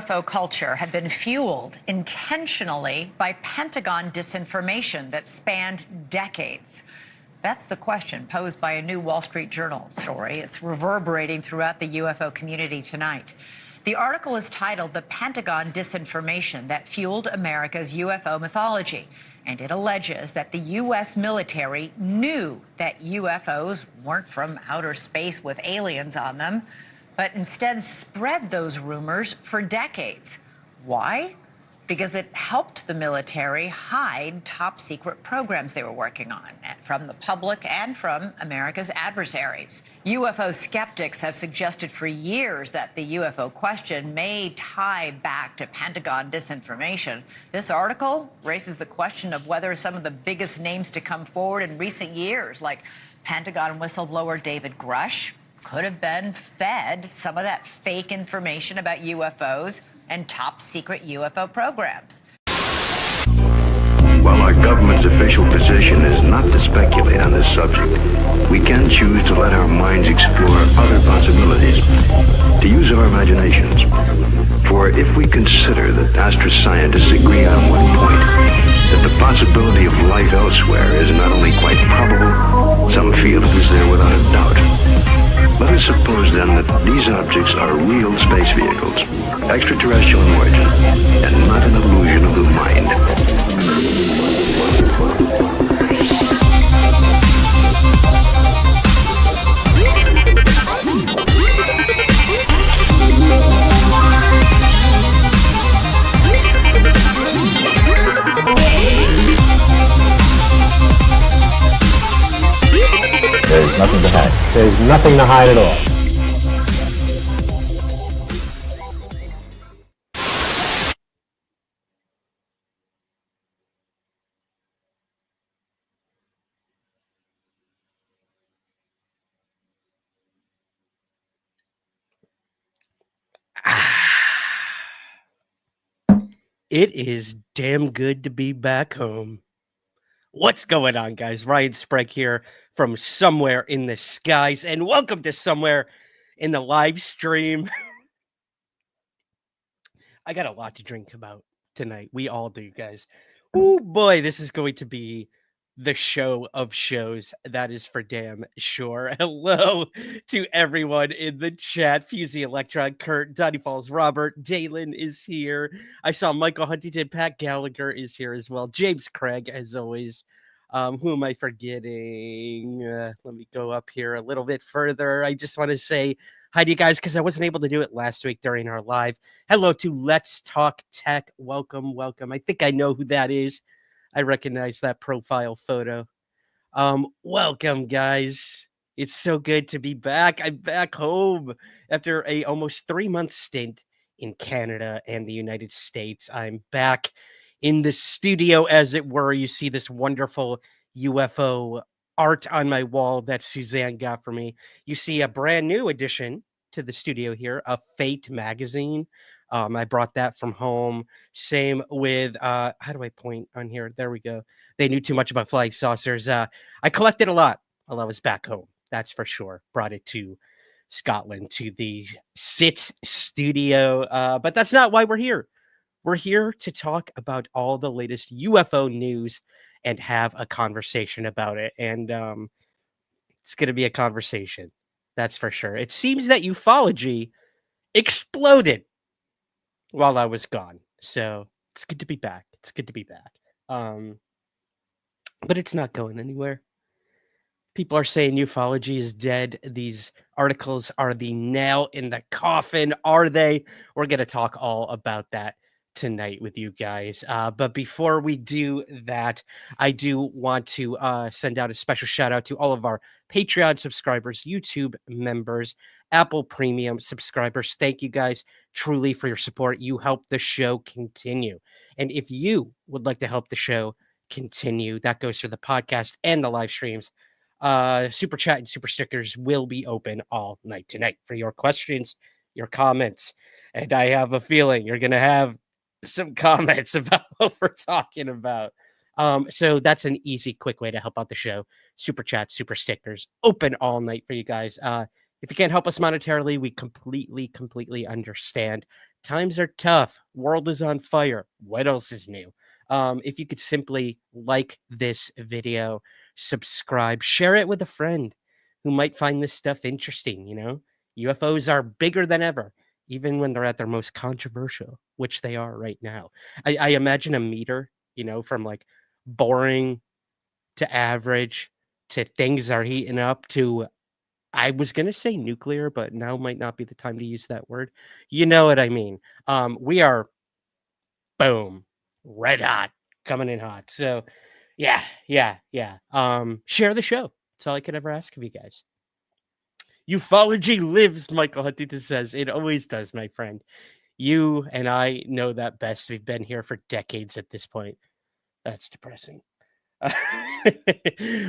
UFO culture had been fueled intentionally by Pentagon disinformation that spanned decades? That's the question posed by a new Wall Street Journal story. It's reverberating throughout the UFO community tonight. The article is titled "The Pentagon Disinformation That Fueled America's UFO Mythology," and it alleges that the U.S. military knew that UFOs weren't from outer space with aliens on them, but instead spread those rumors for decades. Why? Because it helped the military hide top-secret programs they were working on from the public and from America's adversaries. UFO skeptics have suggested for years that the UFO question may tie back to Pentagon disinformation. This article raises the question of whether some of the biggest names to come forward in recent years, like Pentagon whistleblower David Grush, could have been fed some of that fake information about UFOs and top-secret UFO programs. While our government's official position is not to speculate on this subject, we can choose to let our minds explore other possibilities, to use our imaginations. For if we consider that astroscientists agree on one point, that the possibility of life elsewhere is not only quite probable, some feel it is there without a doubt. Let us suppose then that these objects are real space vehicles, extraterrestrial in origin, and not an illusion of the mind. There's nothing to hide. There's nothing to hide at all. It is damn good to be back home. What's going on, guys? Ryan Sprague here from Somewhere in the Skies, and welcome to Somewhere in the live stream. I got a lot to drink about tonight. We all do, guys. Oh boy, this is going to be the show of shows. That is for damn sure. Hello to everyone in the chat. Fusey Electron, Kurt, Donnie Falls, Robert, Dalen is here. I saw Michael Huntington, Pat Gallagher is here as well. James Craig, as always. Who am I forgetting? Let me go up here a little bit further. I just want to say hi to you guys because I wasn't able to do it last week during our live. Hello to Let's Talk Tech. Welcome, welcome. I think I know who that is. I recognize that profile photo. Welcome, guys. It's so good to be back. I'm back home after a almost 3-month stint in Canada and the United States. I'm back in the studio, as it were. You see this wonderful UFO art on my wall that Suzanne got for me. You see a brand new addition to the studio here, a Fate magazine. I brought that from home. Same with, how do I point on here? There we go. They knew too much about flying saucers. I collected a lot while I was back home. That's for sure. Brought it to Scotland, to the SIT studio. But that's not why we're here. We're here to talk about all the latest UFO news and have a conversation about it. And it's going to be a conversation. That's for sure. It seems that ufology exploded while I was gone. So it's good to be back. It's good to be back. But it's not going anywhere. People are saying ufology is dead. These articles are the nail in the coffin. Are they? We're going to talk all about that tonight with you guys. But before we do that, I do want to send out a special shout out to all of our Patreon subscribers, YouTube members, Apple Premium subscribers. Thank you guys truly for your support. You help the show continue. And if you would like to help the show continue, that goes for the podcast and the live streams. Super chat and super stickers will be open all night tonight for your questions, your comments. And I have a feeling you're going to have some comments about what we're talking about. So that's an easy, quick way to help out the show. Super chat, super stickers, open all night for you guys. If you can't help us monetarily, we completely understand. Times are tough. World is on fire. What else is new? If you could simply like this video, subscribe, share it with a friend who might find this stuff interesting. UFOs are bigger than ever, even when they're at their most controversial, which they are right now. I imagine a meter, from like boring to average to things are heating up to, I was gonna say nuclear, but now might not be the time to use that word. You know what I mean. We are boom, red hot, coming in hot. So yeah. Share the show. That's all I could ever ask of you guys. Ufology lives, Michael Huntington says. It always does, my friend. You and I know that best. We've been here for decades at this point. That's depressing.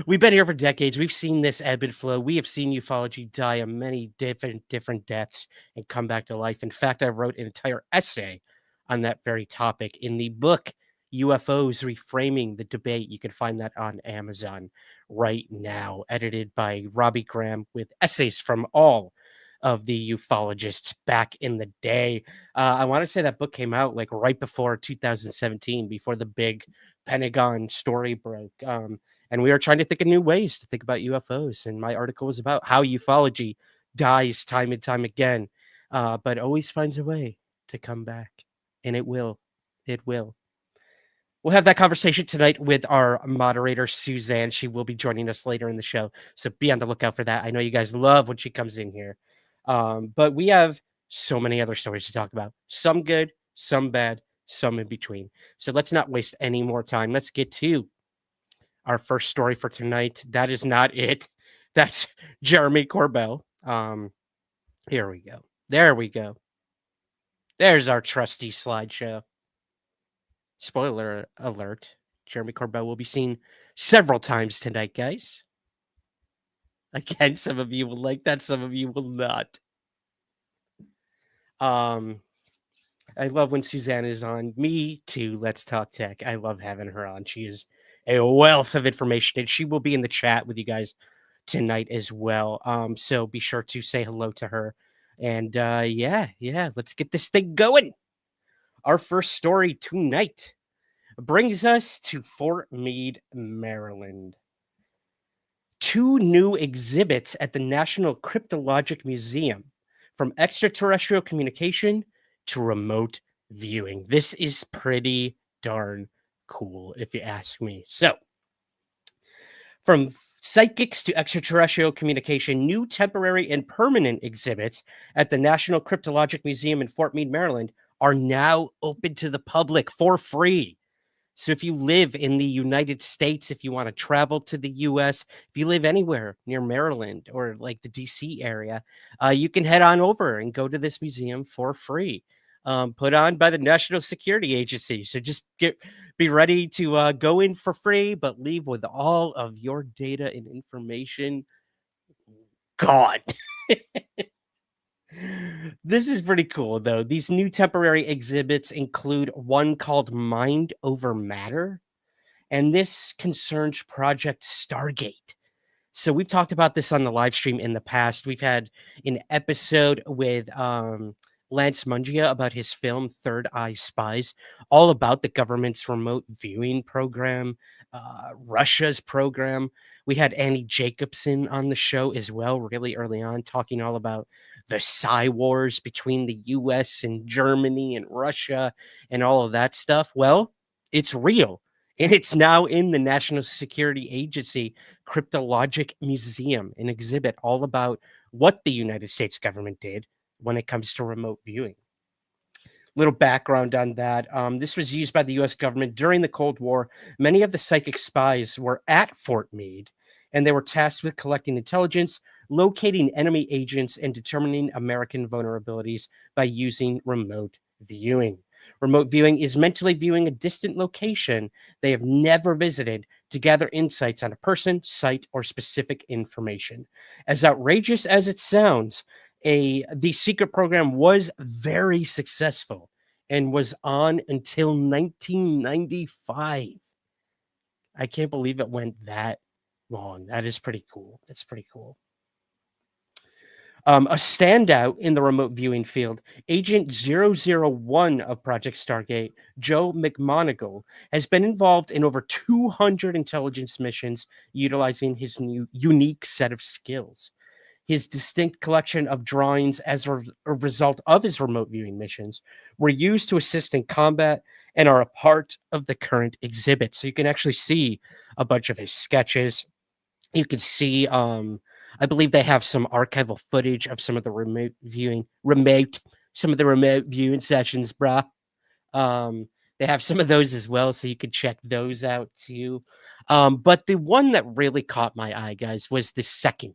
We've been here for decades. We've seen this ebb and flow. We have seen ufology die a many different deaths and come back to life. In fact, I wrote an entire essay on that very topic in the book UFOs Reframing the Debate. You can find that on Amazon right now, edited by Robbie Graham with essays from all of the ufologists back in the day. I want to say that book came out like right before 2017, before the big Pentagon story broke. And we are trying to think of new ways to think about UFOs. And my article was about how ufology dies time and time again, but always finds a way to come back. And it will. It will. We'll have that conversation tonight with our moderator, Suzanne. She will be joining us later in the show. So be on the lookout for that. I know you guys love when she comes in here. But we have so many other stories to talk about. Some good, some bad, some in between. So let's not waste any more time. Let's get to our first story for tonight. That is not it. That's Jeremy Corbell. Here we go. There we go. There's our trusty slideshow. Spoiler alert. Jeremy Corbell will be seen several times tonight, guys. Again, some of you will like that, some of you will not. I love when Suzanne is on. Me too. Let's Talk Tech. I love having her on. She is a wealth of information, and she will be in the chat with you guys tonight as well. So be sure to say hello to her. And yeah, let's get this thing going. Our first story tonight brings us to Fort Meade, Maryland. 2 new exhibits at the National Cryptologic Museum, from extraterrestrial communication to remote viewing. This is pretty darn cool, if you ask me. So, from psychics to extraterrestrial communication, new temporary and permanent exhibits at the National Cryptologic Museum in Fort Meade, Maryland are now open to the public for free. So if you live in the United States, if you want to travel to the U.S., if you live anywhere near Maryland or like the D.C. area, you can head on over and go to this museum for free. Put on by the National Security Agency. So just be ready to go in for free, but leave with all of your data and information gone. This is pretty cool, though. These new temporary exhibits include one called Mind Over Matter, and this concerns Project Stargate. So we've talked about this on the live stream in the past. We've had an episode with Lance Mungia about his film Third Eye Spies, all about the government's remote viewing program, Russia's program. We had Annie Jacobson on the show as well, really early on, talking all about the Psy Wars between the US and Germany and Russia and all of that stuff. Well, it's real. And it's now in the National Security Agency Cryptologic Museum, an exhibit all about what the United States government did when it comes to remote viewing. Little background on that. This was used by the U.S. government during the Cold War. Many of the psychic spies were at Fort Meade, and they were tasked with collecting intelligence, locating enemy agents, and determining American vulnerabilities by using remote viewing. Remote viewing is mentally viewing a distant location they have never visited to gather insights on a person, site, or specific information. As outrageous as it sounds, the secret program was very successful and was on until 1995. I can't believe it went that long. That is pretty cool. That's pretty cool. A standout in the remote viewing field, Agent 001 of Project Stargate, Joe McMoneagle, has been involved in over 200 intelligence missions utilizing his new unique set of skills. His distinct collection of drawings as a result of his remote viewing missions were used to assist in combat and are a part of the current exhibit. So you can actually see a bunch of his sketches. You can see, I believe they have some archival footage of some of the remote viewing sessions, bruh. They have some of those as well, so you can check those out too. But the one that really caught my eye, guys, was the second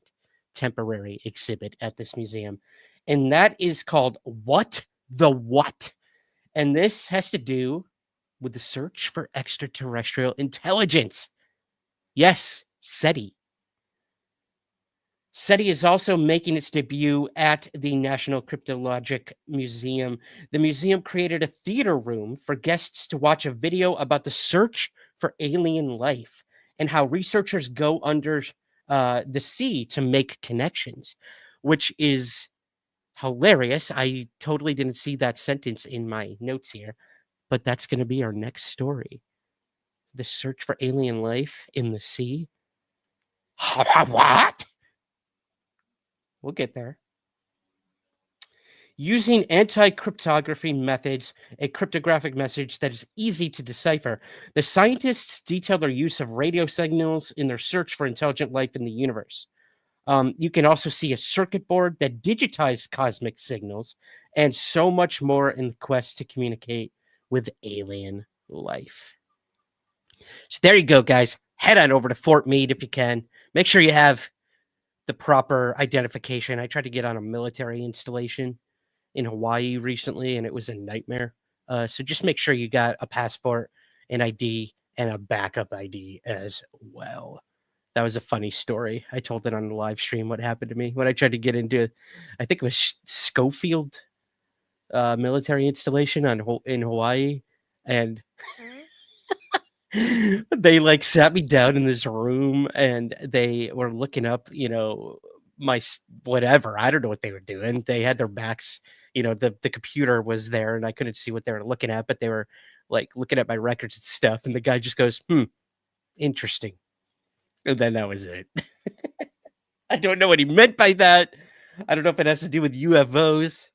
temporary exhibit at this museum, and that is called What the What? And this has to do with the search for extraterrestrial intelligence. Yes, SETI. SETI is also making its debut at the National Cryptologic Museum. The museum created a theater room for guests to watch a video about the search for alien life and how researchers go under the sea to make connections, which is hilarious. I totally didn't see that sentence in my notes here, but that's going to be our next story. The search for alien life in the sea. What? We'll get there. Using anti-cryptography methods, a cryptographic message that is easy to decipher, the scientists detail their use of radio signals in their search for intelligent life in the universe. You can also see a circuit board that digitized cosmic signals and so much more in the quest to communicate with alien life. So there you go, guys. Head on over to Fort Meade if you can. Make sure you have the proper identification. I tried to get on a military installation in Hawaii recently, and it was a nightmare. So just make sure you got a passport, an ID, and a backup ID as well. That was a funny story. I told it on the live stream what happened to me when I tried to get into, I think it was Schofield military installation in Hawaii, and they like sat me down in this room and they were looking up, my whatever. I don't know what they were doing. They had their backs, the computer was there and I couldn't see what they were looking at, but they were like looking at my records and stuff. And the guy just goes, interesting. And then that was it. I don't know what he meant by that. I don't know if it has to do with UFOs.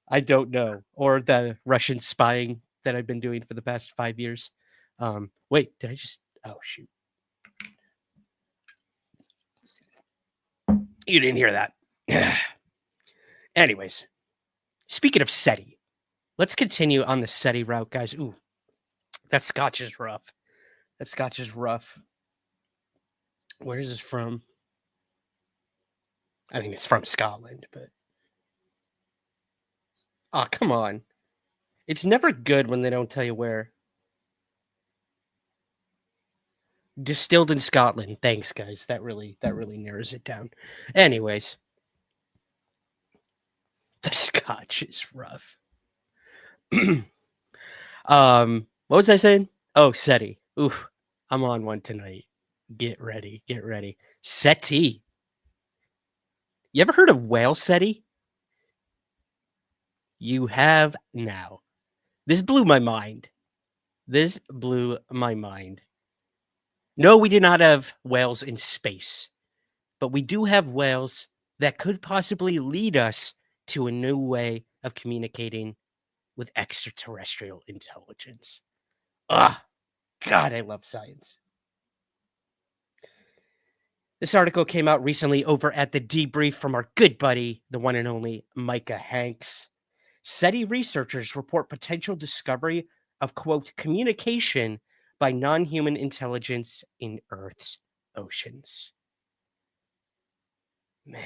I don't know. Or the Russian spying that I've been doing for the past 5 years. Wait, did I just... Oh, shoot. You didn't hear that. Anyways, speaking of SETI, let's continue on the SETI route, guys. Ooh, that scotch is rough. Where is this from? I mean, it's from Scotland, but... Oh, come on. It's never good when they don't tell you where. Distilled in Scotland. Thanks, guys. That really narrows it down. Anyways, the scotch is rough. What was I saying? Oh, SETI. Oof, I'm on one tonight. Get ready. SETI. You ever heard of whale SETI? You have now. This blew my mind. No, we do not have whales in space, but we do have whales that could possibly lead us to a new way of communicating with extraterrestrial intelligence. God, I love science. This article came out recently over at the debrief from our good buddy, the one and only Micah Hanks. SETI researchers report potential discovery of, quote, communication by non-human intelligence in Earth's oceans. Man.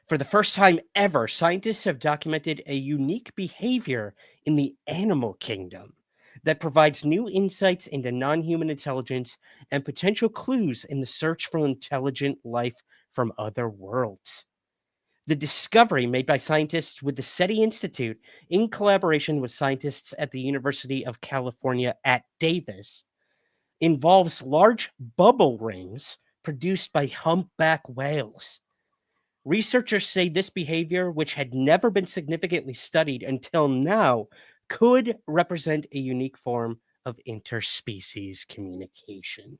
For the first time ever, scientists have documented a unique behavior in the animal kingdom that provides new insights into non-human intelligence and potential clues in the search for intelligent life from other worlds. The discovery made by scientists with the SETI Institute in collaboration with scientists at the University of California at Davis involves large bubble rings produced by humpback whales. Researchers say this behavior, which had never been significantly studied until now, could represent a unique form of interspecies communication.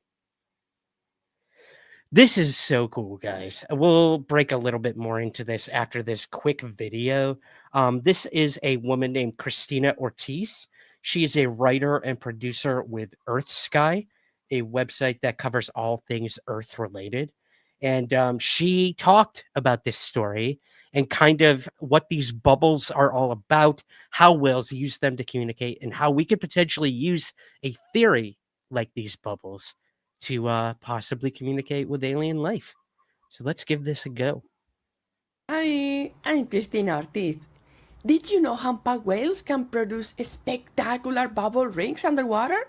This is so cool, guys. We'll break a little bit more into this after this quick video. This is a woman named Christina Ortiz. She is a writer and producer with Earth Sky, a website that covers all things Earth related. And she talked about this story and kind of what these bubbles are all about, how whales use them to communicate, and how we could potentially use a theory like these bubbles to possibly communicate with alien life. So let's give this a go. Hi, I'm Christina Ortiz. Did you know humpback whales can produce spectacular bubble rings underwater?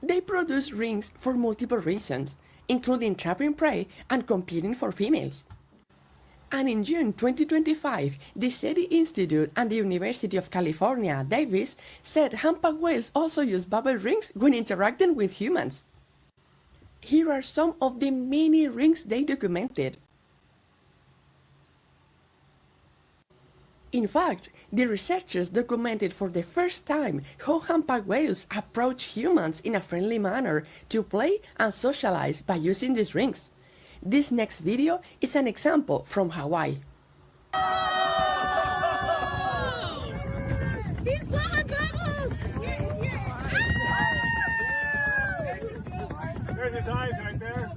They produce rings for multiple reasons, including trapping prey and competing for females. And in June 2025, the SETI Institute and the University of California, Davis, said humpback whales also use bubble rings when interacting with humans. Here are some of the many rings they documented. In fact, the researchers documented for the first time how humpback whales approach humans in a friendly manner to play and socialize by using these rings. This next video is an example from Hawaii. He's blowing bubbles! He's here! There's his eyes right there.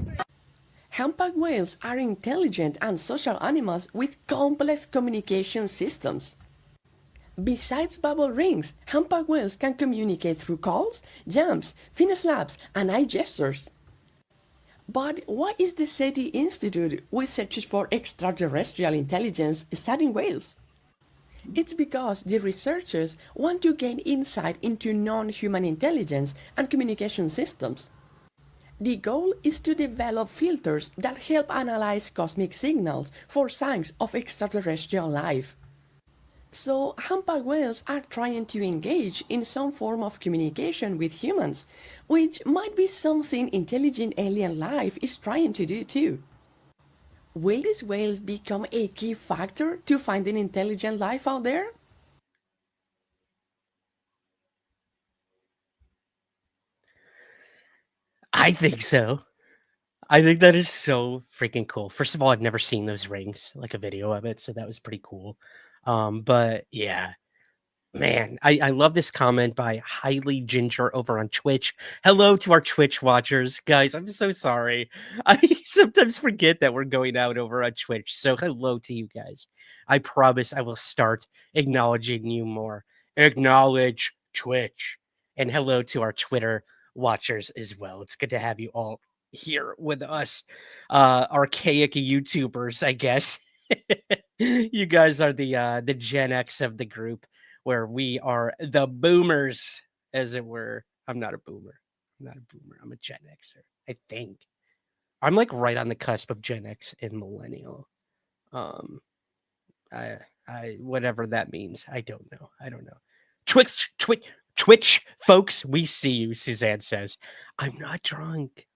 Humpback whales are intelligent and social animals with complex communication systems. Besides bubble rings, humpback whales can communicate through calls, jumps, fin slaps, and eye gestures. But why is the SETI Institute, which searches for extraterrestrial intelligence, studying whales? It's because the researchers want to gain insight into non-human intelligence and communication systems. The goal is to develop filters that help analyze cosmic signals for signs of extraterrestrial life. So, humpback whales are trying to engage in some form of communication with humans, which might be something intelligent alien life is trying to do too. Will these whales become a key factor to finding intelligent life out there? I think so. I think that is so freaking cool. First of all, I've never seen those rings, like a video of it, so that was pretty cool. But yeah, man, I love this comment by Highly Ginger over on Twitch. Hello to our Twitch watchers. Guys, I'm so sorry. I sometimes forget that we're going out over on Twitch. So hello to you guys. I promise I will start acknowledging you more. Acknowledge Twitch. And hello to our Twitter watchers as well. It's good to have you all here with us. Archaic YouTubers, I guess. You guys are the Gen X of the group, where we are the boomers, as it were. I'm not a boomer. I'm a Gen Xer, I think. I'm like right on the cusp of Gen X and millennial. I whatever that means. I don't know. Twitch, folks, we see you, Suzanne says. I'm not drunk.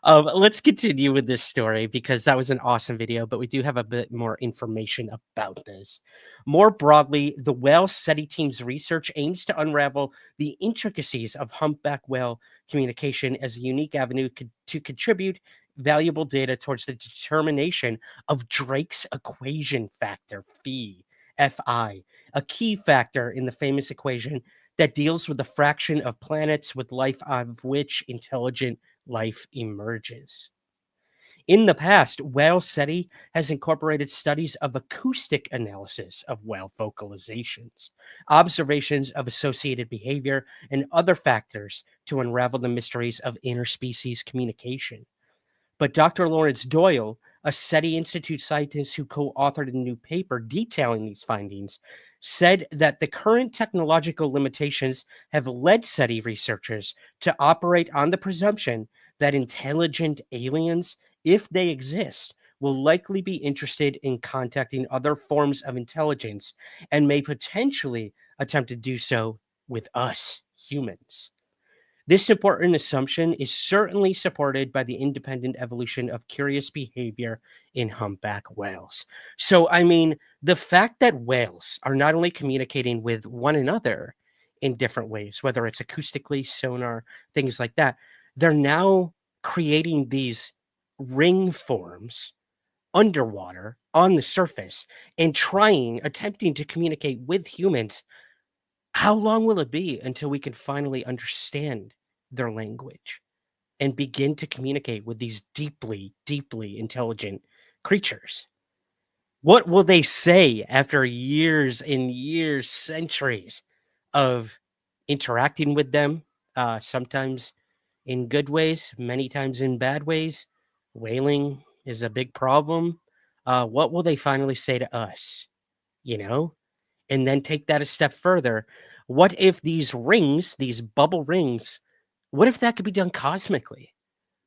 Let's continue with this story because that was an awesome video, but we do have a bit more information about this. More broadly, the whale SETI team's research aims to unravel the intricacies of humpback whale communication as a unique avenue to contribute valuable data towards the determination of Drake's equation factor, Fi, a key factor in the famous equation that deals with the fraction of planets with life of which intelligent life emerges. In the past, whale SETI has incorporated studies of acoustic analysis of whale vocalizations, observations of associated behavior, and other factors to unravel the mysteries of interspecies communication. But Dr. Lawrence Doyle, a SETI Institute scientist who co-authored a new paper detailing these findings, said that the current technological limitations have led SETI researchers to operate on the presumption that intelligent aliens, if they exist, will likely be interested in contacting other forms of intelligence and may potentially attempt to do so with us, humans. This important assumption is certainly supported by the independent evolution of curious behavior in humpback whales. So, I mean, the fact that whales are not only communicating with one another in different ways, whether it's acoustically, sonar, things like that, they're now creating these ring forms underwater on the surface and attempting to communicate with humans. How long will it be until we can finally understand their language and begin to communicate with these deeply, deeply intelligent creatures? What will they say after years and years, centuries of interacting with them? Sometimes in good ways, many times in bad ways. Whaling is a big problem. What will they finally say to us? You know? And then take that a step further. What if these rings, these bubble rings, what if that could be done cosmically?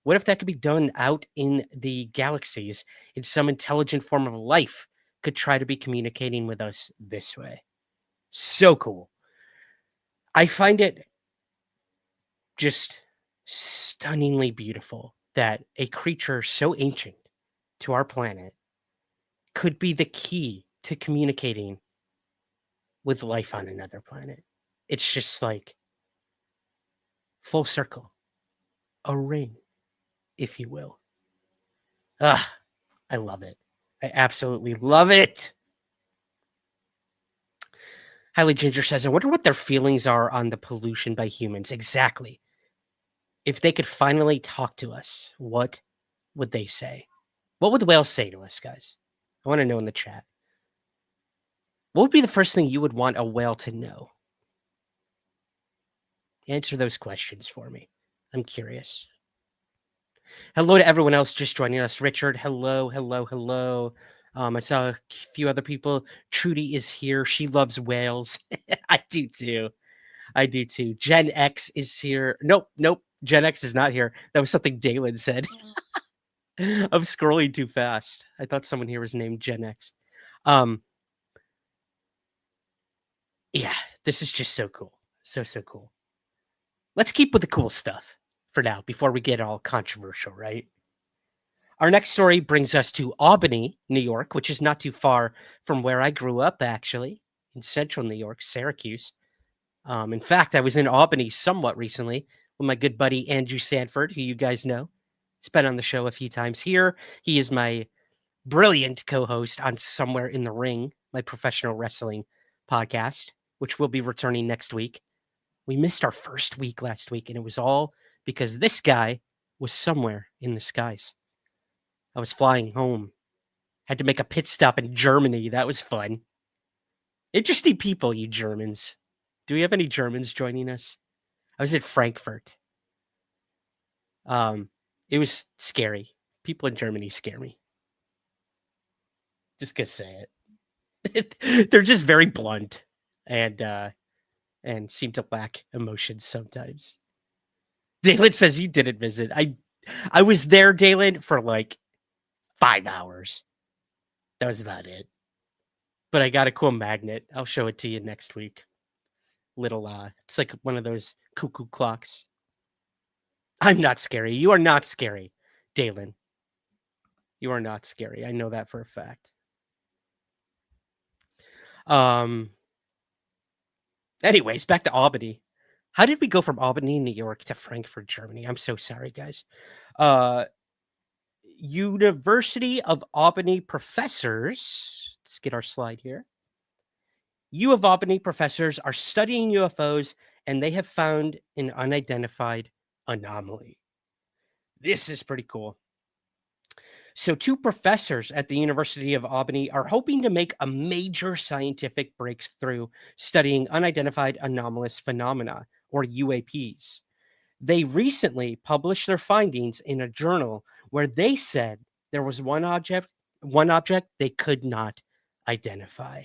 What if that could be done out in the galaxies in some intelligent form of life could try to be communicating with us this way? So cool. I find it just stunningly beautiful that a creature so ancient to our planet could be the key to communicating with life on another planet. It's just like full circle, a ring, if you will. Ah, I love it. I absolutely love it. Highly Ginger says, I wonder what their feelings are on the pollution by humans. Exactly. If they could finally talk to us, what would they say? What would the whales say to us, guys? I want to know in the chat. What would be the first thing you would want a whale to know? Answer those questions for me. I'm curious. Hello to everyone else just joining us. Richard, hello, hello, hello. I saw a few other people. Trudy is here. She loves whales. I do too. I do too. Gen X is here. Nope. Gen X is not here. That was something Dalen said. I'm scrolling too fast. I thought someone here was named Gen X. Yeah, this is just so cool. So cool. Let's keep with the cool stuff for now before we get all controversial, right? Our next story brings us to Albany, New York, which is not too far from where I grew up, actually, in central New York, Syracuse. In fact, I was in Albany somewhat recently with my good buddy Andrew Sanford, who you guys know. He's been on the show a few times here. He is my brilliant co-host on Somewhere in the Ring, my professional wrestling podcast, which will be returning next week. We missed our first week last week, and it was all because this guy was somewhere in the skies. I was flying home. Had to make a pit stop in Germany. That was fun. Interesting people, you Germans. Do we have any Germans joining us? I was at Frankfurt. It was scary. People in Germany scare me. Just gonna say it. They're just very blunt and seem to lack emotions sometimes. Dalen says you didn't visit. I was there, Dalen, for like 5 hours. That was about it. But I got a cool magnet. I'll show it to you next week. It's like one of those cuckoo clocks. I'm not scary. You are not scary, Dalen. You are not scary. I know that for a fact. Anyways, back to Albany. How did we go from Albany, New York to Frankfurt, Germany? I'm so sorry, guys. University of Albany professors. Let's get our slide here. U of Albany professors are studying UFOs, and they have found an unidentified anomaly. This is pretty cool. So 2 professors at the University of Albany are hoping to make a major scientific breakthrough studying unidentified anomalous phenomena, or UAPs. They recently published their findings in a journal where they said there was one object they could not identify.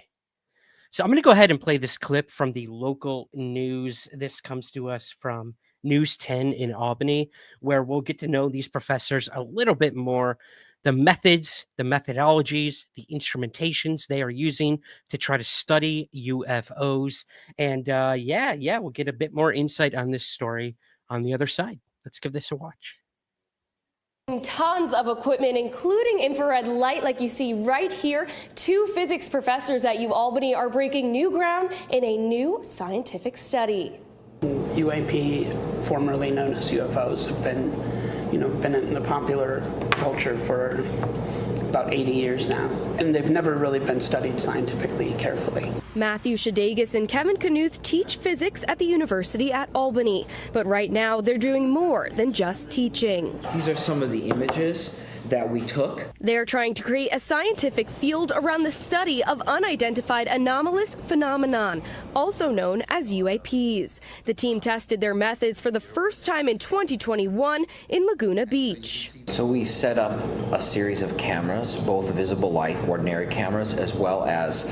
So I'm going to go ahead and play this clip from the local news. This comes to us from News 10 in Albany, where we'll get to know these professors a little bit more, the methods, the methodologies, the instrumentations they are using to try to study UFOs. And we'll get a bit more insight on this story on the other side. Let's give this a watch. Tons of equipment, including infrared light like you see right here. 2 physics professors at Albany are breaking new ground in a new scientific study. UAP, formerly known as UFOs, have been in the popular culture for about 80 years now, and they've never really been studied scientifically carefully. Matthew Shadegas and Kevin Knuth teach physics at the University at Albany, but right now they're doing more than just teaching. These are some of the images that we took. They're trying to create a scientific field around the study of unidentified anomalous phenomenon, also known as UAPs. The team tested their methods for the first time in 2021 in Laguna Beach. So we set up a series of cameras, both visible light, ordinary cameras, as well as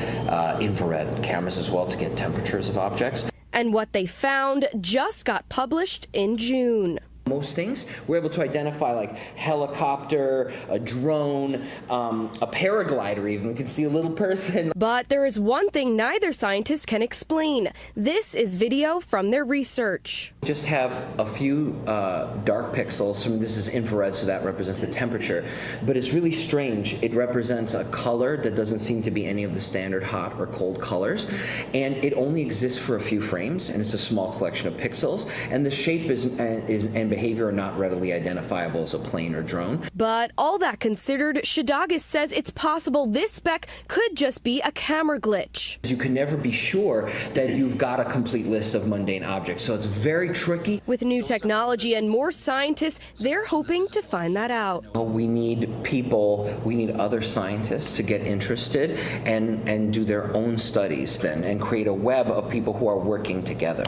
infrared cameras as well, to get temperatures of objects. And what they found just got published in June. Most things we're able to identify, like helicopter, a drone, a paraglider even. We can see a little person. But there is one thing neither scientist can explain. This is video from their research. Just have a few dark pixels. This is infrared, so that represents the temperature. But it's really strange. It represents a color that doesn't seem to be any of the standard hot or cold colors. And it only exists for a few frames, and it's a small collection of pixels. And the shape and behavior are not readily identifiable as a plane or drone. But all that considered, Shadegas says it's possible this speck could just be a camera glitch. You can never be sure that you've got a complete list of mundane objects, so it's very tricky. With new technology and more scientists, they're hoping to find that out. We need people, we need other scientists to get interested and do their own studies then, and create a web of people who are working together.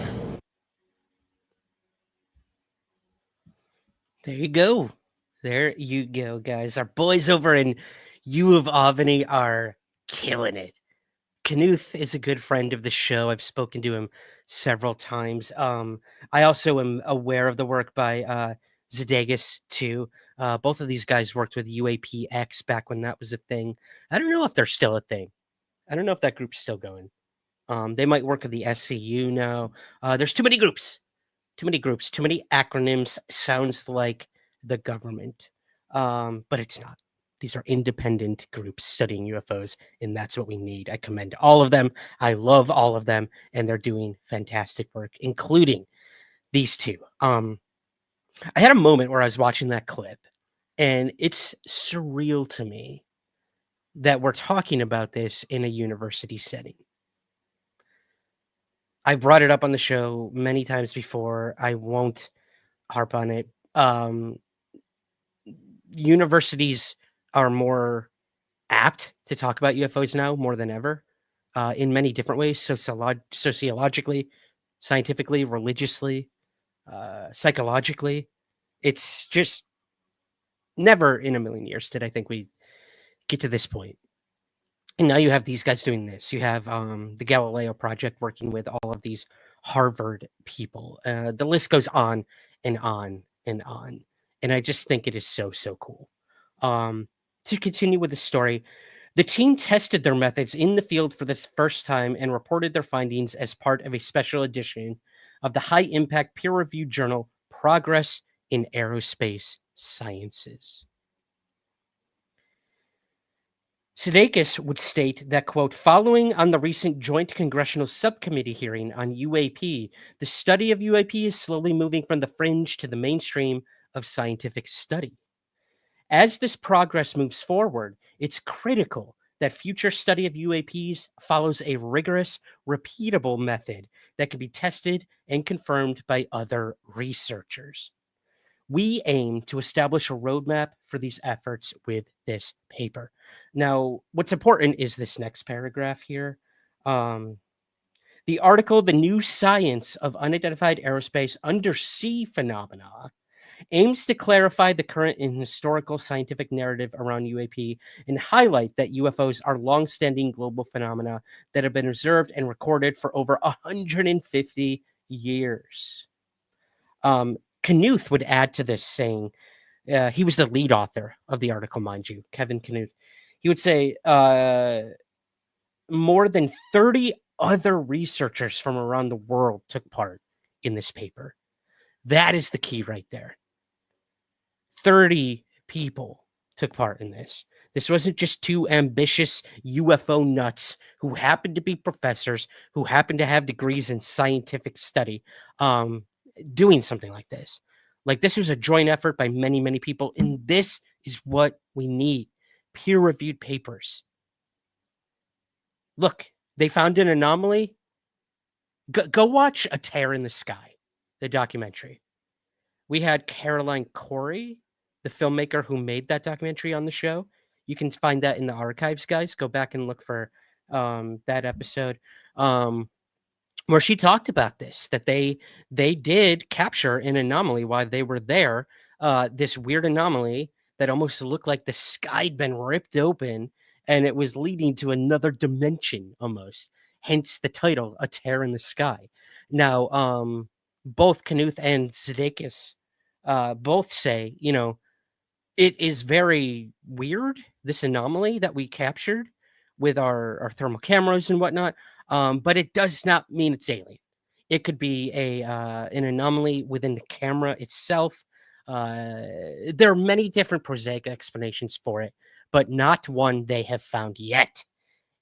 There you go. There you go, guys. Our boys over in U of Albany are killing it. Knuth is a good friend of the show. I've spoken to him several times. I also am aware of the work by Shadegas too. Both of these guys worked with UAPX back when that was a thing. I don't know if they're still a thing. I don't know if that group's still going. They might work with the SCU now. There's too many groups. Too many groups, too many acronyms. Sounds like the government, but it's not. These are independent groups studying UFOs, and that's what we need. I commend all of them. I love all of them, and they're doing fantastic work, including these two. I had a moment where I was watching that clip, and it's surreal to me that we're talking about this in a university setting. I've brought it up on the show many times before. I won't harp on it. Universities are more apt to talk about UFOs now more than ever, in many different ways, sociologically, scientifically, religiously, psychologically. It's just never in a million years did I think we'd get to this point. And now you have these guys doing this. You have the Galileo Project working with all of these Harvard people. The list goes on and on and on. And I just think it is so, so cool. To continue with the story, the team tested their methods in the field for the first time and reported their findings as part of a special edition of the high-impact peer-reviewed journal Progress in Aerospace Sciences. Shadegas would state that, quote, following on the recent Joint Congressional Subcommittee hearing on UAP, the study of UAP is slowly moving from the fringe to the mainstream of scientific study. As this progress moves forward, it's critical that future study of UAPs follows a rigorous, repeatable method that can be tested and confirmed by other researchers. We aim to establish a roadmap for these efforts with this paper. Now, what's important is this next paragraph here. The article, The New Science of Unidentified Aerospace Undersea Phenomena, aims to clarify the current and historical scientific narrative around UAP and highlight that UFOs are long-standing global phenomena that have been observed and recorded for over 150 years. Knuth would add to this, saying, he was the lead author of the article, mind you, Kevin Knuth. He would say more than 30 other researchers from around the world took part in this paper. That is the key right there. 30 people took part in this. This wasn't just two ambitious UFO nuts who happened to be professors, who happened to have degrees in scientific study, doing something like this. Like, this was a joint effort by many, many people, and this is what we need. Peer-reviewed papers. Look, they found an anomaly. Go watch A Tear in the Sky, the documentary. We had Caroline Corey, the filmmaker who made that documentary, on the show. You can find that in the archives, guys. Go back and look for that episode where she talked about this, that they did capture an anomaly while they were there, this weird anomaly that almost looked like the sky had been ripped open and it was leading to another dimension almost. Hence the title, A Tear in the Sky. Now, both Knuth and Zedeckis both say, you know, it is very weird, this anomaly that we captured with our thermal cameras and whatnot, but it does not mean it's alien. It could be an anomaly within the camera itself. There are many different prosaic explanations for it, but not one they have found yet.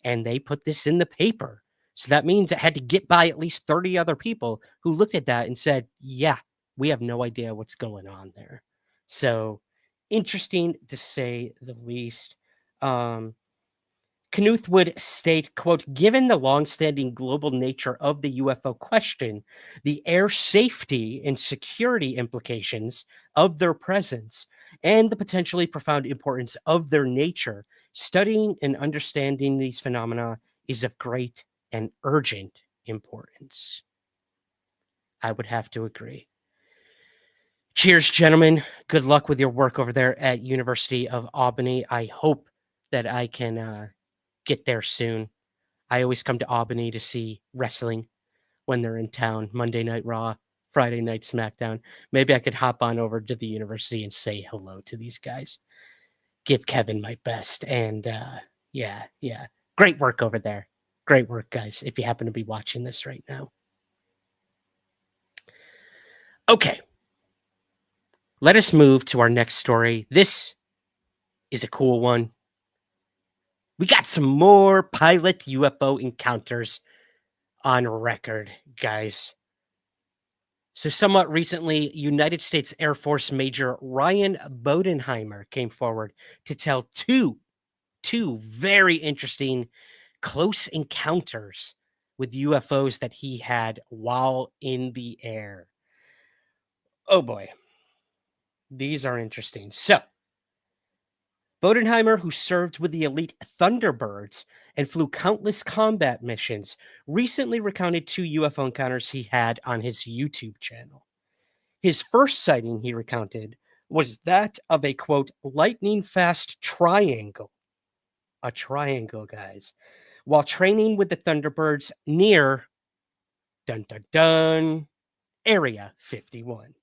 And they put this in the paper. So that means it had to get by at least 30 other people who looked at that and said, yeah, we have no idea what's going on there. So interesting to say the least. Knuth would state, quote, given the longstanding global nature of the UFO question, the air safety and security implications of their presence, and the potentially profound importance of their nature, studying and understanding these phenomena is of great and urgent importance. I would have to agree. Cheers, gentlemen. Good luck with your work over there at University of Albany. I hope that I can get there soon. I always come to Albany to see wrestling when they're in town. Monday Night Raw, Friday Night SmackDown. Maybe I could hop on over to the university and say hello to these guys. Give Kevin my best. And yeah. Great work over there. Great work, guys, if you happen to be watching this right now. Okay. Let us move to our next story. This is a cool one. We got some more pilot UFO encounters on record, guys. So somewhat recently, United States Air Force Major Ryan Bodenheimer came forward to tell two very interesting close encounters with UFOs that he had while in the air. Oh boy. These are interesting. So, Bodenheimer, who served with the elite Thunderbirds and flew countless combat missions, recently recounted two UFO encounters he had on his YouTube channel. His first sighting, he recounted, was that of a, quote, lightning-fast triangle. A triangle, guys. While training with the Thunderbirds near, dun dun dun, Area 51.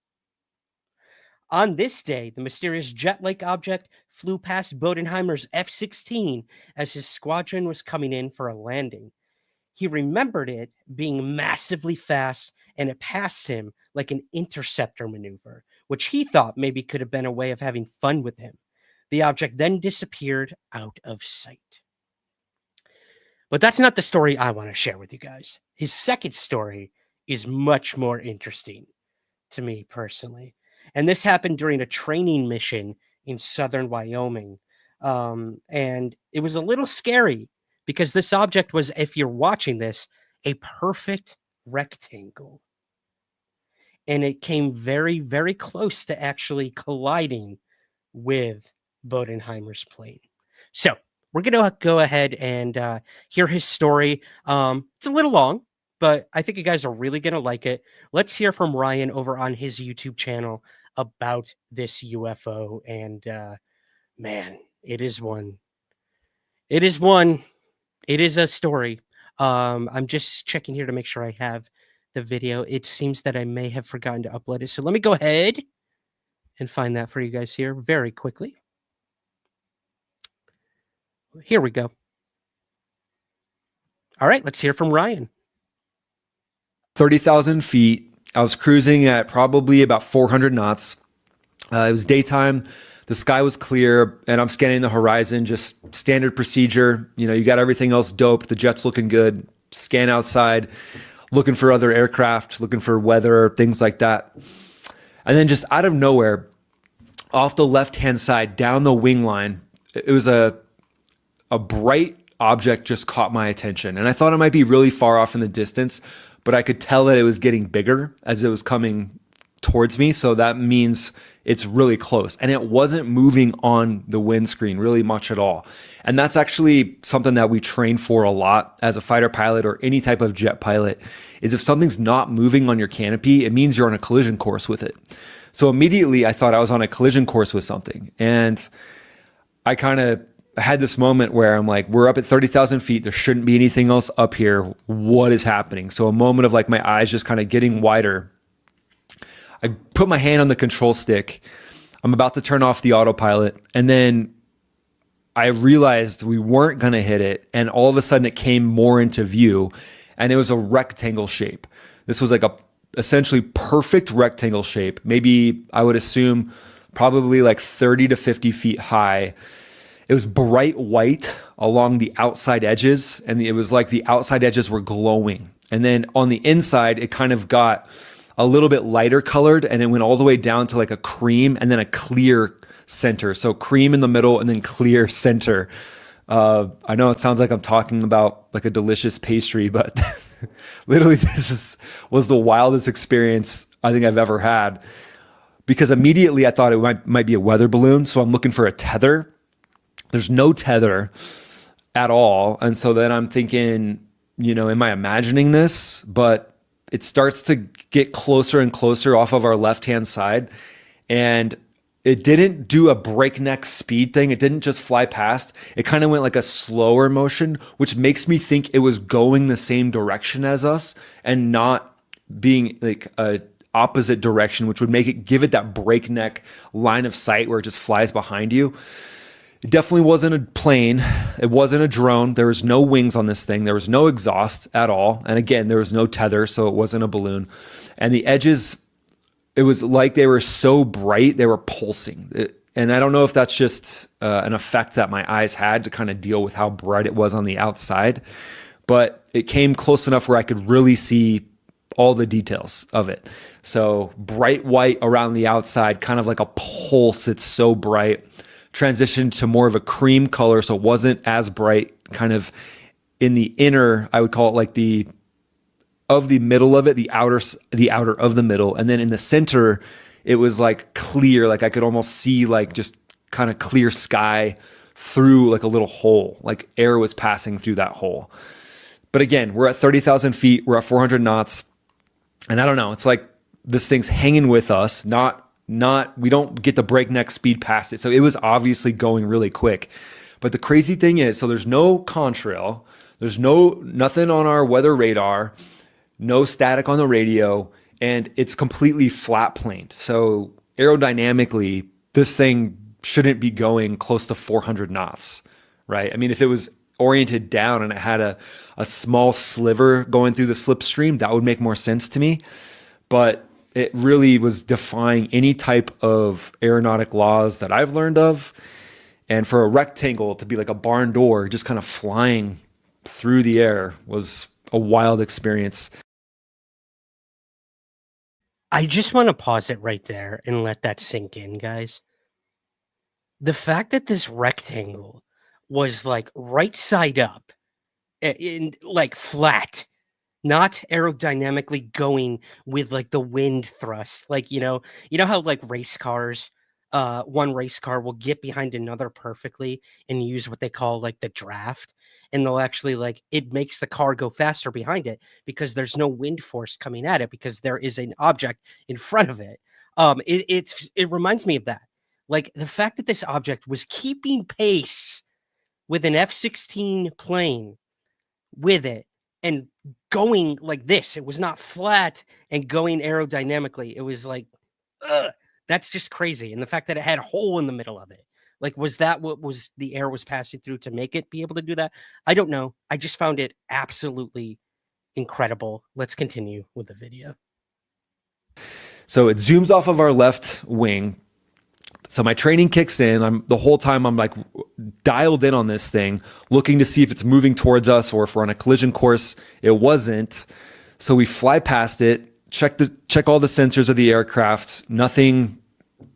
On this day, the mysterious jet-like object flew past Bodenheimer's F-16 as his squadron was coming in for a landing. He remembered it being massively fast, and it passed him like an interceptor maneuver, which he thought maybe could have been a way of having fun with him. The object then disappeared out of sight. But that's not the story I want to share with you guys. His second story is much more interesting to me personally. And this happened during a training mission in southern Wyoming. And it was a little scary because this object was, if you're watching this, a perfect rectangle. And it came very, very close to actually colliding with Bodenheimer's plane. So we're going to go ahead and hear his story. It's a little long, but I think you guys are really going to like it. Let's hear from Ryan over on his YouTube channel about this UFO. And man, it is one. It is a story. I'm just checking here to make sure I have the video. It seems that I may have forgotten to upload it. So let me go ahead and find that for you guys here very quickly. Here we go. All right, let's hear from Ryan. 30,000 feet I was cruising at probably about 400 knots. It was daytime. The sky was clear, and I'm scanning the horizon, just standard procedure. You know, you got everything else doped. The jet's looking good. Scan outside, looking for other aircraft, looking for weather, things like that. And then just out of nowhere, off the left-hand side, down the wing line, it was a bright object just caught my attention. And I thought it might be really far off in the distance, but I could tell that it was getting bigger as it was coming towards me. So that means it's really close. And it wasn't moving on the windscreen really much at all. And that's actually something that we train for a lot as a fighter pilot or any type of jet pilot, is if something's not moving on your canopy, it means you're on a collision course with it. So immediately I thought I was on a collision course with something. And I kind of had this moment where I'm like, we're up at 30,000 feet. There shouldn't be anything else up here. What is happening? So a moment of like my eyes just kind of getting wider. I put my hand on the control stick. I'm about to turn off the autopilot. And then I realized we weren't going to hit it. And all of a sudden it came more into view, and it was a rectangle shape. This was like a essentially perfect rectangle shape. Maybe I would assume probably like 30 to 50 feet high. It was bright white along the outside edges. And it was like the outside edges were glowing. And then on the inside, it kind of got a little bit lighter colored, and it went all the way down to like a cream and then a clear center. So cream in the middle and then clear center. I know it sounds like I'm talking about like a delicious pastry, but literally this was the wildest experience I think I've ever had, because immediately I thought it might be a weather balloon. So I'm looking for a tether. There's no tether at all. And so then I'm thinking, you know, am I imagining this? But it starts to get closer and closer off of our left-hand side. And it didn't do a breakneck speed thing. It didn't just fly past. It kind of went like a slower motion, which makes me think it was going the same direction as us and not being like a opposite direction, which would make it, give it that breakneck line of sight where it just flies behind you. It definitely wasn't a plane. It wasn't a drone. There was no wings on this thing. There was no exhaust at all. And again, there was no tether, so it wasn't a balloon. And the edges, it was like they were so bright, they were pulsing. And I don't know if that's just an effect that my eyes had to kind of deal with how bright it was on the outside, but it came close enough where I could really see all the details of it. So bright white around the outside, kind of like a pulse. It's so bright. Transitioned to more of a cream color, so it wasn't as bright, kind of in the inner, I would call it like the middle of it, the outer of the middle. And then in the center, it was like clear, like I could almost see like just kind of clear sky through like a little hole, like air was passing through that hole. But again, we're at 30,000 feet, we're at 400 knots. And I don't know, it's like this thing's hanging with us, we don't get the breakneck speed past it. So it was obviously going really quick. But the crazy thing is, so there's no contrail, there's nothing on our weather radar, no static on the radio, and it's completely flat planed. So aerodynamically, this thing shouldn't be going close to 400 knots, right? I mean, if it was oriented down and it had a small sliver going through the slipstream, that would make more sense to me. But it really was defying any type of aeronautic laws that I've learned of. And for a rectangle to be like a barn door, just kind of flying through the air, was a wild experience. I just want to pause it right there and let that sink in, guys. The fact that this rectangle was like right side up, in like flat, not aerodynamically going with like the wind thrust. Like, you know how like race cars, one race car will get behind another perfectly and use what they call like the draft. And they'll actually like, it makes the car go faster behind it because there's no wind force coming at it because there is an object in front of it. It reminds me of that. Like the fact that this object was keeping pace with an F-16 plane with it and going like this. It was not flat and going aerodynamically. It was like, that's just crazy. And the fact that it had a hole in the middle of it, like, was that what was the air was passing through to make it be able to do that? I don't know. I just found it absolutely incredible. Let's continue with the video. So it zooms off of our left wing. So my training kicks in. The whole time I'm like dialed in on this thing, looking to see if it's moving towards us or if we're on a collision course. It wasn't. So we fly past it, check all the sensors of the aircraft. Nothing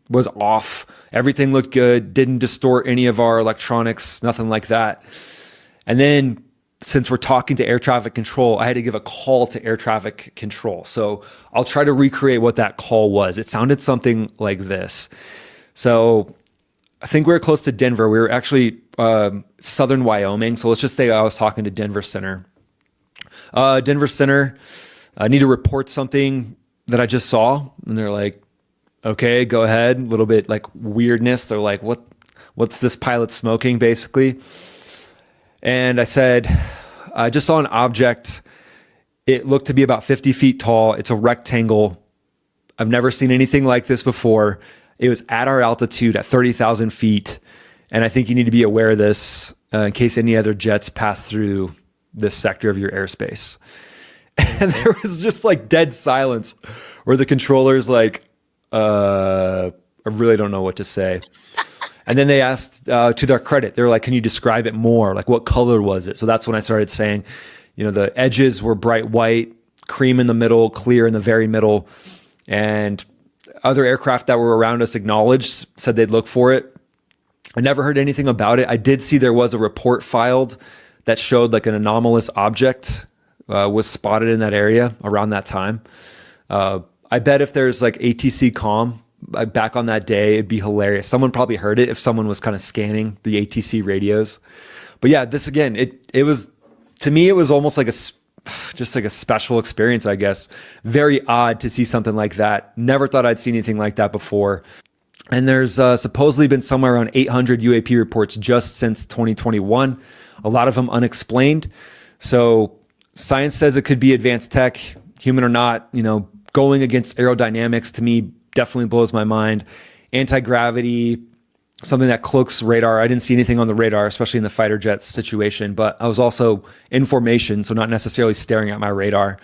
was off. Everything looked good. Didn't distort any of our electronics, nothing like that. And then since we're talking to air traffic control, I had to give a call to air traffic control. So I'll try to recreate what that call was. It sounded something like this. So I think we were close to Denver. We were actually southern Wyoming. So let's just say I was talking to Denver Center. Denver Center, I need to report something that I just saw. And they're like, okay, go ahead. A little bit like weirdness. They're like, what's this pilot smoking, basically? And I said, I just saw an object. It looked to be about 50 feet tall. It's a rectangle. I've never seen anything like this before. It was at our altitude at 30,000 feet. And I think you need to be aware of this in case any other jets pass through this sector of your airspace. And there was just like dead silence where the controller's like, I really don't know what to say. And then they asked, to their credit, they were like, can you describe it more? Like, what color was it? So that's when I started saying, the edges were bright white, cream in the middle, clear in the very middle. And other aircraft that were around us acknowledged, said they'd look for it. I never heard anything about it. I did see there was a report filed that showed like an anomalous object was spotted in that area around that time. I bet if there's like ATC comm back on that day, it'd be hilarious. Someone probably heard it if someone was kind of scanning the ATC radios. But yeah, this again, it was, to me, it was almost like just like a special experience, I guess. Very odd to see something like that. Never thought I'd seen anything like that before. And there's supposedly been somewhere around 800 UAP reports just since 2021. A lot of them unexplained. So science says it could be advanced tech, human or not. Going against aerodynamics to me definitely blows my mind. Anti-gravity, something that cloaks radar. I didn't see anything on the radar, especially in the fighter jets situation, but I was also in formation, so not necessarily staring at my radar.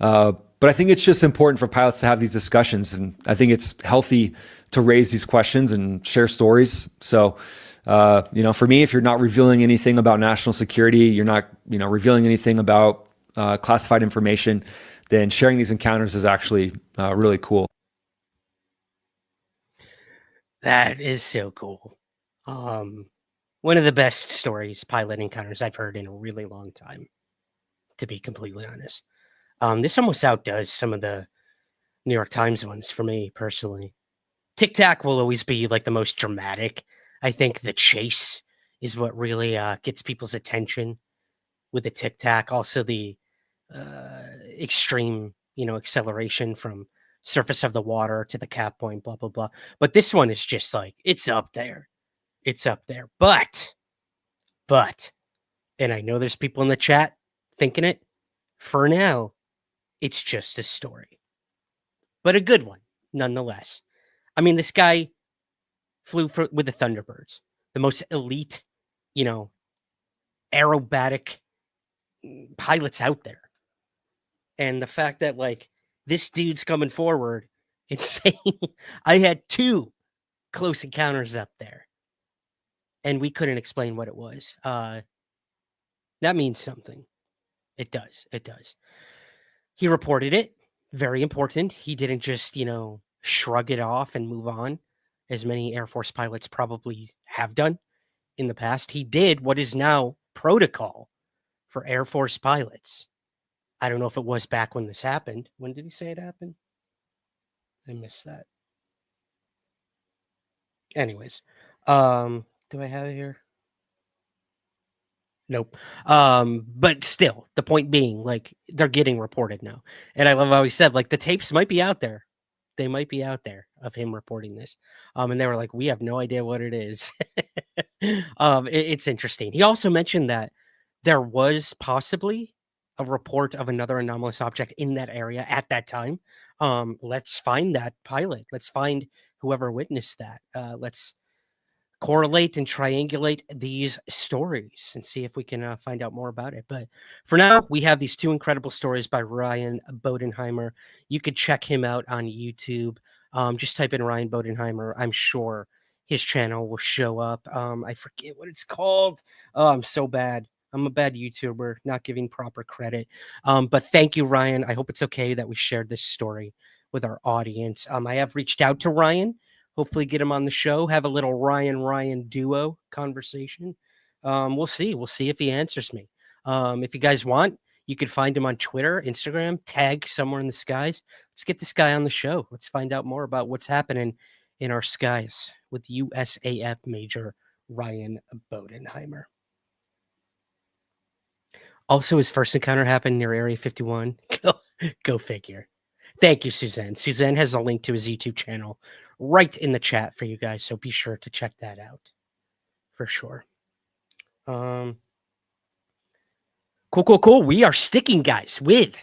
But I think it's just important for pilots to have these discussions, and I think it's healthy to raise these questions and share stories. So, for me, if you're not revealing anything about national security, you're not, revealing anything about classified information, then sharing these encounters is actually really cool. That is so cool. One of the best stories, pilot encounters I've heard in a really long time, to be completely honest. This almost outdoes some of the New York Times ones for me personally. Tic Tac will always be like the most dramatic. I think the chase is what really gets people's attention with the Tic Tac. Also the extreme, acceleration from surface of the water to the cap point, blah, blah, blah. But this one is just like, it's up there. It's up there. But, and I know there's people in the chat thinking it, for now, it's just a story. But a good one, nonetheless. I mean, this guy flew with the Thunderbirds, the most elite, aerobatic pilots out there. And the fact that, like, this dude's coming forward and saying, I had 2 close encounters up there, and we couldn't explain what it was. That means something. It does. It does. He reported it. Very important. He didn't just, shrug it off and move on, as many Air Force pilots probably have done in the past. He did what is now protocol for Air Force pilots. I don't know if it was back when this happened. When did he say it happened? I missed that. Anyways, do I have it here? Nope. But still, the point being, like, they're getting reported now. And I love how he said, like, the tapes might be out there. They might be out there of him reporting this. And they were like, we have no idea what it is. It's interesting. He also mentioned that there was possibly a report of another anomalous object in that area at that time. Let's find that pilot. Let's find whoever witnessed that. Let's correlate and triangulate these stories and see if we can find out more about it. But for now, we have these two incredible stories by Ryan Bodenheimer. You could check him out on YouTube. Just type in Ryan Bodenheimer. I'm sure his channel will show up. I forget what it's called. Oh, I'm so bad. I'm a bad YouTuber, not giving proper credit. But thank you, Ryan. I hope it's okay that we shared this story with our audience. I have reached out to Ryan. Hopefully get him on the show, have a little Ryan duo conversation. We'll see. We'll see if he answers me. If you guys want, you could find him on Twitter, Instagram, tag somewhere in the skies. Let's get this guy on the show. Let's find out more about what's happening in our skies with USAF Major Ryan Bodenheimer. Also, his first encounter happened near Area 51. Go figure. Thank you, Suzanne. Suzanne has a link to his YouTube channel right in the chat for you guys, so be sure to check that out for sure. Cool. We are sticking, guys, with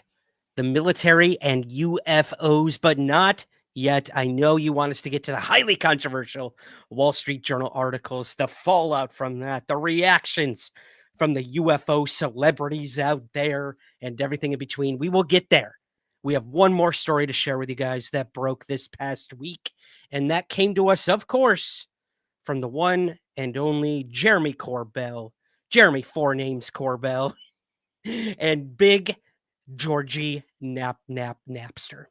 the military and UFOs, but not yet. I know you want us to get to the highly controversial Wall Street Journal articles, the fallout from that, the reactions from the UFO celebrities out there, and everything in between. We will get there. We have one more story to share with you guys that broke this past week, and that came to us, of course, from the one and only Jeremy Corbell, Jeremy Four Names Corbell, and Big Georgie Napster.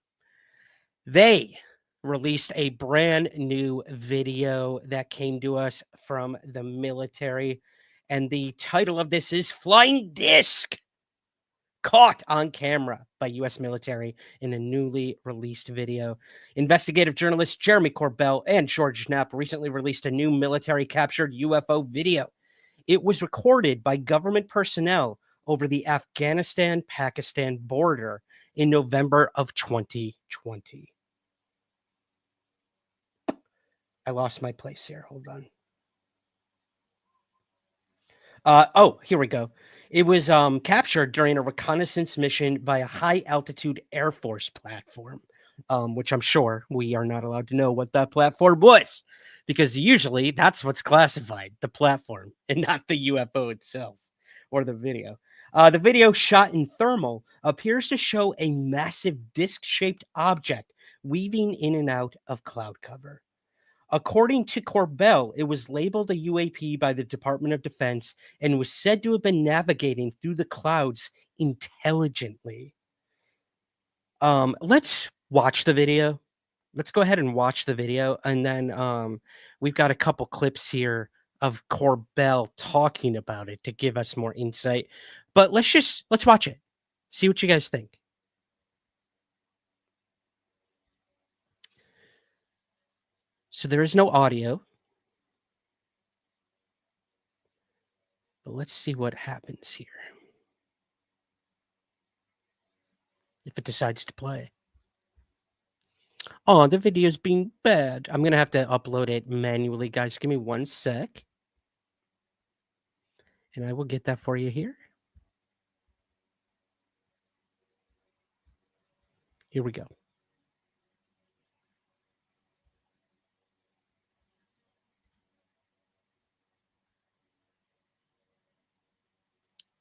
They released a brand new video that came to us from the military, and the title of this is Flying Disc, caught on camera by U.S. military in a newly released video. Investigative journalists Jeremy Corbell and George Knapp recently released a new military-captured UFO video. It was recorded by government personnel over the Afghanistan-Pakistan border in November of 2020. I lost my place here. Hold on. Here we go. It was captured during a reconnaissance mission by a high-altitude Air Force platform, which I'm sure we are not allowed to know what that platform was, because usually that's what's classified, the platform, and not the UFO itself or the video. The video, shot in thermal, appears to show a massive disc-shaped object weaving in and out of cloud cover. According to Corbell, it was labeled a UAP by the Department of Defense and was said to have been navigating through the clouds intelligently. Let's watch the video. Let's go ahead and watch the video, and then we've got a couple clips here of Corbell talking about it to give us more insight. But let's watch it. See what you guys think. So there is no audio. But let's see what happens here. If it decides to play. Oh, the video's being bad. I'm going to have to upload it manually, guys. Give me 1 sec. And I will get that for you here. Here we go.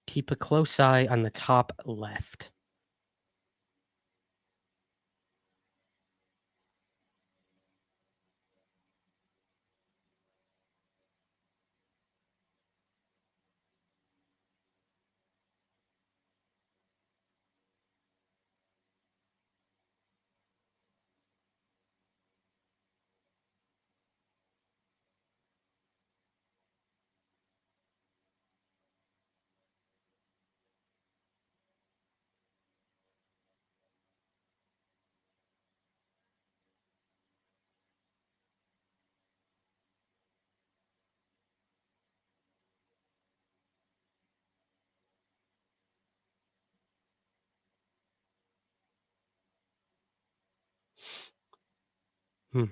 Keep a close eye on the top left. Hmm.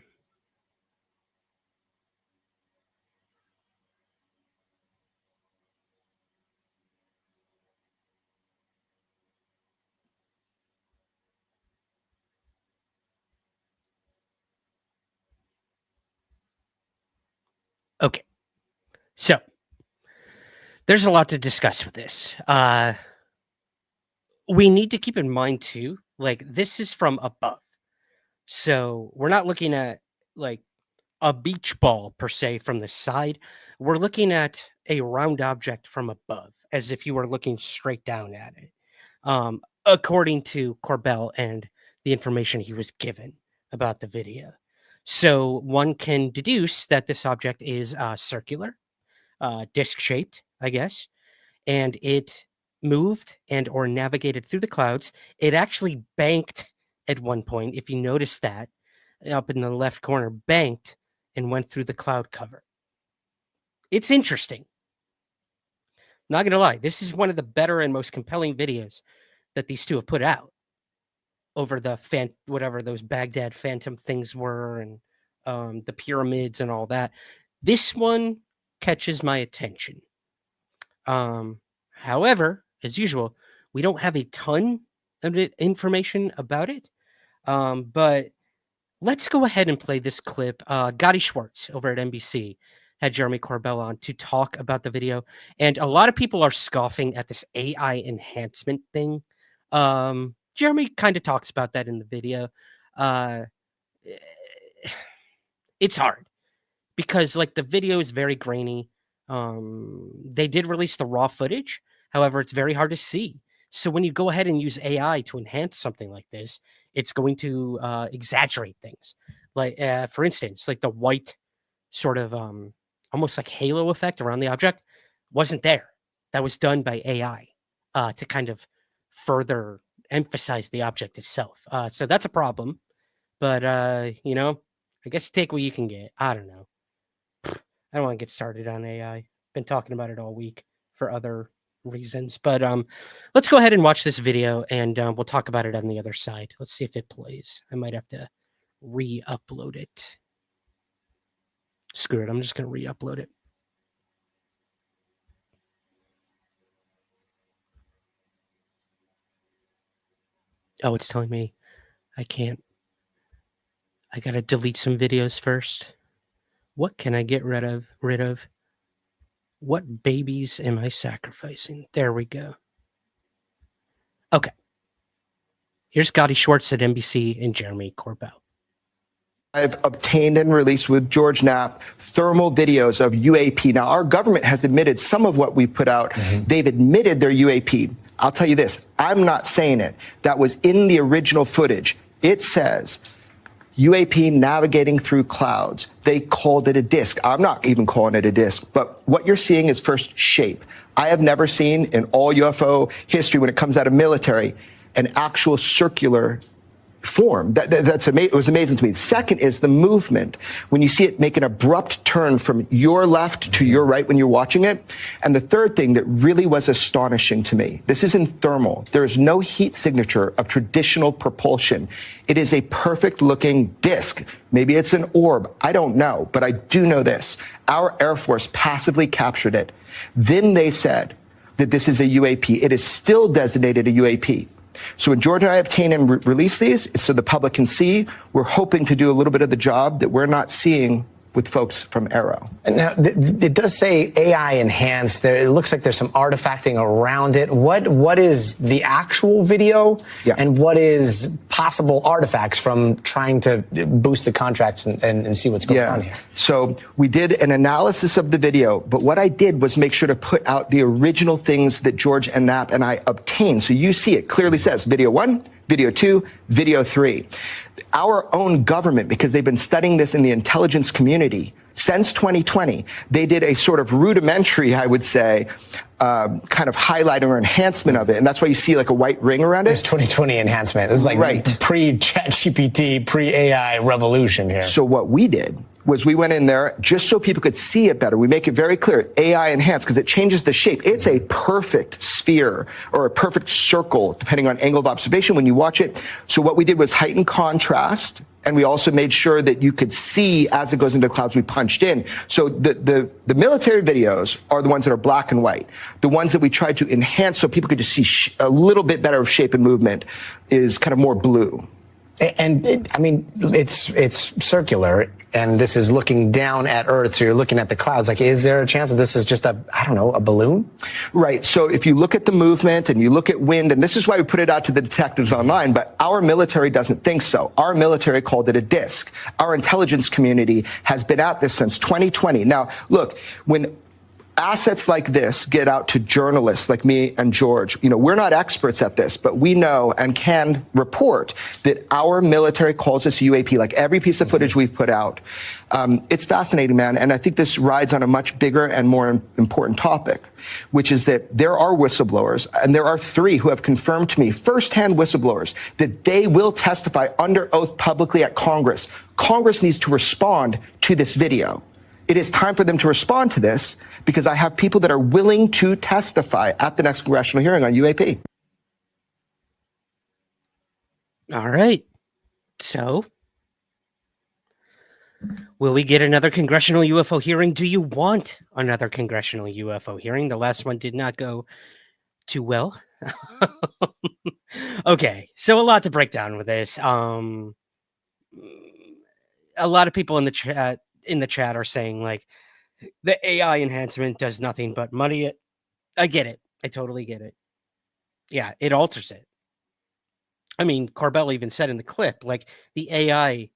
Okay. So there's a lot to discuss with this. We need to keep in mind too, like this is from above. So we're not looking at like a beach ball per se from the side. We're looking at a round object from above, as if you were looking straight down at it. According to Corbell and the information he was given about the video. So one can deduce that this object is circular, disc-shaped, I guess, and it moved and or navigated through the clouds. It actually banked at one point, if you notice that, up in the left corner, banked and went through the cloud cover. It's interesting. Not gonna lie, this is one of the better and most compelling videos that these two have put out over the whatever those Baghdad Phantom things were, and the pyramids and all that. This one catches my attention. However, as usual, we don't have a ton of information about it. But let's go ahead and play this clip. Gotti Schwartz over at NBC had Jeremy Corbell on to talk about the video. And a lot of people are scoffing at this AI enhancement thing. Jeremy kind of talks about that in the video. It's hard because like the video is very grainy. They did release the raw footage. However, it's very hard to see. So when you go ahead and use AI to enhance something like this, it's going to exaggerate things. Like, for instance, like the white sort of almost like halo effect around the object wasn't there. That was done by AI to kind of further emphasize the object itself. So that's a problem. But, you know, I guess take what you can get. I don't know. I don't want to get started on AI. Been talking about it all week for other reasons. But let's go ahead and watch this video, and we'll talk about it on the other side. Let's see if it plays. I might have to re-upload it. Screw it. I'm just going to re-upload it. Oh, it's telling me I can't. I got to delete some videos first. What can I get rid of? What babies am I sacrificing? There we go. Okay. Here's Gotti Schwartz at NBC and Jeremy Corbell. I've obtained and released with George Knapp thermal videos of UAP. Now, our government has admitted some of what we put out. They've admitted they're UAP. I'll tell you this. I'm not saying it. That was in the original footage. It says UAP navigating through clouds. They called it a disc. I'm not even calling it a disc. But what you're seeing is first shape. I have never seen in all UFO history, when it comes out of military, an actual circular form. It was amazing to me. The second is the movement. When you see it make an abrupt turn from your left to your right when you're watching it. And the third thing that really was astonishing to me, this is in thermal. There is no heat signature of traditional propulsion. It is a perfect looking disc. Maybe it's an orb. I don't know. But I do know this. Our Air Force passively captured it. Then they said that this is a UAP. It is still designated a UAP. So when George and I obtain and release these, it's so the public can see. We're hoping to do a little bit of the job that we're not seeing with folks from AARO. Now, it does say AI enhanced. It looks like there's some artifacting around it. What is the actual video, and what is possible artifacts from trying to boost the contracts and see what's going on here? So we did an analysis of the video, but what I did was make sure to put out the original things that George and Knapp and I obtained. So you see it clearly says video 1, video 2, video 3. Our own government, because they've been studying this in the intelligence community since 2020, they did a sort of rudimentary, I would say, kind of highlighting or enhancement of it. And that's why you see like a white ring around it. It's 2020 enhancement. This is like pre-ChatGPT, pre-AI revolution here. So what we did was we went in there just so people could see it better. We make it very clear, AI enhanced, because it changes the shape. It's a perfect sphere or a perfect circle, depending on angle of observation when you watch it. So what we did was heighten contrast, and we also made sure that you could see as it goes into the clouds. We punched in. So the military videos are the ones that are black and white. The ones that we tried to enhance so people could just see a little bit better of shape and movement is kind of more blue. And it's circular, and this is looking down at Earth, so you're looking at the clouds. Like, is there a chance that this is just a balloon? Right. So if you look at the movement and you look at wind, and this is why we put it out to the detectives online, but our military doesn't think so. Our military called it a disc. Our intelligence community has been at this since 2020. Now, look, when assets like this get out to journalists like me and George, we're not experts at this, but we know and can report that our military calls this UAP, like every piece of footage we've put out. It's fascinating, man. And I think this rides on a much bigger and more important topic, which is that there are whistleblowers, and there are 3 who have confirmed to me, firsthand whistleblowers, that they will testify under oath publicly at Congress. Congress needs to respond to this video. It is time for them to respond to this, because I have people that are willing to testify at the next congressional hearing on UAP. All right. So, will we get another congressional UFO hearing? Do you want another congressional UFO hearing? The last one did not go too well. Okay, so a lot to break down with this. A lot of people in the chat are saying, like, the AI enhancement does nothing but muddy it. I get it. I totally get it. Yeah, it alters it. I mean, Corbell even said in the clip, like, the AI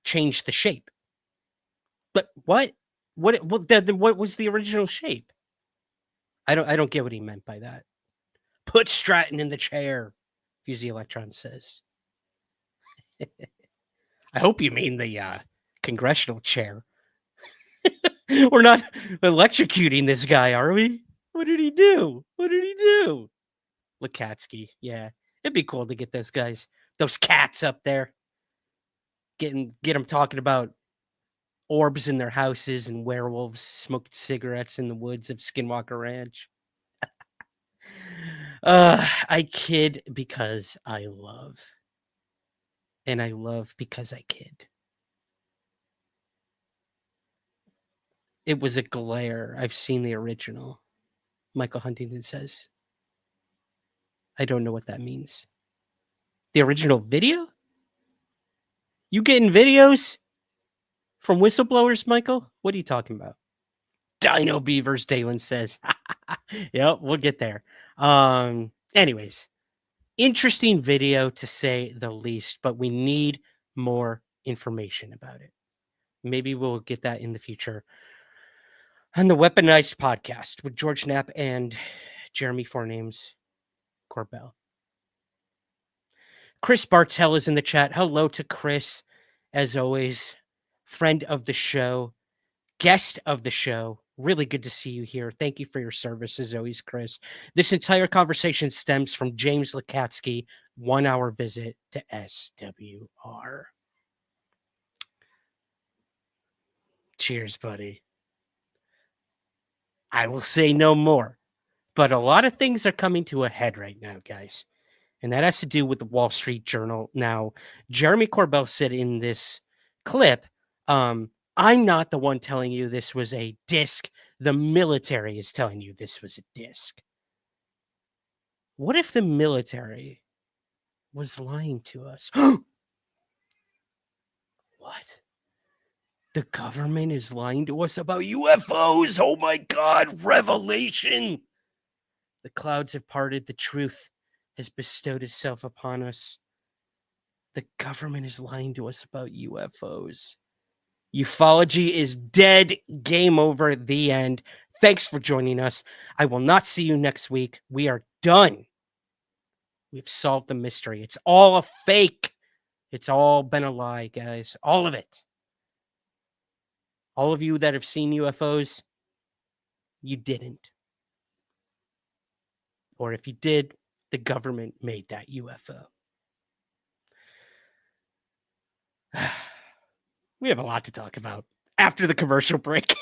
changed the shape. But what was the original shape? I don't get what he meant by that. Put Stratton in the chair, Fusey Electron says. I hope you mean the congressional chair. We're not electrocuting this guy, are we? What did he do? Lukatsky, yeah. It'd be cool to get those guys, those cats up there. Get them talking about orbs in their houses and werewolves smoking cigarettes in the woods of Skinwalker Ranch. I kid because I love. And I love because I kid. It was a glare. I've seen the original. Michael Huntington says. I don't know what that means. The original video? You getting videos from whistleblowers, Michael? What are you talking about? Dino Beavers, Dalen says. Yep, we'll get there. Anyways, interesting video to say the least, but we need more information about it. Maybe we'll get that in the future on the Weaponized podcast with George Knapp and Jeremy Fournames Corbell. Chris Bartell is in the chat. Hello to Chris, as always. Friend of the show, guest of the show. Really good to see you here. Thank you for your service, as always, Chris. This entire conversation stems from James Lukatsky, 1 hour visit to SWR. Cheers, buddy. I will say no more, but a lot of things are coming to a head right now, guys. And that has to do with the Wall Street Journal. Now, Jeremy Corbell said in this clip, I'm not the one telling you this was a disc. The military is telling you this was a disc. What if the military was lying to us? What? The government is lying to us about UFOs. Oh my God, revelation. The clouds have parted. The truth has bestowed itself upon us. The government is lying to us about UFOs. Ufology is dead. Game over. The end. Thanks for joining us. I will not see you next week. We are done. We've solved the mystery. It's all a fake. It's all been a lie, guys. All of it. All of you that have seen UFOs, you didn't. Or if you did, the government made that UFO. We have a lot to talk about after the commercial break.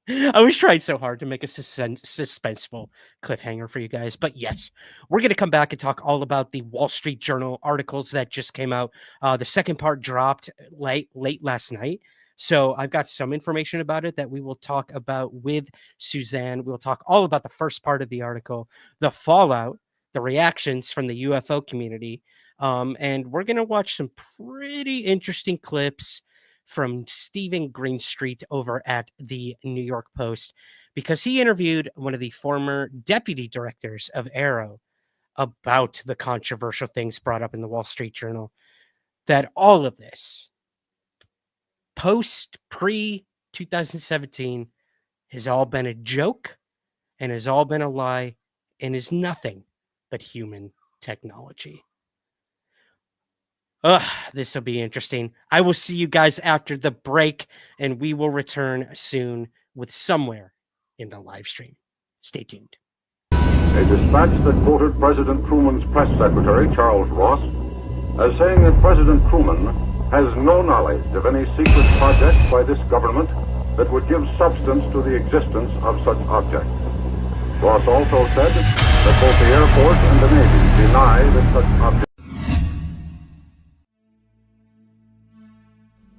I was trying so hard to make a suspenseful cliffhanger for you guys. But yes, we're going to come back and talk all about the Wall Street Journal articles that just came out. The second part dropped late last night. So I've got some information about it that we will talk about with Suzanne. We'll talk all about the first part of the article, the fallout, the reactions from the UFO community, And we're going to watch some pretty interesting clips from Stephen Greenstreet over at the New York Post, because he interviewed one of the former deputy directors of AARO about the controversial things brought up in the Wall Street Journal, that all of this pre 2017 has all been a joke and has all been a lie and is nothing but human technology. This will be interesting. I will see you guys after the break, and we will return soon with Somewhere in the live stream. Stay tuned. A dispatch that quoted President Truman's press secretary, Charles Ross, as saying that President Truman has no knowledge of any secret project by this government that would give substance to the existence of such objects. Ross also said that both the Air Force and the Navy deny that such objects.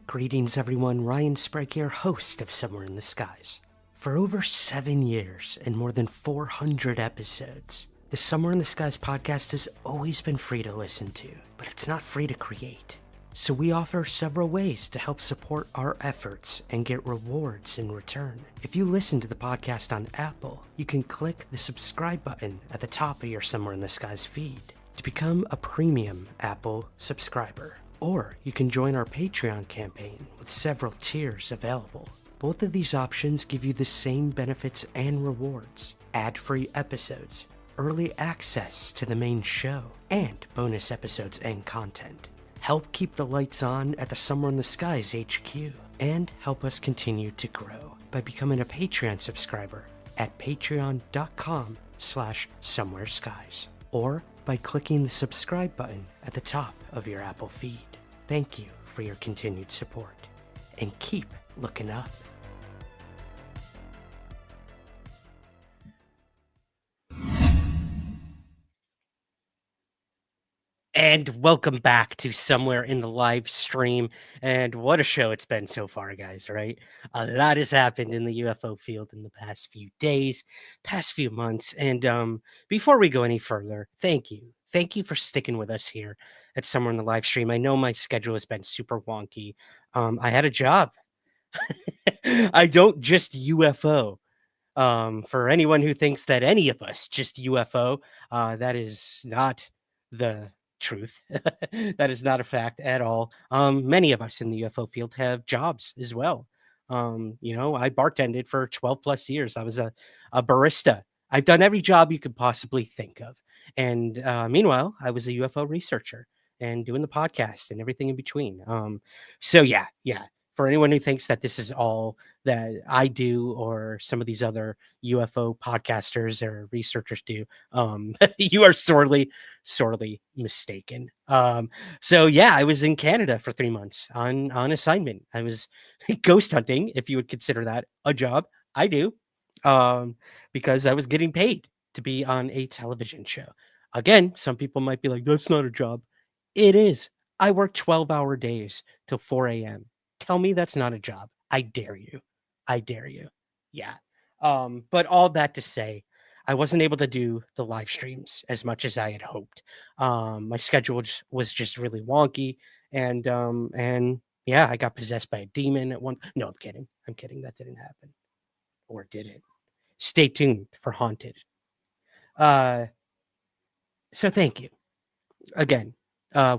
Greetings, everyone. Ryan Sprague here, host of Somewhere in the Skies. For over 7 years and more than 400 episodes, the Somewhere in the Skies podcast has always been free to listen to, but it's not free to create. So we offer several ways to help support our efforts and get rewards in return. If you listen to the podcast on Apple, you can click the subscribe button at the top of your Somewhere in the Skies feed to become a premium Apple subscriber. Or you can join our Patreon campaign with several tiers available. Both of these options give you the same benefits and rewards: ad-free episodes, early access to the main show, and bonus episodes and content. Help keep the lights on at the Somewhere in the Skies HQ, and help us continue to grow by becoming a Patreon subscriber at patreon.com/somewhereskies, or by clicking the subscribe button at the top of your Apple feed. Thank you for your continued support, and keep looking up. And welcome back to Somewhere in the live stream. And what a show it's been so far, guys, right? A lot has happened in the UFO field in the past few days, past few months. And before we go any further, thank you. Thank you for sticking with us here at Somewhere in the live stream. I know my schedule has been super wonky. I had a job. I don't just UFO. For anyone who thinks that any of us just UFO, that is not the truth. That is not a fact at all. Many of us in the UFO field have jobs as well. I bartended for 12 plus years. I was a barista. I've done every job you could possibly think of. And meanwhile, I was a UFO researcher and doing the podcast and everything in between. So yeah. For anyone who thinks that this is all that I do or some of these other UFO podcasters or researchers do, you are sorely mistaken. So yeah, I was in Canada for 3 months on assignment. I was ghost hunting, if you would consider that a job. I do, because I was getting paid to be on a television show. Again, some people might be like, that's not a job. It is. I work 12-hour days till 4 a.m. Tell me that's not a job. I dare you. I dare you. Yeah. But all that to say, I wasn't able to do the live streams as much as I had hoped. My schedule was just really wonky, and yeah, I got possessed by a demon at one. No, I'm kidding. That didn't happen, or did it? Stay tuned for Haunted. So thank you again.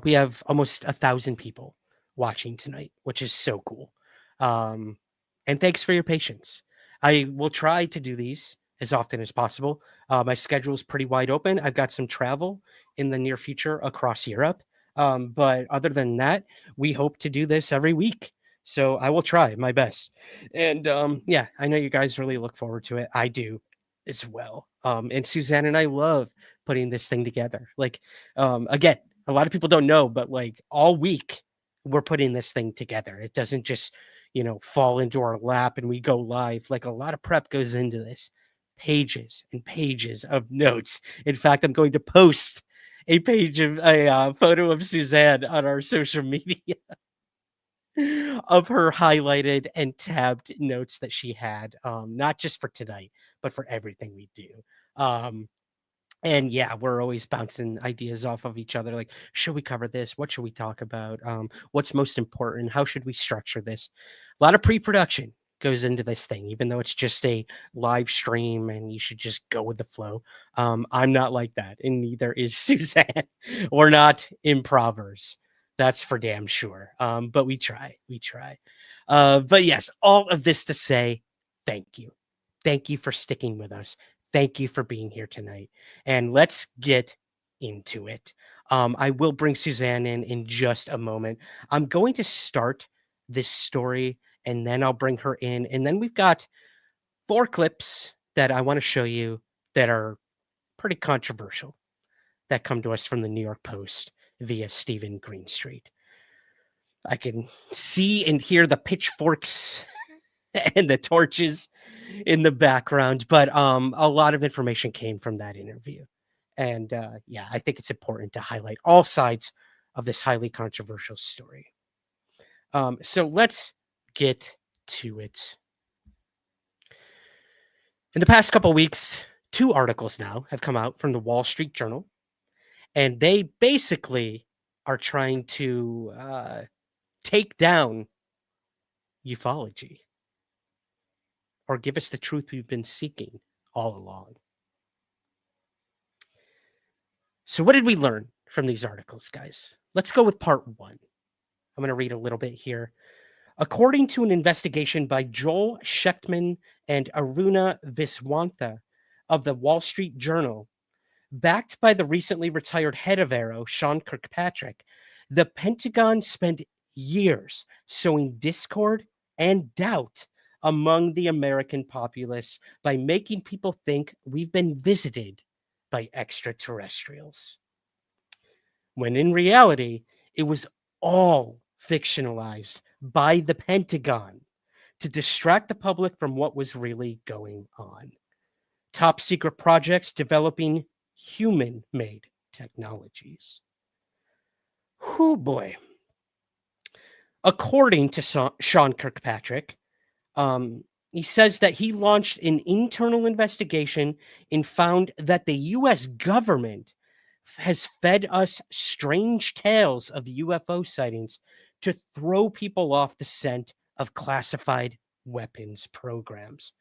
We have almost 1,000 people watching tonight, which is so cool. And thanks for your patience. I will try to do these as often as possible. My schedule is pretty wide open. I've got some travel in the near future across Europe. But other than that, we hope to do this every week. So I will try my best. And yeah, I know you guys really look forward to it. I do as well. And Suzanne and I love putting this thing together. Like, again, a lot of people don't know, but like all week, we're putting this thing together. It doesn't just, fall into our lap and we go live. Like, a lot of prep goes into this. Pages and pages of notes. In fact, I'm going to post a page of a photo of Suzanne on our social media of her highlighted and tabbed notes that she had, not just for tonight, but for everything we do. And yeah, we're always bouncing ideas off of each other. Like, should we cover this? What should we talk about? What's most important? How should we structure this? A lot of pre-production goes into this thing, even though it's just a live stream and you should just go with the flow. I'm not like that, and neither is Suzanne. We're not improvers. That's for damn sure. But we try. But yes, all of this to say, thank you. Thank you for sticking with us. Thank you for being here tonight. And let's get into it. I will bring Suzanne in just a moment. I'm going to start this story and then I'll bring her in. And then we've got 4 clips that I want to show you that are pretty controversial that come to us from the New York Post via Stephen Greenstreet. I can see and hear the pitchforks and the torches in the background, but a lot of information came from that interview. And yeah, I think it's important to highlight all sides of this highly controversial story. So let's get to it. In the past couple of weeks, 2 articles now have come out from the Wall Street Journal, and they basically are trying to take down ufology, or give us the truth we've been seeking all along. So what did we learn from these articles, guys? Let's go with part 1. I'm going to read a little bit here. According to an investigation by Joel Schechtman and Aruna Viswantha of the Wall Street Journal, backed by the recently retired head of AARO, Sean Kirkpatrick, the Pentagon spent years sowing discord and doubt among the American populace by making people think we've been visited by extraterrestrials, when in reality, it was all fictionalized by the Pentagon to distract the public from what was really going on. Top secret projects developing human-made technologies. Whew, boy. According to Sean Kirkpatrick, he says that he launched an internal investigation and found that the U.S. government has fed us strange tales of UFO sightings to throw people off the scent of classified weapons programs.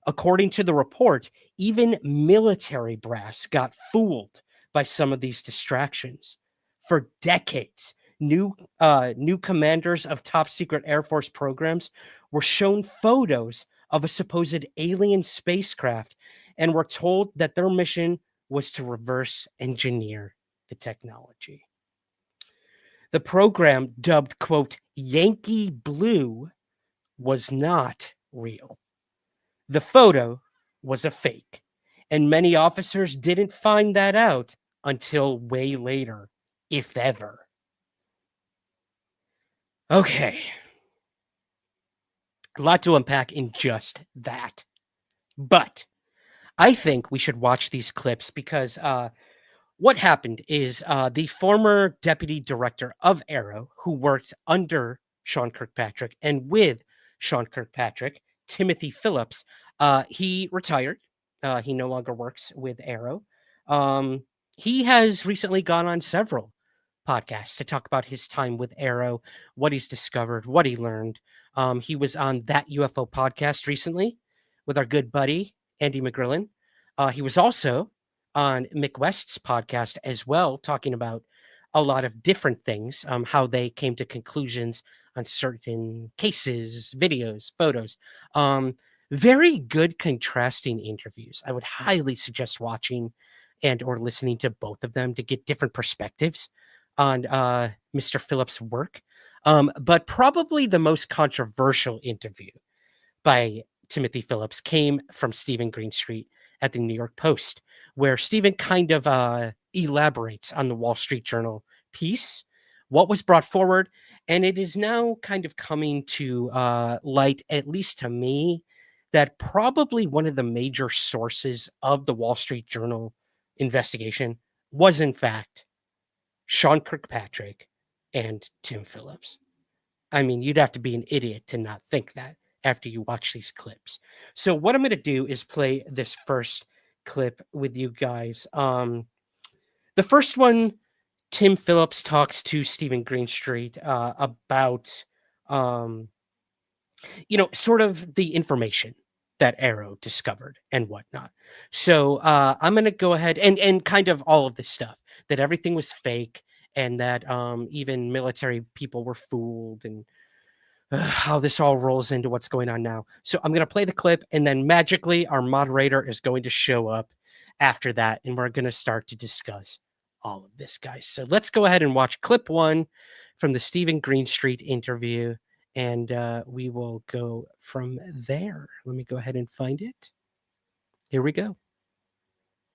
According to the report, even military brass got fooled by some of these distractions. For decades, new commanders of top secret Air Force programs were shown photos of a supposed alien spacecraft and were told that their mission was to reverse engineer the technology. The program, dubbed, quote, Yankee Blue, was not real. The photo was a fake, and many officers didn't find that out until way later, if ever. Okay. A lot to unpack in just that. But I think we should watch these clips because what happened is the former deputy director of AARO, who worked under Sean Kirkpatrick and with Sean Kirkpatrick, Timothy Phillips, he retired. He no longer works with AARO. He has recently gone on several podcasts to talk about his time with AARO, what he's discovered, what he learned. He was on That UFO podcast recently with our good buddy, Andy McGrillen. He was also on Mick West's podcast as well, talking about a lot of different things, how they came to conclusions on certain cases, videos, photos. Very good contrasting interviews. I would highly suggest watching and or listening to both of them to get different perspectives on Mr. Phillips' work. But probably the most controversial interview by Timothy Phillips came from Stephen Greenstreet at the New York Post, where Stephen kind of elaborates on the Wall Street Journal piece, what was brought forward, and it is now kind of coming to light, at least to me, that probably one of the major sources of the Wall Street Journal investigation was, in fact, Sean Kirkpatrick and Tim Phillips. I mean, you'd have to be an idiot to not think that after you watch these clips. So what I'm going to do is play this first clip with you guys. The first one, Tim Phillips talks to Stephen Greenstreet about, sort of the information that AARO discovered and whatnot. So I'm going to go ahead and kind of all of this stuff, that everything was fake and that even military people were fooled, and how this all rolls into what's going on now. So I'm going to play the clip, and then magically our moderator is going to show up after that, and we're going to start to discuss all of this, guys. So let's go ahead and watch clip 1 from the Stephen Greenstreet interview, and we will go from there. Let me go ahead and find it. Here we go.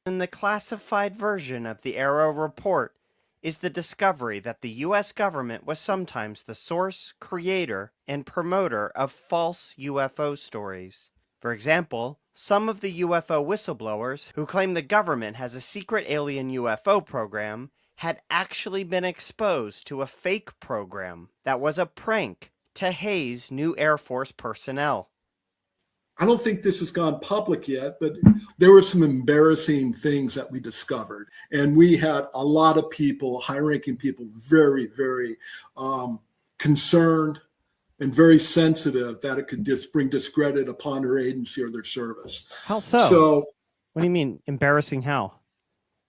In the classified version of the AARO report is the discovery that the U.S. government was sometimes the source, creator, and promoter of false UFO stories. For example, some of the UFO whistleblowers who claim the government has a secret alien UFO program had actually been exposed to a fake program that was a prank to haze new Air Force personnel. I don't think this has gone public yet, but there were some embarrassing things that we discovered. And we had a lot of people, high-ranking people, very, very concerned and very sensitive that it could just bring discredit upon their agency or their service. How so? What do you mean, embarrassing how?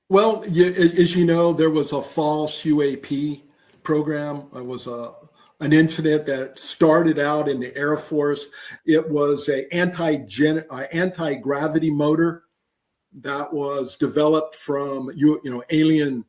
Well, as you know, there was a false UAP program. It was an incident that started out in the Air Force. It was an anti-gravity motor that was developed from alien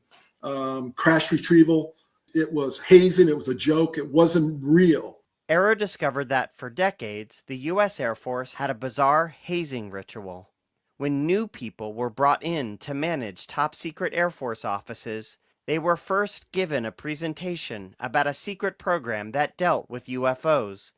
crash retrieval. It was hazing. It was a joke. It wasn't real. AARO discovered that for decades, the U.S. Air Force had a bizarre hazing ritual. When new people were brought in to manage top-secret Air Force offices, they were first given a presentation about a secret program that dealt with UFOs,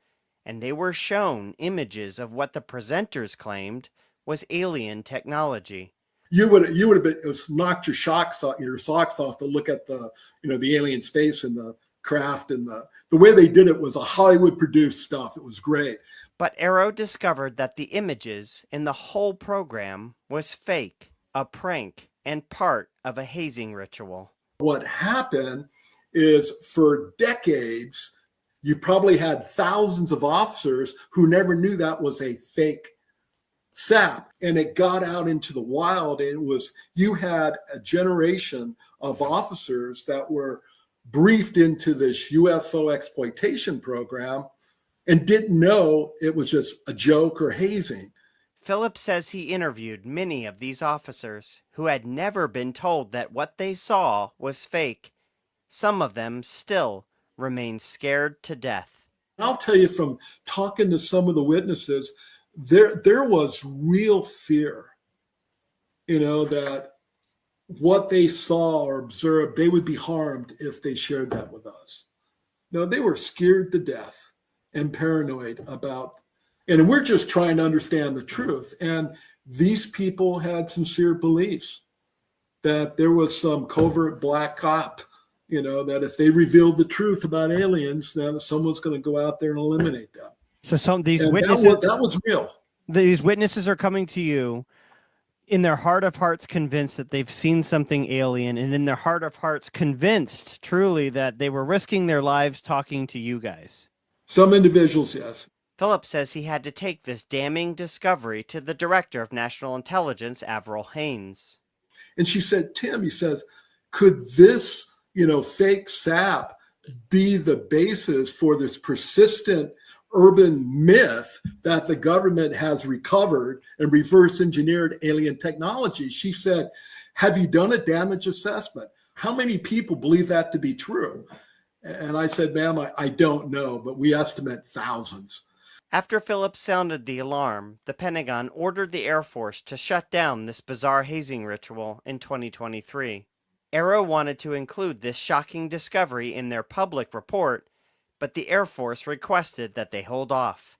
and they were shown images of what the presenters claimed was alien technology. You would have been knocked your socks off to look at the alien space and the craft, and the way they did it was a Hollywood produced stuff. It was great. But AARO discovered that the images in the whole program was fake, a prank, and part of a hazing ritual. What happened is for decades, you probably had thousands of officers who never knew that was a fake SAP, and it got out into the wild, and you had a generation of officers that were briefed into this UFO exploitation program and didn't know it was just a joke or hazing. Phillips says he interviewed many of these officers who had never been told that what they saw was fake. Some of them still remain scared to death. I'll tell you, from talking to some of the witnesses, there was real fear, that what they saw or observed, they would be harmed if they shared that with us. No, they were scared to death and paranoid about, and we're just trying to understand the truth. And these people had sincere beliefs that there was some covert black cop, that if they revealed the truth about aliens, then someone's going to go out there and eliminate them. So these and witnesses, that was real. These witnesses are coming to you in their heart of hearts convinced that they've seen something alien, and in their heart of hearts convinced truly that they were risking their lives talking to you guys. Some individuals, yes. Phillips says he had to take this damning discovery to the Director of National Intelligence, Avril Haines. And she said, Tim, he says, could this, fake SAP be the basis for this persistent urban myth that the government has recovered and reverse engineered alien technology? She said, have you done a damage assessment? How many people believe that to be true? And I said, ma'am, I don't know, but we estimate thousands. After Phillips sounded the alarm, the Pentagon ordered the Air Force to shut down this bizarre hazing ritual in 2023. AARO wanted to include this shocking discovery in their public report, but the Air Force requested that they hold off.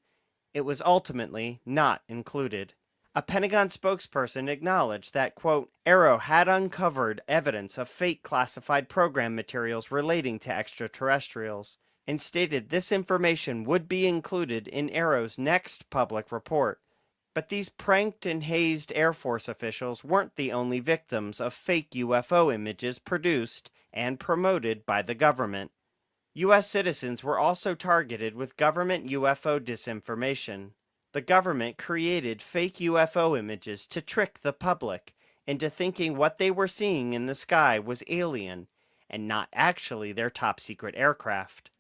It was ultimately not included. A Pentagon spokesperson acknowledged that, quote, AARO had uncovered evidence of fake classified program materials relating to extraterrestrials, and stated this information would be included in AARO's next public report. But these pranked and hazed Air Force officials weren't the only victims of fake UFO images produced and promoted by the government. U.S. citizens were also targeted with government UFO disinformation. The government created fake UFO images to trick the public into thinking what they were seeing in the sky was alien and not actually their top secret aircraft.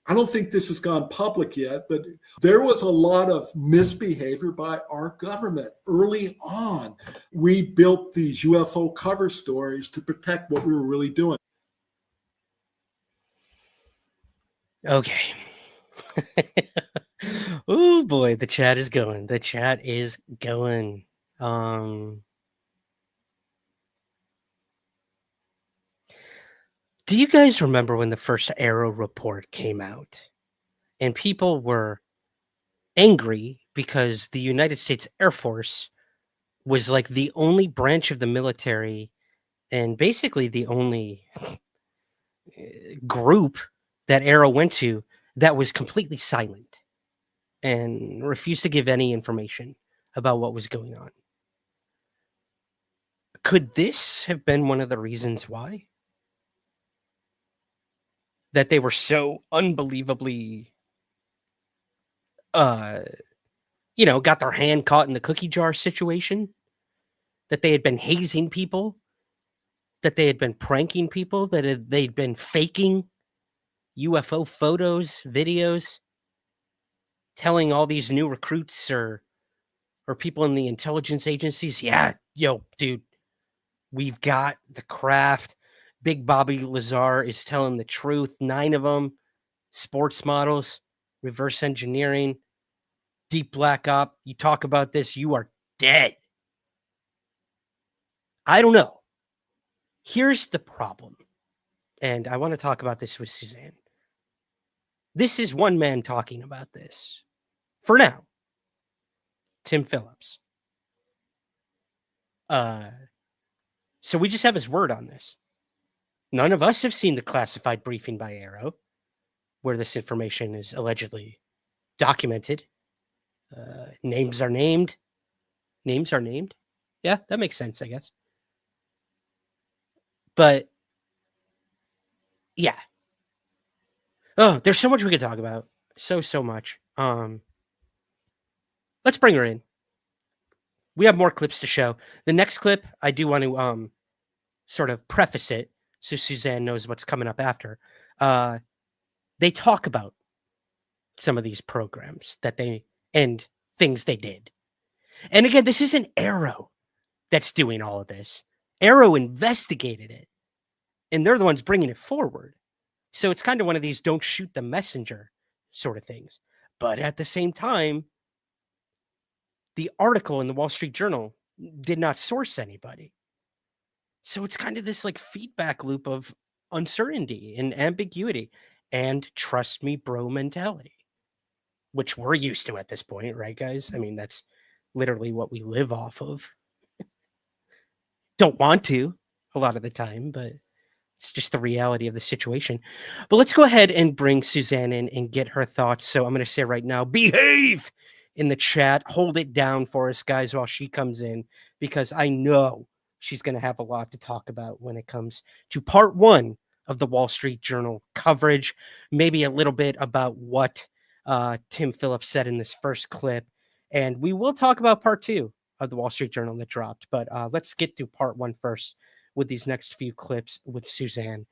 I don't think this has gone public yet, but there was a lot of misbehavior by our government early on. We built these UFO cover stories to protect what we were really doing. Okay. Oh boy, the chat is going. The chat is going. Do you guys remember when the first AARO report came out and people were angry because the United States Air Force was like the only branch of the military and basically the only group that AARO went to that was completely silent and refused to give any information about what was going on? Could this have been one of the reasons why? That they were so unbelievably, got their hand caught in the cookie jar situation? That they had been hazing people? That they had been pranking people? That they'd been faking UFO photos, videos? Telling all these new recruits or people in the intelligence agencies, yeah, yo, dude, we've got the craft. Big Bobby Lazar is telling the truth. 9 of them, sports models, reverse engineering, deep black op. You talk about this, you are dead. I don't know. Here's the problem. And I want to talk about this with Suzanne. This is one man talking about this. For now. Tim Phillips. So we just have his word on this. None of us have seen the classified briefing by AARO where this information is allegedly documented. Names are named. Names are named. Yeah, that makes sense, I guess. But yeah. Oh, there's so much we could talk about. So much. Let's bring her in. We have more clips to show. The next clip, I do want to sort of preface it so Suzanne knows what's coming up after. They talk about some of these programs and things they did. And again, this isn't AARO that's doing all of this. AARO investigated it, and they're the ones bringing it forward. So it's kind of one of these don't shoot the messenger sort of things. But at the same time, the article in the Wall Street Journal did not source anybody. So it's kind of this like feedback loop of uncertainty and ambiguity and trust me, bro mentality, which we're used to at this point, right, guys? I mean, that's literally what we live off of. Don't want to a lot of the time, but it's just the reality of the situation. But let's go ahead and bring Suzanne in and get her thoughts. So I'm going to say right now, behave in the chat. Hold it down for us, guys, while she comes in, because I know she's going to have a lot to talk about when it comes to part 1 of the Wall Street Journal coverage. Maybe a little bit about what Tim Phillips said in this first clip. And we will talk about part 2 of the Wall Street Journal that dropped. But let's get to part 1 first with these next few clips with Suzanne.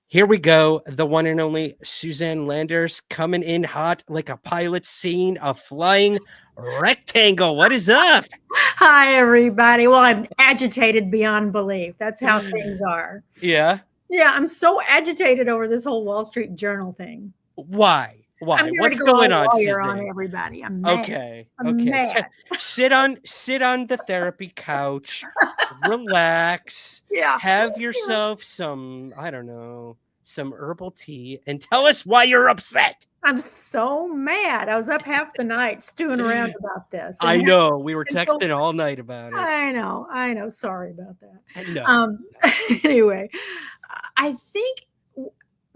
Here we go. The one and only Suzanne Landers coming in hot like a pilot seeing a flying rectangle. What is up? Hi, everybody. Well, I'm agitated beyond belief. That's how things are. Yeah. Yeah, I'm so agitated over this whole Wall Street Journal thing. Why? I'm What's going on, lawyer Suzanne? on everybody. I'm mad. Okay. I'm mad. Sit on the therapy couch. Relax. Yeah. Have yourself some, I don't know, some herbal tea, and tell us why you're upset. I'm so mad. I was up half the night stewing around about this. I know. We were texting all night about it. I know. Sorry about that. No. Anyway, I think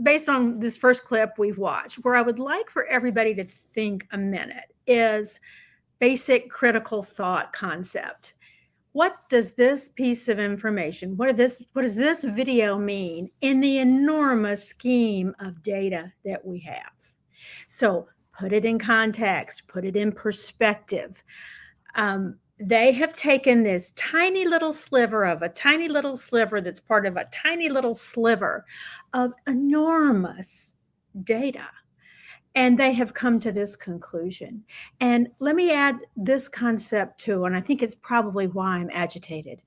based on this first clip we've watched, where I would like for everybody to think a minute is basic critical thought concept. What does this piece of information, what does this video mean in the enormous scheme of data that we have? So put it in context, put it in perspective. They have taken this tiny little sliver of a tiny little sliver that's part of a tiny little sliver of enormous data. And they have come to this conclusion. And let me add this concept too, and I think it's probably why I'm agitated.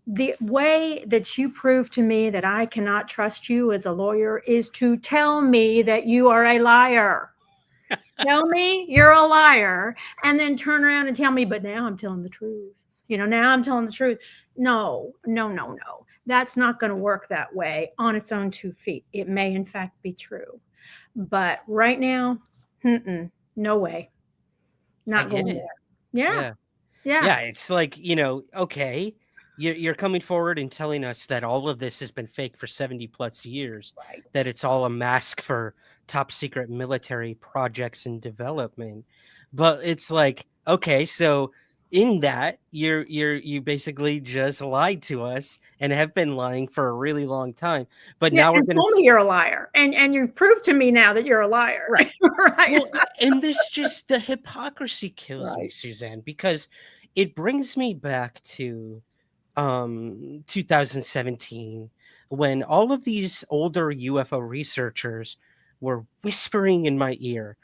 The way that you prove to me that I cannot trust you as a lawyer is to tell me that you are a liar. Tell me you're a liar, and then turn around and tell me, but now I'm telling the truth. Now I'm telling the truth. No. That's not going to work that way on its own 2 feet. It may, in fact, be true. But right now, no way. Not going there. Yeah. It's like, okay, you're coming forward and telling us that all of this has been fake for 70 plus years, right, that it's all a mask for top secret military projects and development. But it's like, okay, so in that you basically just lied to us and have been lying for a really long time. But now we're going to told me you're a liar, and you've proved to me now that you're a liar. Right. Right. Well, and this just, the hypocrisy kills me, Suzanne, because it brings me back to 2017, when all of these older UFO researchers were whispering in my ear,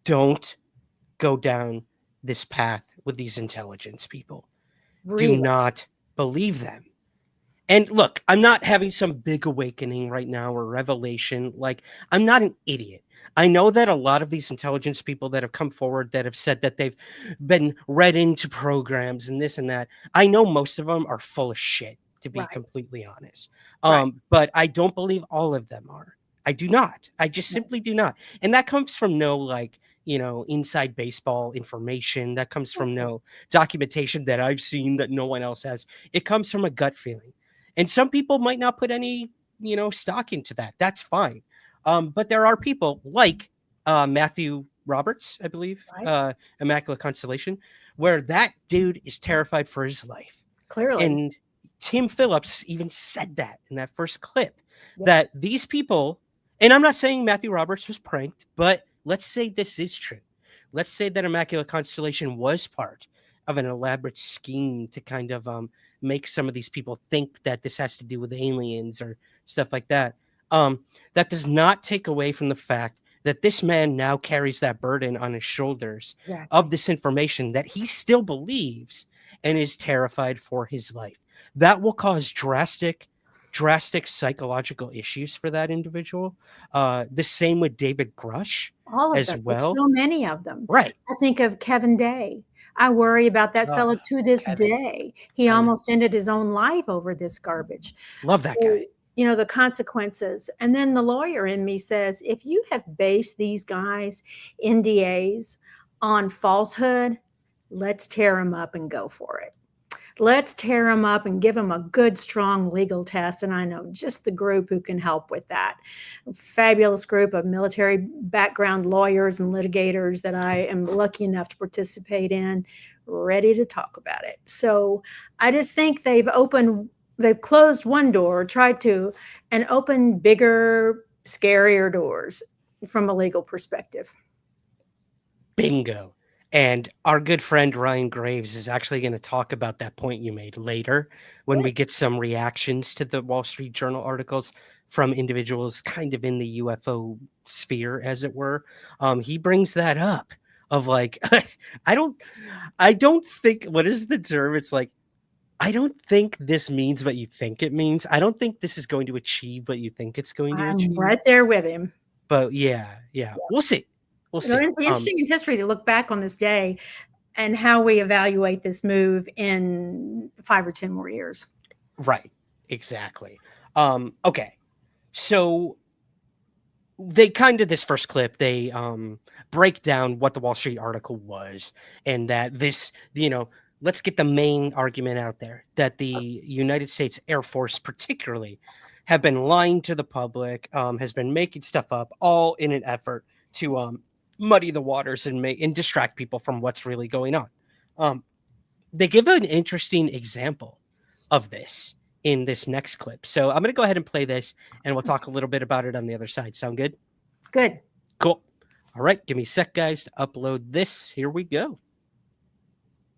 don't go down this path with these intelligence people. Really? Do not believe them. And look, I'm not having some big awakening right now or revelation. Like, I'm not an idiot. I know that a lot of these intelligence people that have come forward that have said that they've been read into programs and this and that, I know most of them are full of shit, to be completely honest. But I don't believe all of them are. I do not. I just simply do not. And that comes from no, inside baseball information. That comes from no documentation that I've seen that no one else has. It comes from a gut feeling. And some people might not put any, stock into that. That's fine. But there are people like Matthew Roberts, I believe, Immaculate Constellation, where that dude is terrified for his life. Clearly. And Tim Phillips even said that in that first clip, that these people, and I'm not saying Matthew Roberts was pranked, but let's say this is true. Let's say that Immaculate Constellation was part of an elaborate scheme to kind of make some of these people think that this has to do with aliens or stuff like that. That does not take away from the fact that this man now carries that burden on his shoulders of this information that he still believes and is terrified for his life. That will cause drastic psychological issues for that individual. The same with David Grush. All of as them. well. There's so many of them. Right. I think of Kevin Day. I worry about that fellow to this day. He almost ended his own life over this garbage. Love that guy. The consequences. And then the lawyer in me says, if you have based these guys' NDAs on falsehood, let's tear them up and go for it. Let's tear them up and give them a good, strong legal test. And I know just the group who can help with that. A fabulous group of military background lawyers and litigators that I am lucky enough to participate in, ready to talk about it. So I just think they've closed one door, tried to, and opened bigger, scarier doors from a legal perspective. Bingo. And our good friend Ryan Graves is actually going to talk about that point you made later when we get some reactions to the Wall Street Journal articles from individuals kind of in the UFO sphere, as it were. He brings that up of like, I don't think, what is the term? It's like, I don't think this means what you think it means. I don't think this is going to achieve what you think it's going to achieve. I'm right there with him. But yeah. We'll see. It'll be interesting in history to look back on this day and how we evaluate this move in 5 or 10 more years. Right. Exactly. Okay. So they kind of, this first clip, they break down what the Wall Street article was, and that this, let's get the main argument out there, that the United States Air Force particularly have been lying to the public, has been making stuff up, all in an effort to muddy the waters and distract people from what's really going on. They give an interesting example of this in this next clip. So I'm going to go ahead and play this, and we'll talk a little bit about it on the other side. Sound good? Good. Cool. All right, give me a sec, guys, to upload this. Here we go.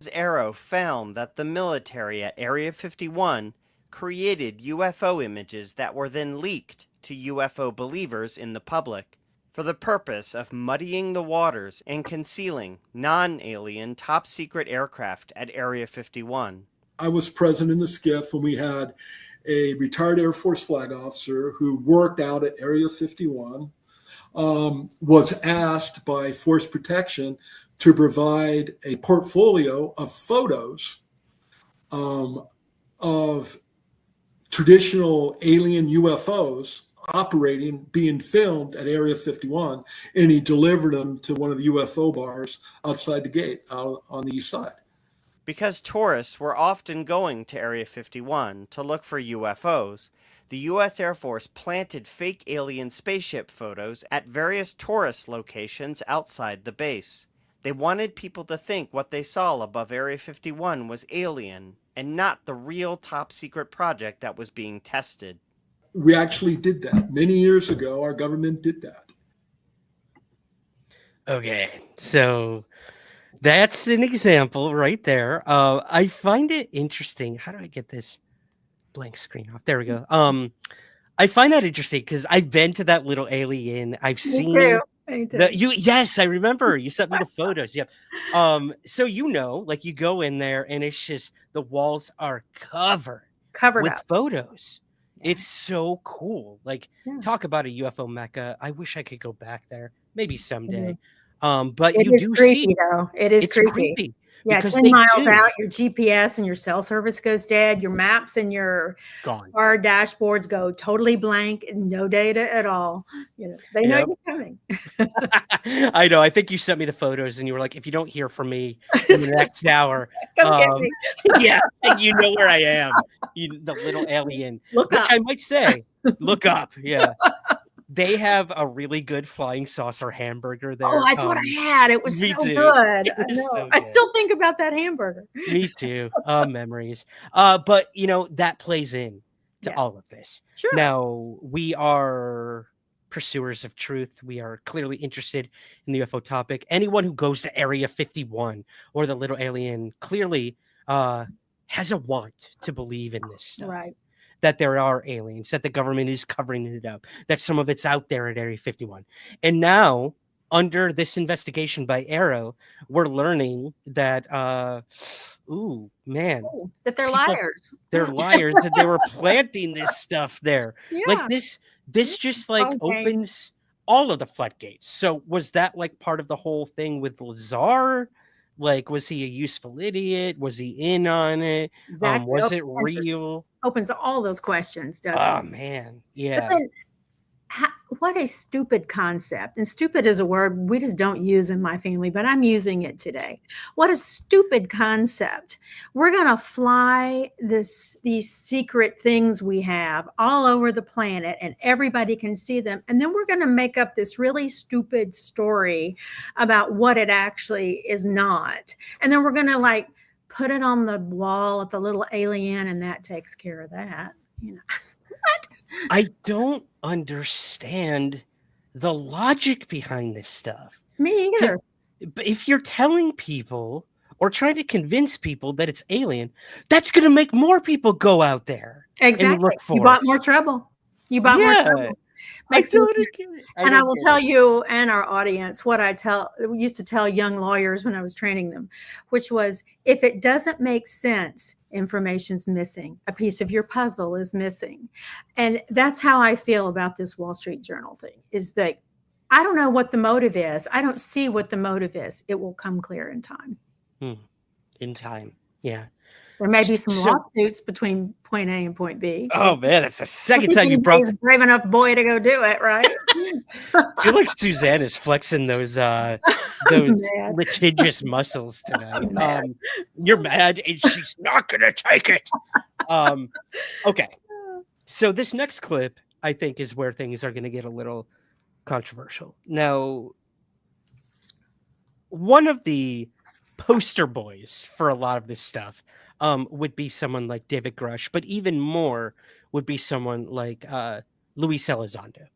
AARO found that the military at Area 51 created UFO images that were then leaked to UFO believers in the public for the purpose of muddying the waters and concealing non-alien top-secret aircraft at Area 51. I was present in the skiff when we had a retired Air Force flag officer who worked out at Area 51, was asked by Force Protection to provide a portfolio of photos of traditional alien UFOs operating, being filmed at Area 51, and he delivered them to one of the UFO bars outside the gate out on the east side. Because tourists were often going to Area 51 to look for UFOs, the U.S. Air Force planted fake alien spaceship photos at various tourist locations outside the base. They wanted people to think what they saw above Area 51 was alien and not the real top-secret project that was being tested. We actually did that. Many years ago, our government did that. Okay, so that's an example right there. I find it interesting. How do I get this blank screen off? There we go. I find that interesting because I've been to that little alien. I've seen yes, I remember you sent me the photos. Yep. So like you go in there and it's just the walls are covered with up. photos. It's so cool. Like talk about a UFO mecca. I wish I could go back there. Maybe someday. But it you is do creepy, see though. It is creepy. Yeah, 10 miles out, your GPS and your cell service goes dead. Your maps and your car dashboards go totally blank, no data at all. They know you're coming. I know. I think you sent me the photos, and you were like, "If you don't hear from me in the next hour, come get me." Yeah, you know where I am. The little alien. Look up. I might say, look up. Yeah. They have a really good flying saucer hamburger there. Oh, that's what I had. It was so good. I still think about that hamburger. Me too. Memories. But that plays in to all of this. Sure. Now, we are pursuers of truth. We are clearly interested in the UFO topic. Anyone who goes to Area 51 or the little alien clearly has a want to believe in this stuff. Right. That there are aliens, that the government is covering it up, that some of it's out there at Area 51. And now, under this investigation by AARO, we're learning that, that they're liars. They're liars, and they were planting this stuff there. Yeah. Like this just opens all of the floodgates. So was that like part of the whole thing with Lazar? Like, was he a useful idiot? Was he in on it? Exactly. Was it real? Opens all those questions, doesn't it? Oh, man. Yeah. But then, what a stupid concept. And stupid is a word we just don't use in my family, but I'm using it today. What a stupid concept. We're going to fly these secret things we have all over the planet and everybody can see them. And then we're going to make up this really stupid story about what it actually is not. And then we're going to put it on the wall at the little alien and that takes care of that. What? I don't understand the logic behind this stuff. Me either. If you're telling people or trying to convince people that it's alien, that's going to make more people go out there. Exactly. And look for you bought more trouble. You bought more trouble. I will tell you and our audience what I used to tell young lawyers when I was training them, which was, if it doesn't make sense, information's missing. A piece of your puzzle is missing. And that's how I feel about this Wall Street Journal thing, is that I don't know what the motive is. I don't see what the motive is. It will come clear in time. In time. Yeah. There may be some lawsuits between point A and point B. Oh man, that's the second time you brought. He's a brave enough boy to go do it, right? I feel like Suzanne is flexing those litigious muscles tonight. You're mad, and she's not gonna take it. Okay, so this next clip, I think, is where things are gonna get a little controversial. Now, one of the poster boys for a lot of this stuff would be someone like David Grush, but even more would be someone like Luis Elizondo,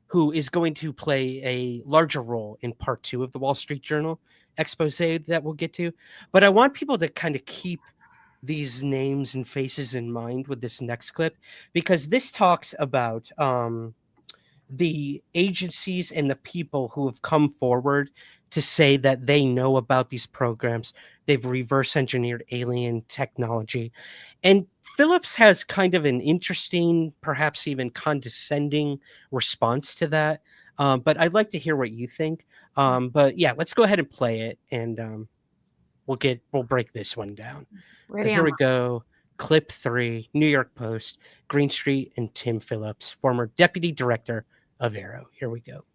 who is going to play a larger role in part 2 of the Wall Street Journal expose that we'll get to. But I want people to kind of keep these names and faces in mind with this next clip, because this talks about the agencies and the people who have come forward to say that they know about these programs. They've reverse engineered alien technology. And Phillips has kind of an interesting, perhaps even condescending response to that. But I'd like to hear what you think. But yeah, let's go ahead and play it, and we'll break this one down. So here we go. Clip 3, New York Post, Greenstreet and Tim Phillips, former deputy director of AARO. Here we go.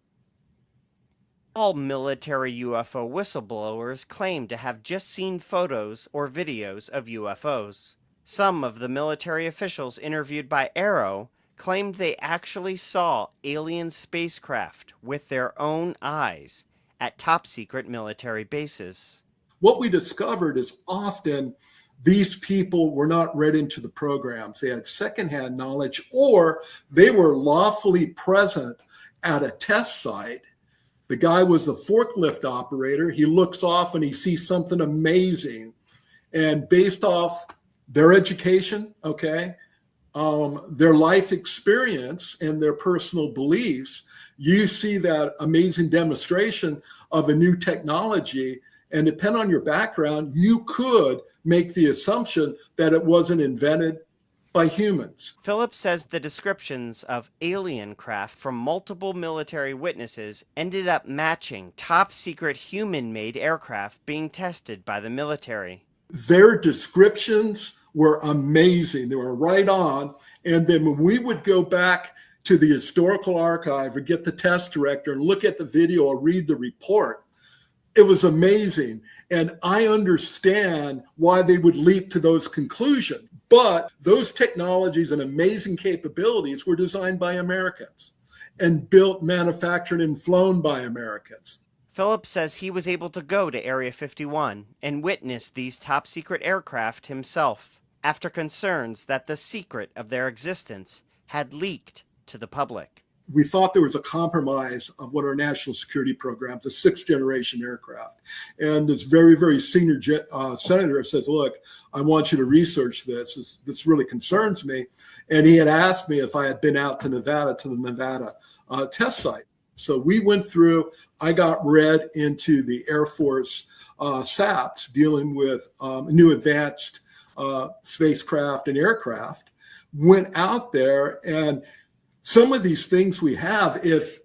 All military UFO whistleblowers claim to have just seen photos or videos of UFOs. Some of the military officials interviewed by AARO claimed they actually saw alien spacecraft with their own eyes at top-secret military bases. What we discovered is often these people were not read into the programs. They had secondhand knowledge, or they were lawfully present at a test site. The guy was a forklift operator. He looks off and he sees something amazing. And based off their education, their life experience and their personal beliefs, you see that amazing demonstration of a new technology. And depending on your background, you could make the assumption that it wasn't invented by humans. Phillips says the descriptions of alien craft from multiple military witnesses ended up matching top-secret human-made aircraft being tested by the military. Their descriptions were amazing. They were right on. And then when we would go back to the historical archive or get the test director and look at the video or read the report, it was amazing. And I understand why they would leap to those conclusions. But those technologies and amazing capabilities were designed by Americans and built, manufactured, and flown by Americans. Phillips says he was able to go to Area 51 and witness these top-secret aircraft himself after concerns that the secret of their existence had leaked to the public. We thought there was a compromise of what our national security programs, a 6th-generation aircraft. And this very, very senior senator says, look, I want you to research this. This really concerns me. And he had asked me if I had been out to Nevada, to the Nevada test site. So we went through, I got read into the Air Force SAPs dealing with new advanced spacecraft and aircraft, went out there, and some of these things we have, if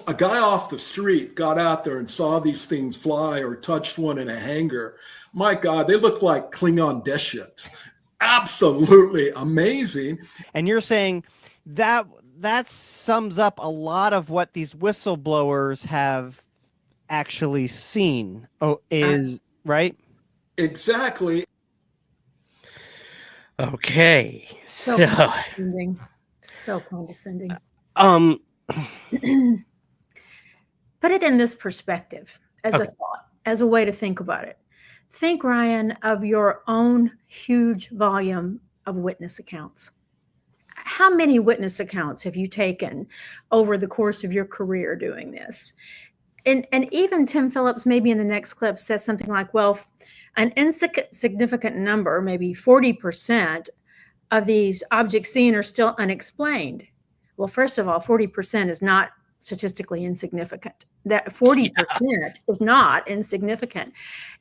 a guy off the street got out there and saw these things fly or touched one in a hangar, my God, they look like Klingon death ships. Absolutely amazing. And you're saying that sums up a lot of what these whistleblowers have actually seen, right? Exactly. Okay, So condescending. Put it in this perspective as a thought, as a way to think about it. Think, Ryan, of your own huge volume of witness accounts. How many witness accounts have you taken over the course of your career doing this? And even Tim Phillips, maybe in the next clip, says something like, well, an insignificant number, maybe 40% of these objects seen are still unexplained. Well, first of all, 40% is not statistically insignificant. That 40% is not insignificant.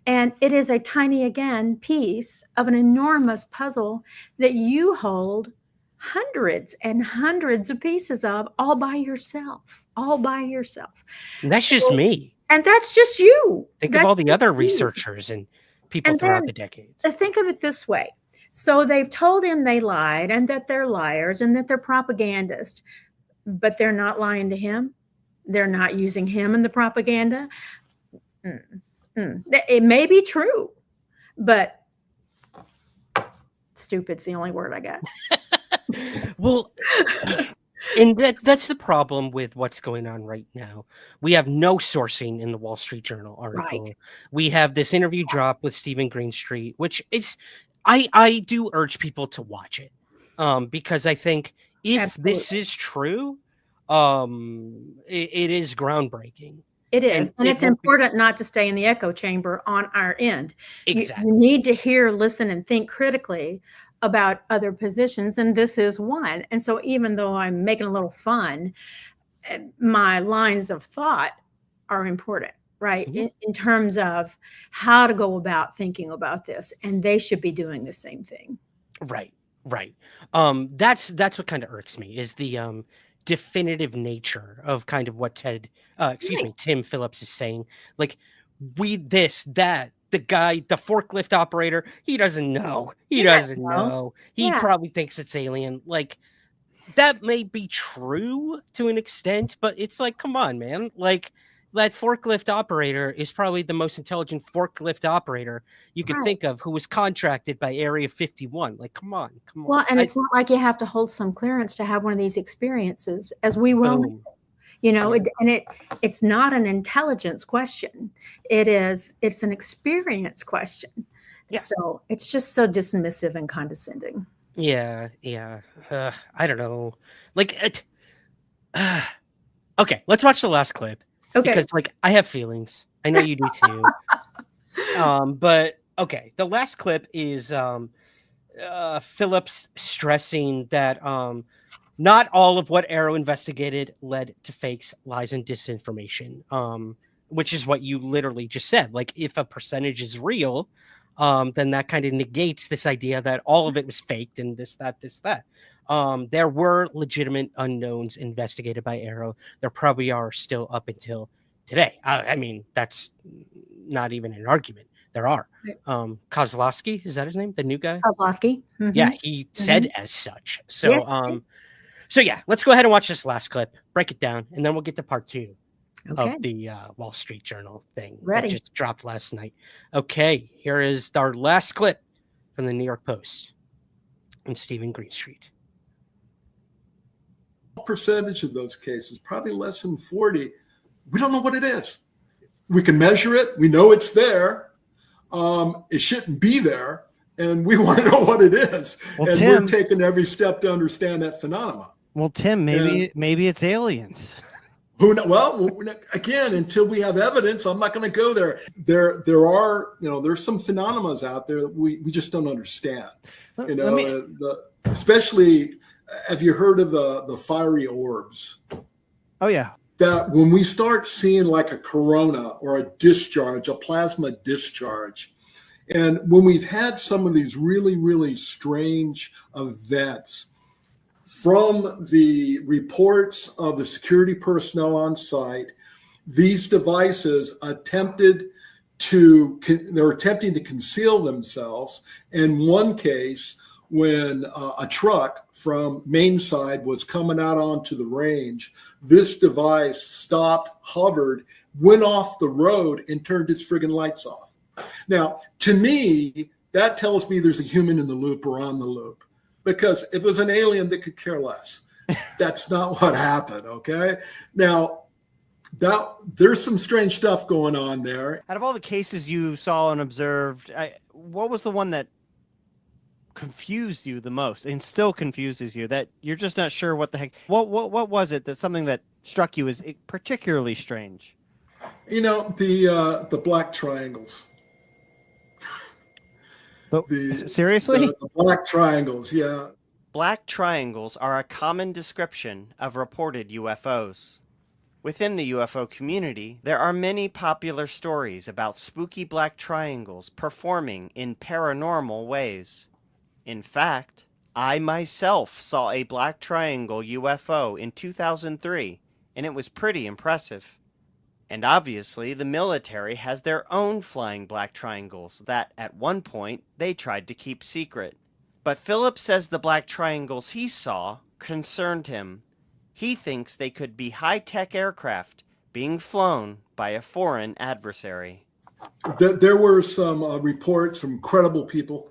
And it is a tiny, again, piece of an enormous puzzle that you hold hundreds and hundreds of pieces of all by yourself. And that's just me. And that's just you. Think of all the other researchers and people throughout the decades. Think of it this way. So they've told him they lied and that they're liars and that they're propagandists, but they're not lying to him. They're not using him in the propaganda. It may be true, but stupid's the only word I got. Well, And that's the problem with what's going on right now. We have no sourcing in the Wall Street Journal article. Right. We have this interview drop with Stephen Greenstreet, which is I do urge people to watch it. Because I think if this Absolutely. is true, it is groundbreaking. It is, and it it's won't be important not to stay in the echo chamber on our end. exactly. You need to hear, listen, and think critically about other positions, and this is one. And so even though I'm making a little fun, my lines of thought are important, right? In terms of how to go about thinking about this, and they should be doing the same thing. Right. That's what kind of irks me is the definitive nature of kind of what Tim Phillips is saying. Like the guy, the forklift operator, he doesn't know. He doesn't know. He probably thinks it's alien. Like that may be true to an extent, but it's like, come on, man. Like that forklift operator is probably the most intelligent forklift operator you could think of, who was contracted by Area 51. Like, come on. Well, and it's not like you have to hold some clearance to have one of these experiences, as we well know. You know, it's not an intelligence question. It's an experience question. Yeah. So it's just so dismissive and condescending. Yeah. I don't know. Like, okay, let's watch the last clip. Okay. Because like I have feelings. I know you do too. But okay, the last clip is Phillips stressing that not all of what AARO investigated led to fakes, lies, and disinformation. Which is what you literally just said. Like if a percentage is real, then that kind of negates this idea that all of it was faked and this, that. There were legitimate unknowns investigated by AARO. There probably are still up until today. I mean, that's not even an argument. There are. Kozlowski, is that his name? The new guy? Kozlowski. Mm-hmm. Yeah, he said as such. So, so yeah, let's go ahead and watch this last clip, break it down, and then we'll get to part 2 of the Wall Street Journal thing that just dropped last night. Okay, here is our last clip from the New York Post and Stephen Greenstreet. Percentage of those cases, probably less than 40, we don't know what it is. We can measure it. We know it's there. It shouldn't be there. And we want to know what it is. Well, and Tim, we're taking every step to understand that phenomenon. Well, Tim, maybe it's aliens. Well, again, until we have evidence, I'm not going to go there. There are, there's some phenomena out there that we just don't understand. Especially, have you heard of the fiery orbs? Oh, yeah. That when we start seeing like a corona or a discharge, a plasma discharge, and when we've had some of these really, really strange events, from the reports of the security personnel on site, these devices they're attempting to conceal themselves. In one case, when a truck from Main Side was coming out onto the range, this device stopped, hovered, went off the road, and turned its friggin' lights off. Now, to me, that tells me there's a human in the loop or on the loop. Because if it was an alien, they could care less. That's not what happened, okay? Now, there's some strange stuff going on there. Out of all the cases you saw and observed, what was the one that confused you the most and still confuses you, that you're just not sure what the heck? What was it that's something that struck you as particularly strange? The black triangles. Seriously? The black triangles, yeah. Black triangles are a common description of reported UFOs. Within the UFO community, there are many popular stories about spooky black triangles performing in paranormal ways. In fact, I myself saw a black triangle UFO in 2003, and it was pretty impressive. And obviously, the military has their own flying black triangles that, at one point, they tried to keep secret. But Phillips says the black triangles he saw concerned him. He thinks they could be high-tech aircraft being flown by a foreign adversary. There were some reports from credible people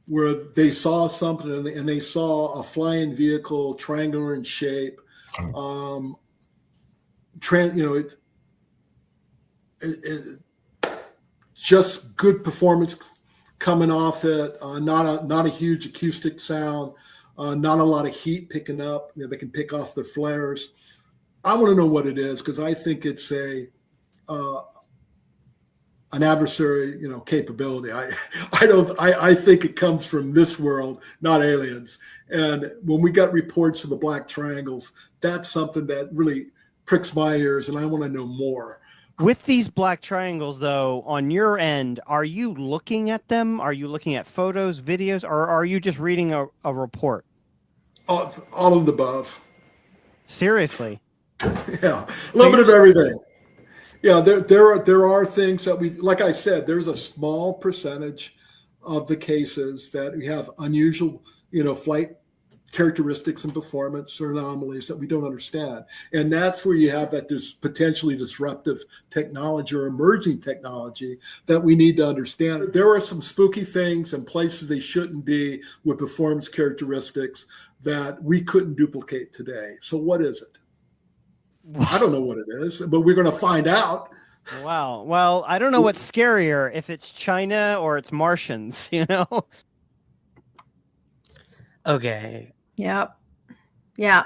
where they saw something and they saw a flying vehicle, triangular in shape. Just good performance coming off it. Not a huge acoustic sound. Not a lot of heat picking up. They can pick off their flares. I want to know what it is because I think it's an adversary, capability. I think it comes from this world, not aliens. And when we got reports of the black triangles, that's something that really pricks my ears, and I want to know more. With these black triangles, though, on your end, are you looking at them? Are you looking at photos, videos, or are you just reading a report? All of the above. Seriously? Yeah, a little bit of everything. Yeah, there are things that we, like I said, there's a small percentage of the cases that we have unusual, flight characteristics and performance or anomalies that we don't understand. And that's where you have that potentially disruptive technology or emerging technology that we need to understand. There are some spooky things and places they shouldn't be with performance characteristics that we couldn't duplicate today. So what is it? I don't know what it is, but we're going to find out. Wow. Well, I don't know what's scarier, if it's China or it's Martians, Okay. Yep. Yeah.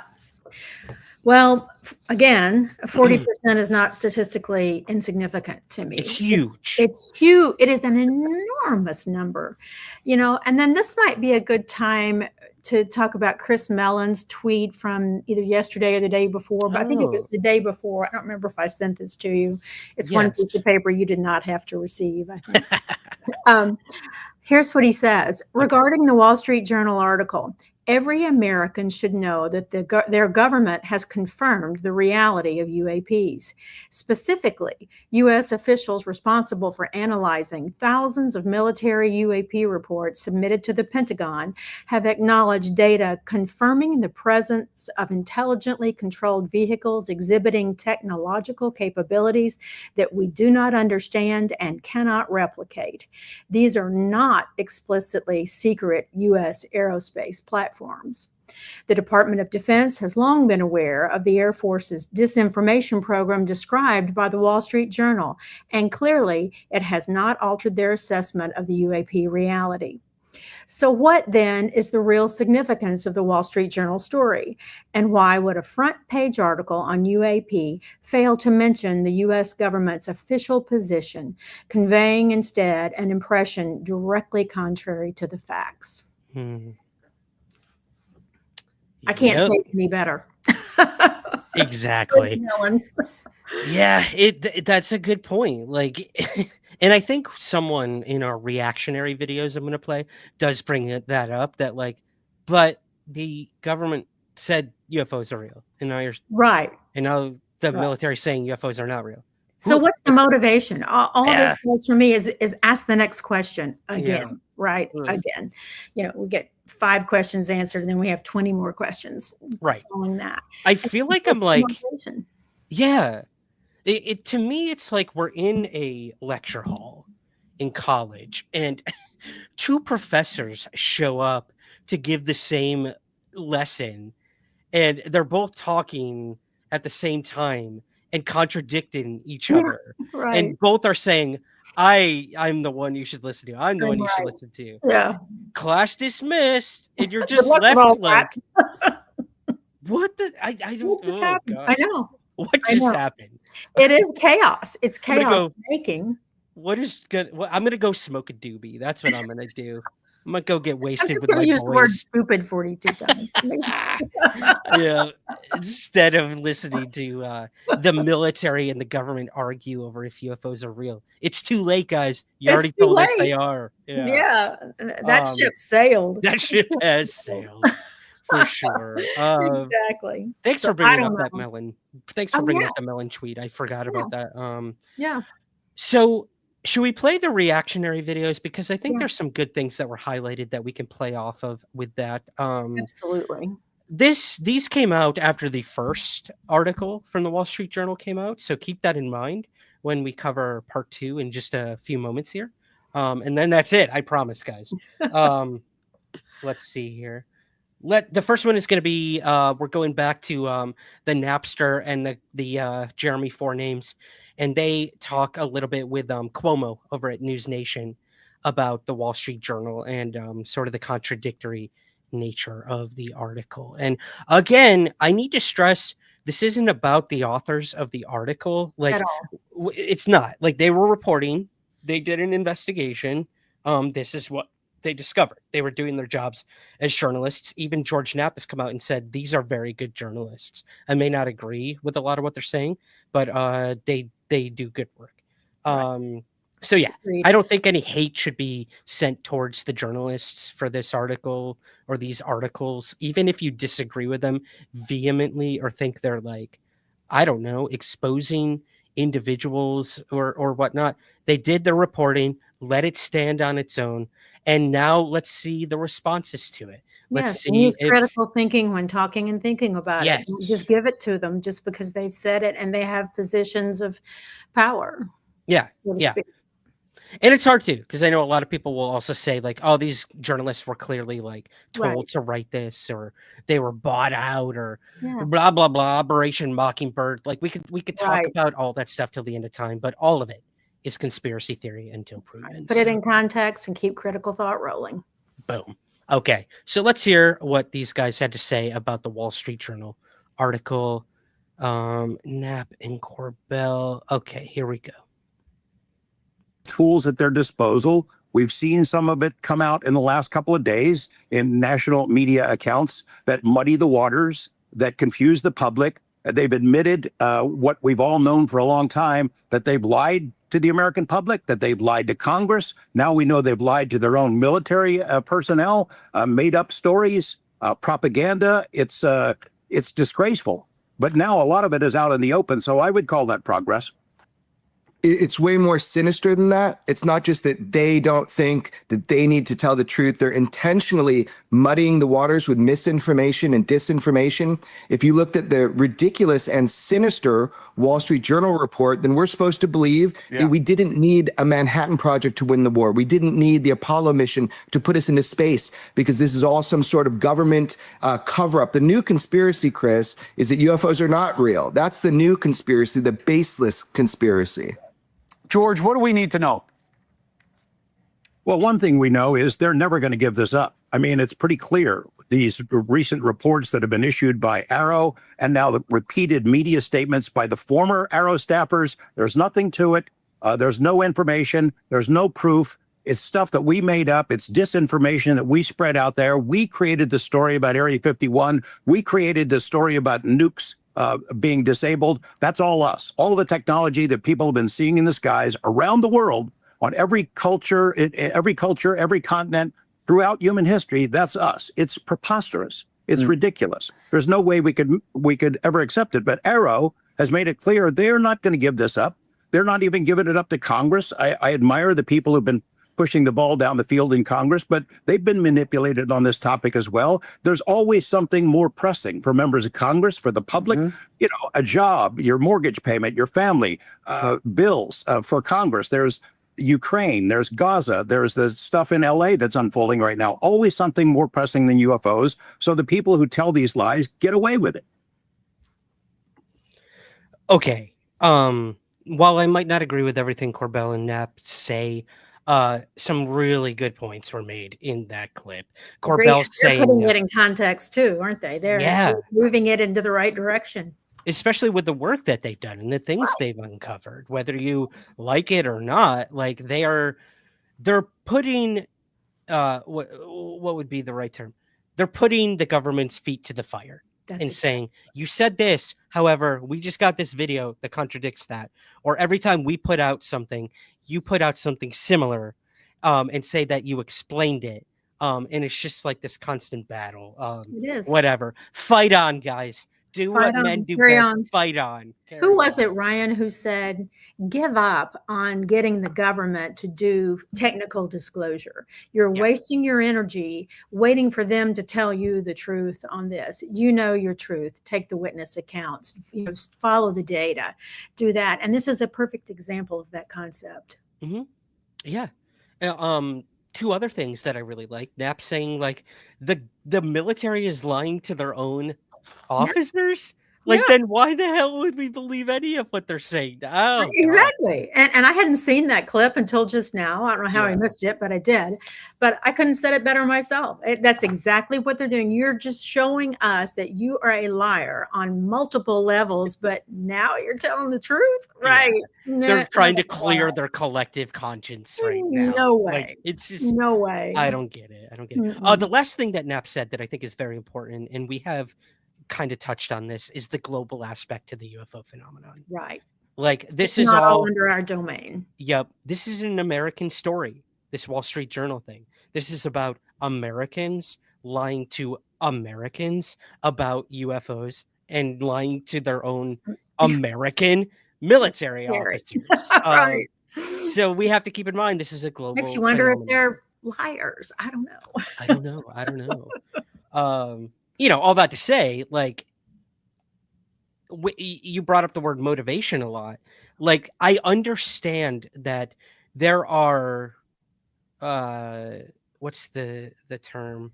Well, again, 40% is not statistically insignificant to me. It's huge. It's huge. It is an enormous number, and then this might be a good time to talk about Chris Mellon's tweet from either yesterday or the day before, but I think it was the day before. I don't remember if I sent this to you. It's one piece of paper you did not have to receive, I think. Here's what he says regarding the Wall Street Journal article. Every American should know that their government has confirmed the reality of UAPs. Specifically, U.S. officials responsible for analyzing thousands of military UAP reports submitted to the Pentagon have acknowledged data confirming the presence of intelligently controlled vehicles exhibiting technological capabilities that we do not understand and cannot replicate. These are not explicitly secret U.S. aerospace platforms. The Department of Defense has long been aware of the Air Force's disinformation program described by the Wall Street Journal, and clearly it has not altered their assessment of the UAP reality. So what then is the real significance of the Wall Street Journal story? And why would a front page article on UAP fail to mention the U.S. government's official position, conveying instead an impression directly contrary to the facts? I can't say it any better. Exactly. Yeah, that's a good point. And I think someone in our reactionary videos I'm going to play does bring that up, that but the government said UFOs are real, and now right, and now the military saying UFOs are not real. So what's the motivation? All this does for me is ask the next question again, right? Again, we get 5 questions answered, and then we have 20 more questions. Right. Following that, I feel like I'm It to me, it's like we're in a lecture hall in college, and 2 professors show up to give the same lesson, and they're both talking at the same time and contradicting each other. Right. And both are saying, I'm the one you should listen to. I'm the one you should listen to. Yeah. Class dismissed, and you're just left what the I don't what just happened? God. I know. What just happened? It is chaos. It's chaos making. What is good? Well, I'm gonna go smoke a doobie. That's what I'm gonna do. I'm gonna go get wasted with my use boys. the word stupid 42 times. Yeah, instead of listening to the military and the government argue over if UFOs are real. It's too late, guys. You already told us they are. Yeah, that ship sailed. That ship has sailed. For sure. Exactly. Thanks for bringing up that melon. Thanks for bringing up the melon tweet. I forgot about that. Yeah. So should we play the reactionary videos? Because I think there's some good things that were highlighted that we can play off of with that. Absolutely. These came out after the first article from the Wall Street Journal came out. So keep that in mind when we cover part 2 in just a few moments here. And then that's it. I promise, guys. Let's see here. The first one is going to be we're going back to the Napster and the Jeremy Four Names, and they talk a little bit with Cuomo over at News Nation about the Wall Street Journal and sort of the contradictory nature of the article. And again, I need to stress this isn't about the authors of the article. Like, At all. it's not. Like, they were reporting, they did an investigation. This is what they discovered. They were doing their jobs as journalists. Even George Knapp has come out and said these are very good journalists. I may not agree with a lot of what they're saying, but they do good work. So yeah, I don't think any hate should be sent towards the journalists for this article or these articles, even if you disagree with them vehemently or think they're like, I don't know, exposing individuals or whatnot. They did the reporting, let it stand on its own, and now let's see the responses to it. Let's see. Use critical thinking when talking and thinking about Yes. it. Don't just give it to them just because they've said it and they have positions of power. Yeah, so to yeah. speak. And it's hard too, because I know a lot of people will also say like, oh, these journalists were clearly like told Right. to write this, or they were bought out, or Yeah. blah blah blah, Operation Mockingbird. Like we could talk Right. about all that stuff till the end of time, but all of it is conspiracy theory until proven. Put it So, in context and keep critical thought rolling. boom. Okay, so let's hear what these guys had to say about the Wall Street Journal article. Knapp and Corbell. Okay, here we go. Tools at their disposal. We've seen some of it come out in the last couple of days in national media accounts that muddy the waters, that confuse the public. They've admitted what we've all known for a long time, that they've lied to the American public, that they've lied to Congress. Now we know they've lied to their own military personnel, made up stories, propaganda. It's disgraceful. But now a lot of it is out in the open, so I would call that progress. It's way more sinister than that. It's not just that they don't think that they need to tell the truth. They're intentionally muddying the waters with misinformation and disinformation. If you looked at the ridiculous and sinister Wall Street Journal report, then we're supposed to believe that we didn't need a Manhattan Project to win the war. We didn't need the Apollo mission to put us into space, because this is all some sort of government cover-up. The new conspiracy, Chris, is that UFOs are not real. That's the new conspiracy, the baseless conspiracy. George, what do we need to know? Well, one thing we know is they're never going to give this up. I mean, it's pretty clear. These recent reports that have been issued by AARO and now the repeated media statements by the former AARO staffers, there's nothing to it. There's no information. There's no proof. It's stuff that we made up. It's disinformation that we spread out there. We created the story about Area 51. We created the story about nukes being disabled. That's all us. All of the technology that people have been seeing in the skies around the world, on every culture, every continent throughout human history, that's us. It's preposterous. It's ridiculous. There's no way we could ever accept it. But AARO has made it clear they're not going to give this up. They're not even giving it up to Congress. I admire the people who've been pushing the ball down the field in Congress, but they've been manipulated on this topic as well. There's always something more pressing for members of Congress, for the public, you know, a job, your mortgage payment, your family, bills for Congress. There's Ukraine, there's Gaza, there's the stuff in LA that's unfolding right now. Always something more pressing than UFOs. So the people who tell these lies get away with it. Okay. While I might not agree with everything Corbell and Knapp say, some really good points were made in that clip. Corbell They're saying, putting it in context too, aren't they? They're moving it into the right direction. especially with the work that they've done and the things they've uncovered, whether you like it or not, like they're putting, what would be the right term? They're putting the government's feet to the fire. And saying, you said this, however, we just got this video that contradicts that. Or every time we put out something, you put out something similar, and say that you explained it. And it's just like this constant battle. It is. Whatever. Fight on, guys. Do Fight what on, men do carry best. on. Fight on. Carry Who was it, Ryan, who said, give up on getting the government to do technical disclosure? You're wasting your energy waiting for them to tell you the truth on this. You know your truth. Take the witness accounts, you know, follow the data, do that. And this is a perfect example of that concept. Yeah. two other things that I really like. Knapp saying like the military is lying to their own officers. Like, then why the hell would we believe any of what they're saying? Oh, God. Exactly. And I hadn't seen that clip until just now. I don't know how I missed it, but I did. But I couldn't said it better myself. That's exactly what they're doing. You're just showing us that you are a liar on multiple levels, but now you're telling the truth, right? They're trying to clear their collective conscience right now. No way. Like, it's just no way. I don't get it. I don't get it. The last thing that Knapp said that I think is very important, and we have kind of touched on this, is the global aspect to the UFO phenomenon. Right. Like, this It's is not all under our domain. Yep. This is an American story, this Wall Street Journal thing. This is about Americans lying to Americans about UFOs and lying to their own American military officers. Right. So we have to keep in mind this is a global Makes you wonder if phenomenon. they're liars. I don't know. I don't know. You know, all that to say, like, you brought up the word motivation a lot. Like, I understand that there are, what's the term?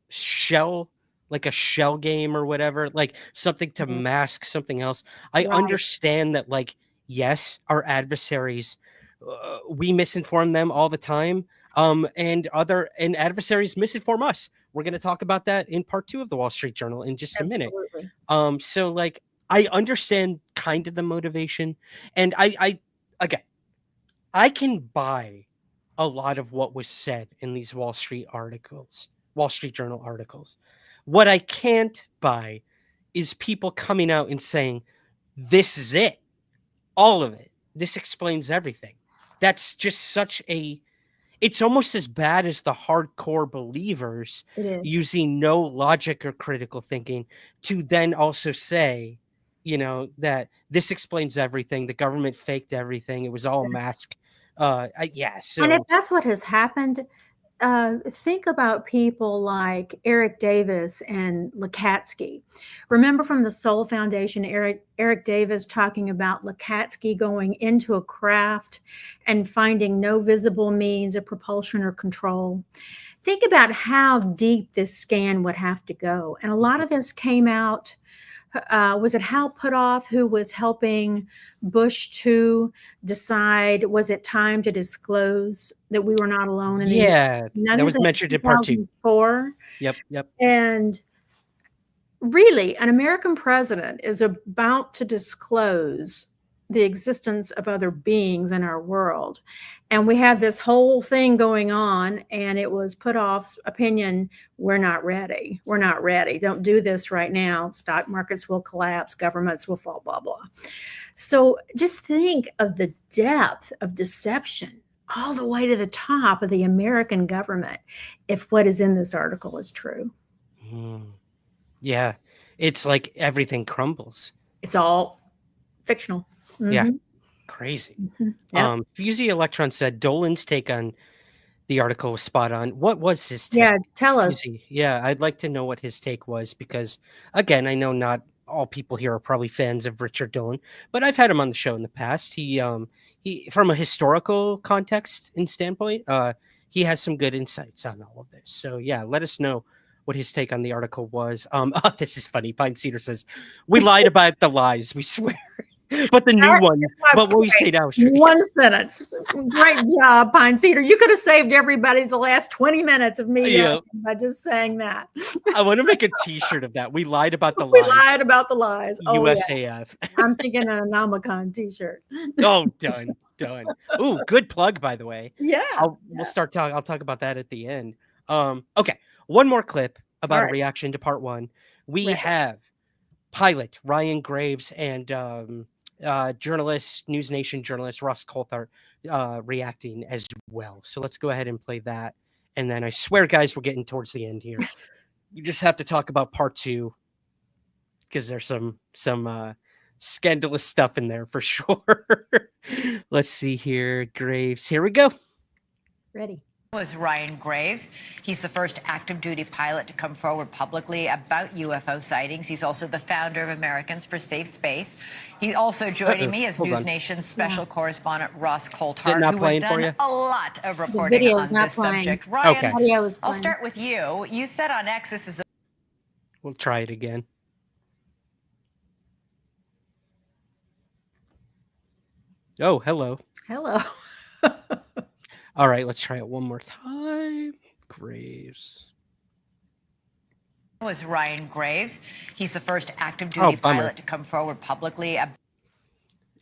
Shell, like a shell game or whatever, like something to mask something else. I understand that, like, yes, our adversaries, we misinform them all the time. And adversaries misinform us. We're going to talk about that in part 2 of the Wall Street Journal in just a minute. So like, I understand kind of the motivation, and I can buy a lot of what was said in these Wall Street Journal articles. What I can't buy is people coming out and saying, this is it. All of it. This explains everything. That's just it's almost as bad as the hardcore believers using no logic or critical thinking to then also say, you know, that this explains everything. The government faked everything. It was all a mask. So, and if that's what has happened, think about people like Eric Davis and Lukatsky. Remember from the Soul Foundation, Eric Davis talking about Lukatsky going into a craft and finding no visible means of propulsion or control. Think about how deep this scan would have to go. And a lot of this came out. Was it Hal Puthoff who was helping Bush to decide, was it time to disclose that we were not alone? That was mentioned in part 2. Yep. And really, an American president is about to disclose the existence of other beings in our world. And we have this whole thing going on, and it was Puthoff's opinion, we're not ready. We're not ready. Don't do this right now. Stock markets will collapse. Governments will fall, blah, blah. So just think of the depth of deception all the way to the top of the American government if what is in this article is true. Yeah. It's like everything crumbles. It's all fictional. Yeah. Crazy. Fusey Electron said Dolan's take on the article was spot on. What was his take? Yeah, tell us. Yeah, I'd like to know what his take was, because again, I know not all people here are probably fans of Richard Dolan, but I've had him on the show in the past. He from a historical context and standpoint, he has some good insights on all of this. So yeah, let us know what his take on the article was. This is funny. Pine Cedar says, we lied about the lies, we swear. But the new one, but what we say now is true. One sentence. Great job, Pine Cedar. You could have saved everybody the last 20 minutes of me by just saying that. I want to make a t-shirt of that. We lied about the lies. We lied about the lies. USAF. Yeah. I'm thinking an Anomicon t-shirt. Oh, done. Ooh, good plug, by the way. Yeah. I'll talk about that at the end. Okay. One more clip about a reaction to part 1. We have pilot Ryan Graves and News Nation journalist Ross Coulthart reacting as well. So let's go ahead and play that. And then I swear, guys, we're getting towards the end here. You just have to talk about part 2 because there's some scandalous stuff in there for sure. Let's see here. Graves. Here we go. Ready. Was Ryan Graves. He's the first active duty pilot to come forward publicly about UFO sightings. He's also the founder of Americans for Safe Space. He's also joining me as Hold News on. Nation's special correspondent Ross Is it Coulthard, not who has playing for done you? a lot of The reporting video on is not this playing. subject. Ryan, Okay. Audio is I'll playing. start with you. You said on X this is a We'll try it again. Oh, hello. Hello. All right, let's try it one more time. Graves. was Ryan Graves. He's the first active Oh, duty bummer. pilot to come forward publicly.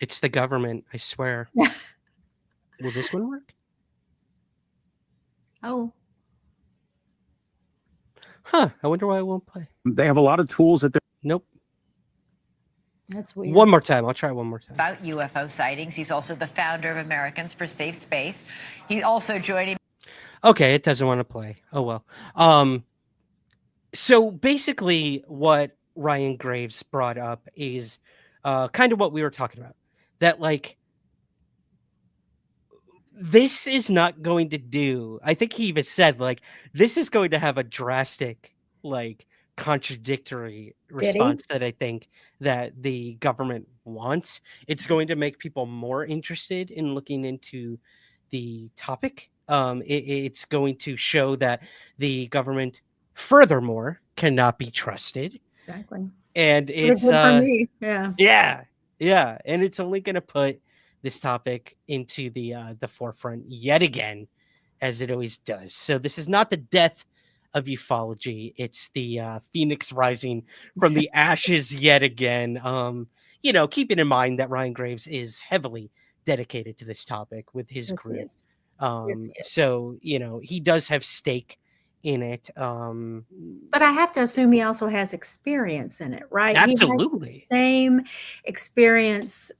It's the government, I swear. Will this one work? Oh. Huh. I wonder why it won't play. They have a lot of tools at their. Nope. That's weird. One more time. I'll try one more time. About UFO sightings. He's also the founder of Americans for Safe Space. He's also joining. Okay, it doesn't want to play. Oh well. So basically what Ryan Graves brought up is kind of what we were talking about. That like this is not going to do. I think he even said like this is going to have a drastic like contradictory response that I think that the government wants. It's going to make people more interested in looking into the topic. It's going to show that the government, furthermore, cannot be trusted. Exactly. And it's good for me. Yeah. Yeah, and it's only going to put this topic into the forefront yet again, as it always does. So this is not the death of ufology; it's the phoenix rising from the ashes yet again. Keeping in mind that Ryan Graves is heavily dedicated to this topic with his group. So he does have stake in it. But I have to assume he also has experience in it, right? Absolutely. He has the same experience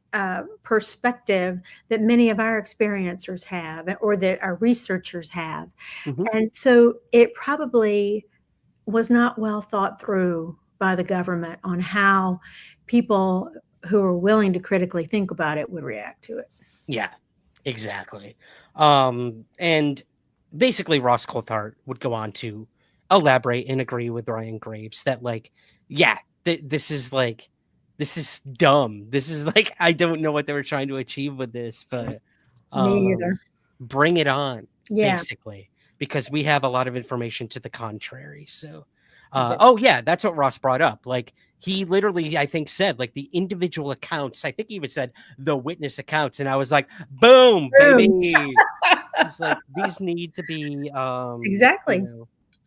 perspective that many of our experiencers have, or that our researchers have. Mm-hmm. And so it probably was not well thought through by the government on how people who are willing to critically think about it would react to it. Yeah, exactly. And basically Ross Coulthard would go on to elaborate and agree with Ryan Graves that this is dumb. This is like, I don't know what they were trying to achieve with this, but Me either. Bring it on, Yeah. basically, because we have a lot of information to the contrary. So, Exactly. that's what Ross brought up. Like he literally, I think, said like the individual accounts. I think he even said the witness accounts, and I was like, boom. Baby. It's like these need to be Exactly.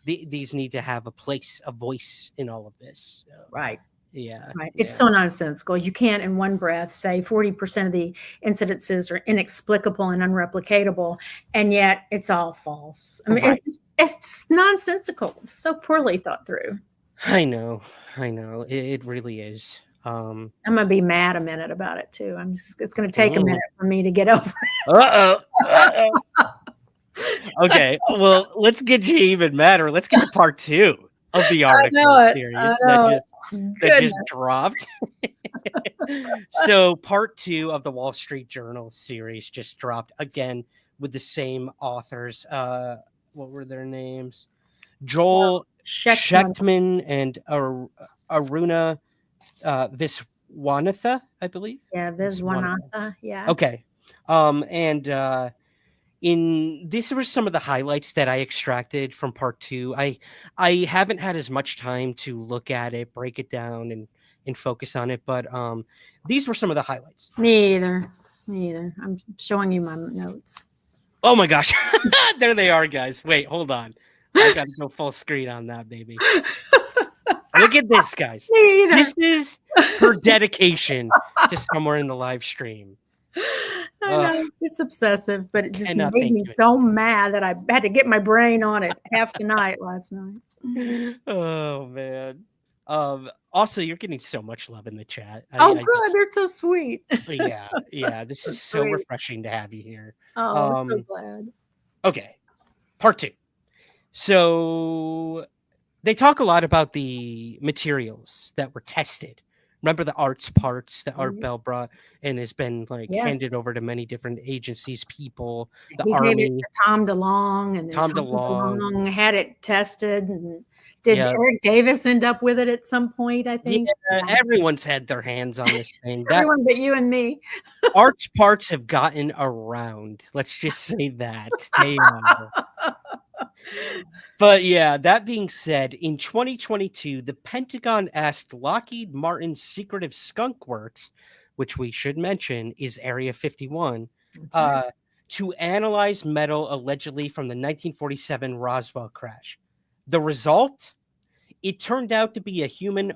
These need to have a place, a voice in all of this. So, Right. yeah. Right. It's so nonsensical. You can't in one breath say 40% of the incidences are inexplicable and unreplicatable, and yet it's all false. I mean, Right. it's just nonsensical. So poorly thought through. I know. It really is. I'm gonna be mad a minute about it too. It's gonna take a minute for me to get over it. Uh-oh. Okay, well, let's get you even madder. Let's get to part 2 of the article series that just dropped. So part 2 of the Wall Street Journal series just dropped again with the same authors. What were their names? Joel Schechtman and Aruna Viswanathan, I believe. Yeah, Viswanathan. Yeah. Okay. These were some of the highlights that I extracted from part 2. I haven't had as much time to look at it, break it down, and focus on it, but these were some of the highlights. Me either. I'm showing you my notes. Oh my gosh. There they are, guys. Wait, hold on. I gotta go full screen on that, baby. Look at this, guys. Me either. This is her dedication to somewhere in the live stream. I know it's obsessive, but it just Cannot made thank me you. so mad that I had to get my brain on it half the night last night. Oh man. Also, you're getting so much love in the chat. Good. They're so sweet. Yeah. This is so Sweet. refreshing to have you here. Oh, I'm so glad. Okay. Part 2. So they talk a lot about the materials that were tested Remember the arts parts that Art Mhm. Bell brought and has been like Yes. handed over to many different agencies, people, the He gave it Army. to Tom DeLonge, and then Tom Tom DeLonge. DeLonge had it tested. And did Yeah. Eric Davis end up with it at some point, I think? Yeah, everyone's had their hands on this thing. That Everyone but you and me. arts parts have gotten around. Let's just say that they are. But yeah, that being said, in 2022, the Pentagon asked Lockheed Martin's secretive skunk works, which we should mention is Area 51, right. to analyze metal allegedly from the 1947 Roswell crash. The result? It turned out to be a human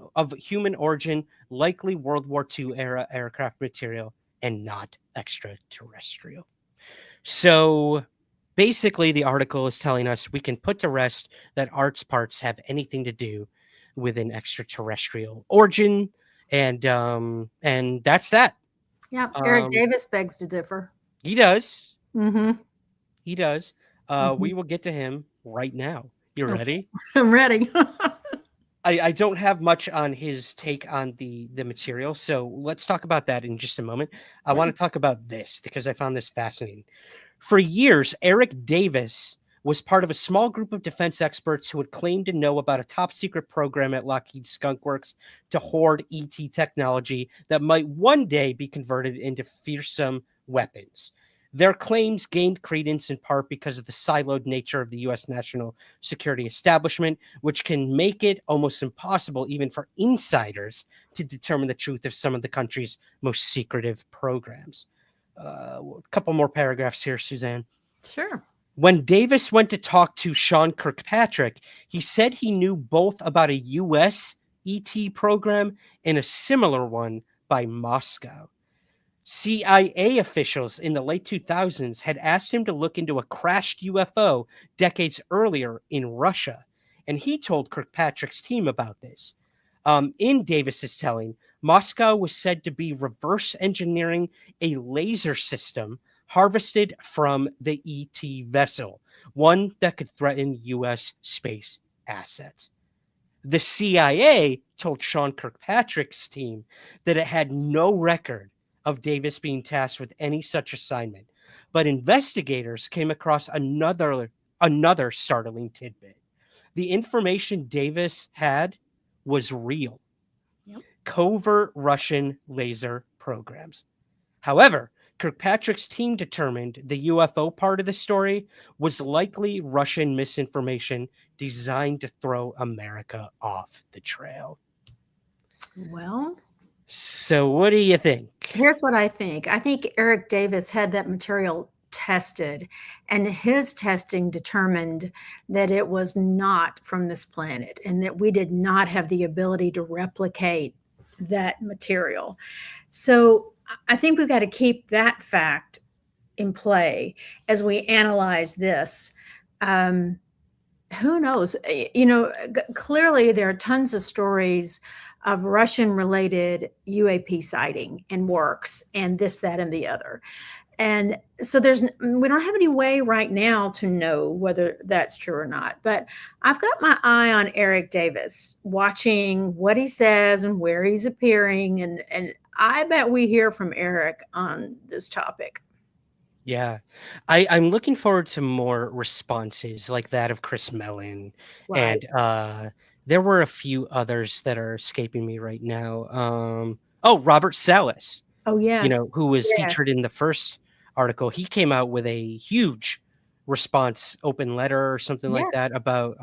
origin, likely World War II era aircraft material, and not extraterrestrial. So basically, the article is telling us we can put to rest that arts parts have anything to do with an extraterrestrial origin, and that's that. Yeah, Eric Davis begs to differ. He does. Mm-hmm. He does. We will get to him right now. You ready? I'm ready. I don't have much on his take on the material, so let's talk about that in just a moment. I want to talk about this because I found this fascinating. For years, Eric Davis was part of a small group of defense experts who had claimed to know about a top secret program at Lockheed Skunk Works to hoard ET technology that might one day be converted into fearsome weapons. Their claims gained credence in part because of the siloed nature of the U.S. national security establishment, which can make it almost impossible even for insiders to determine the truth of some of the country's most secretive programs. A couple more paragraphs here, Suzanne. Sure. When Davis went to talk to Sean Kirkpatrick, he said he knew both about a U.S. ET program and a similar one by Moscow. CIA officials in the late 2000s had asked him to look into a crashed UFO decades earlier in Russia, and he told Kirkpatrick's team about this. In Davis's telling, Moscow was said to be reverse engineering a laser system harvested from the ET vessel, one that could threaten U.S. space assets. The CIA told Sean Kirkpatrick's team that it had no record of Davis being tasked with any such assignment, but investigators came across another startling tidbit. The information Davis had was real. Yep. Covert Russian laser programs. However, Kirkpatrick's team determined the UFO part of the story was likely Russian misinformation designed to throw America off the trail. Well, so what do you think? Here's what I think. I think Eric Davis had that material tested, and his testing determined that it was not from this planet and that we did not have the ability to replicate that material. So I think we've got to keep that fact in play as we analyze this. Who knows? Clearly there are tons of stories of Russian-related UAP sighting and works and this, that, and the other. And so we don't have any way right now to know whether that's true or not. But I've got my eye on Eric Davis, watching what he says and where he's appearing. And I bet we hear from Eric on this topic. Yeah, I'm looking forward to more responses like that of Chris Mellon. Right. And there were a few others that are escaping me right now. Robert Salas. Oh, yes. Who was Yes. featured in the first article. He came out with a huge response, open letter or something like that about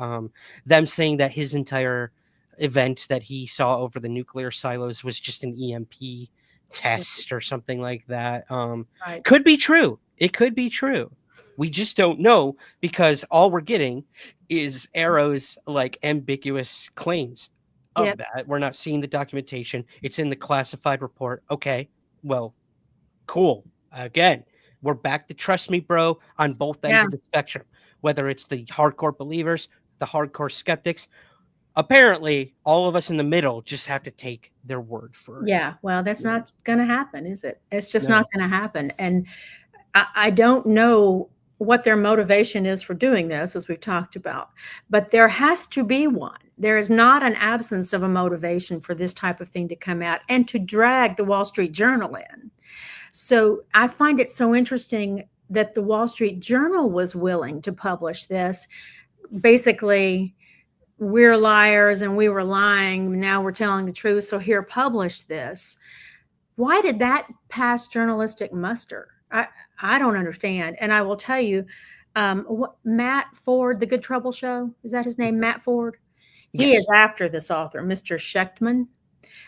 them saying that his entire event that he saw over the nuclear silos was just an EMP test or something like that. Right. Could be true. It could be true. We just don't know because all we're getting is AARO's like ambiguous claims of that. We're not seeing the documentation. It's in the classified report. Okay, well, cool. Again, we're back to trust me, bro, on both ends of the spectrum, whether it's the hardcore believers, the hardcore skeptics. Apparently, all of us in the middle just have to take their word for it. Yeah, well, that's not going to happen, is it? It's just not going to happen. And I don't know what their motivation is for doing this, as we've talked about, but there has to be one. there is not an absence of a motivation for this type of thing to come out and to drag the Wall Street Journal in. So I find it so interesting that the Wall Street Journal was willing to publish this. Basically, we're liars and we were lying. Now we're telling the truth. So here, publish this. Why did that pass journalistic muster? I don't understand. And I will tell you, Matt Ford, the Good Trouble Show, is that his name, Matt Ford? He is after this author, Mr. Schechtman.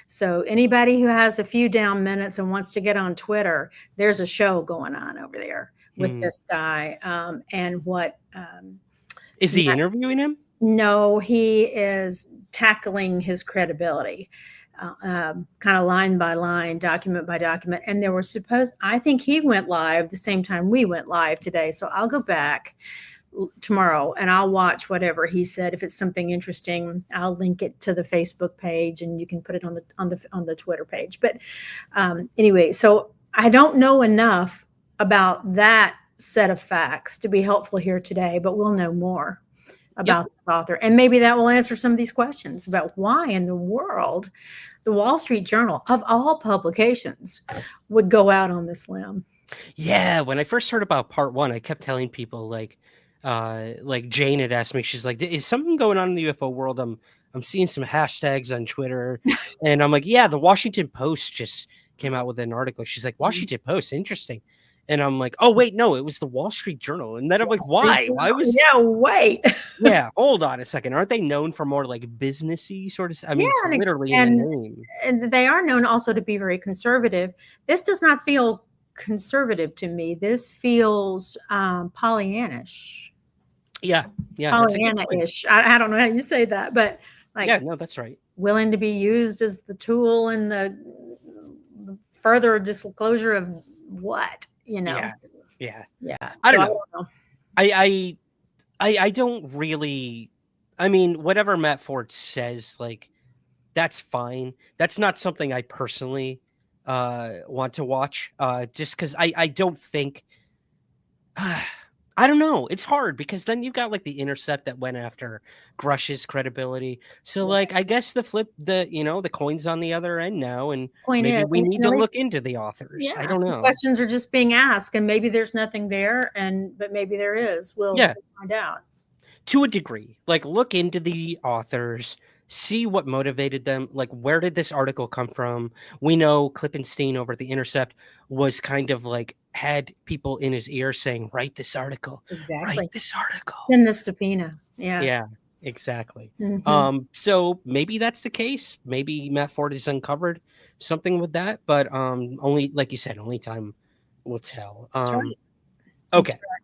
So anybody who has a few down minutes and wants to get on Twitter, there's a show going on over there with this guy. And what is he interviewing him? No, he is tackling his credibility, kind of line by line, document by document. And there were I think he went live the same time we went live today. So I'll go back tomorrow and I'll watch whatever he said. If it's something interesting, I'll link it to the Facebook page and you can put it on the Twitter page. But anyway, so I don't know enough about that set of facts to be helpful here today, but we'll know more about this author. And maybe that will answer some of these questions about why in the world the Wall Street Journal, of all publications, would go out on this limb. Yeah, when I first heard about part 1, I kept telling people like Jane had asked me, she's like, is something going on in the UFO world? I'm seeing some hashtags on Twitter. And I'm like, yeah, the Washington Post just came out with an article. She's like, Washington Post, interesting. And I'm like, oh, wait, no, it was the Wall Street Journal. And then I'm like, why? Why was wait. Yeah, hold on a second. Aren't they known for more like businessy sort of? I mean, it's literally in the name. And they are known also to be very conservative. This does not feel conservative to me. This feels Pollyannish. Yeah. Pollyanna-ish. I don't know how you say that, but like, yeah, no, that's right. Willing to be used as the tool in the further disclosure of what, you know? Yeah. I don't know. I don't really. I mean, whatever Matt Ford says, like, that's fine. That's not something I personally want to watch. Just because I don't think. I don't know. It's hard because then you've got like the Intercept that went after Grush's credibility. So like, I guess the coin's on the other end now, and maybe we need to look into the authors. I don't know. Questions are just being asked, and maybe there's nothing there, but maybe there is. We'll find out. To a degree, like look into the authors, see what motivated them. Like, where did this article come from? We know Klippenstein over at the Intercept was kind of like had people in his ear saying, write this article. Exactly. Write this article. In the subpoena. Yeah. Yeah, exactly. Mhm. So maybe that's the case. Maybe Matt Ford has uncovered something with that, but only, like you said, only time will tell. That's right. Okay. That's right.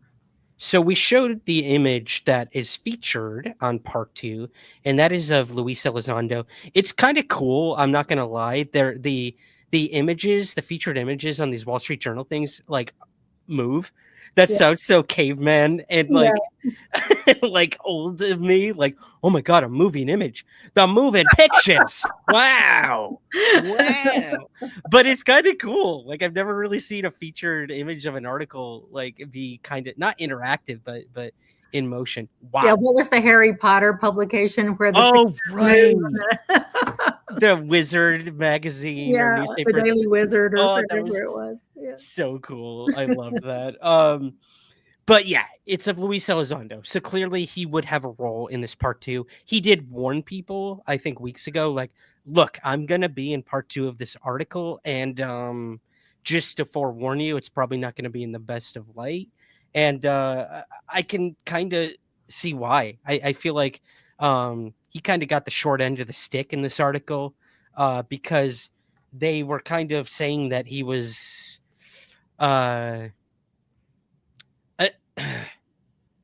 So we showed the image that is featured on part 2, and that is of Luis Elizondo. It's kind of cool. I'm not going to lie. The images, the featured images on these Wall Street Journal things, like move. That sounds so caveman and like, like old of me. Like, oh my God, a moving image. The moving pictures. Wow. But it's kind of cool. Like, I've never really seen a featured image of an article like be kind of not interactive, but in motion. Wow. Yeah. What was the Harry Potter publication where the Wizard magazine or newspaper, the Daily Wizard or whatever was it was. Yeah. So cool. I loved that. But yeah, it's of Luis Elizondo. So clearly he would have a role in this part 2. He did warn people, I think weeks ago, like, look, I'm going to be in part 2 of this article. And just to forewarn you, it's probably not going to be in the best of light. And I can kind of see why. I feel like he kind of got the short end of the stick in this article because they were kind of saying that he was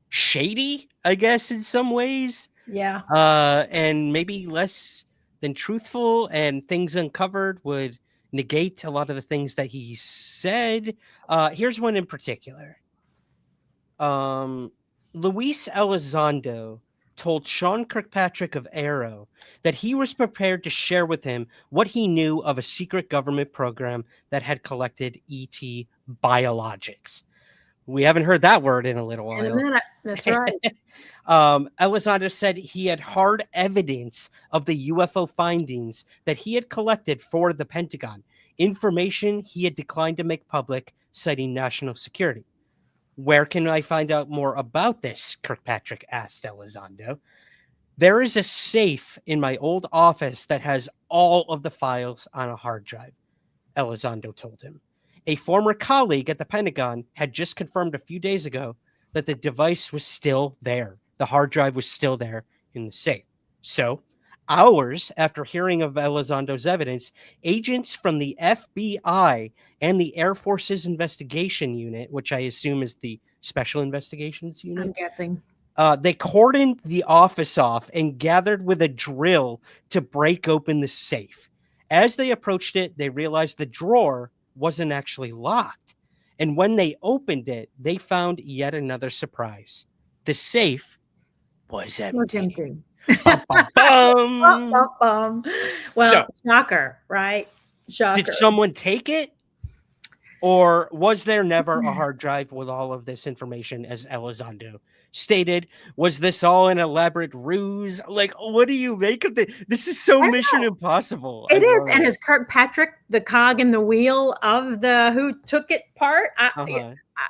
shady, I guess, in some ways. Yeah. And maybe less than truthful, and things uncovered would negate a lot of the things that he said. Here's one in particular. Luis Elizondo told Sean Kirkpatrick of AARO that he was prepared to share with him what he knew of a secret government program that had collected ET biologics. We haven't heard that word in a little while. In a minute. That's right. Elizondo said he had hard evidence of the UFO findings that he had collected for the Pentagon, information he had declined to make public, citing national security. Where can I find out more about this? Kirkpatrick asked Elizondo. There is a safe in my old office that has all of the files on a hard drive, Elizondo told him. A former colleague at the Pentagon had just confirmed a few days ago that the device was still there. The hard drive was still there in the safe. So, hours after hearing of Elizondo's evidence, agents from the FBI and the Air Force's investigation unit, which I assume is the Special Investigations Unit, I'm guessing. They cordoned the office off and gathered with a drill to break open the safe. As they approached it, they realized the drawer wasn't actually locked. And when they opened it, they found yet another surprise. The safe was empty. Well, shocker, right? Shocker. Did someone take it? Or was there never a hard drive with all of this information, as Elizondo stated? Was this all an elaborate ruse? Like, what do you make of this? This is so Mission Impossible. It is. And is Kirkpatrick the cog in the wheel of the who took it part?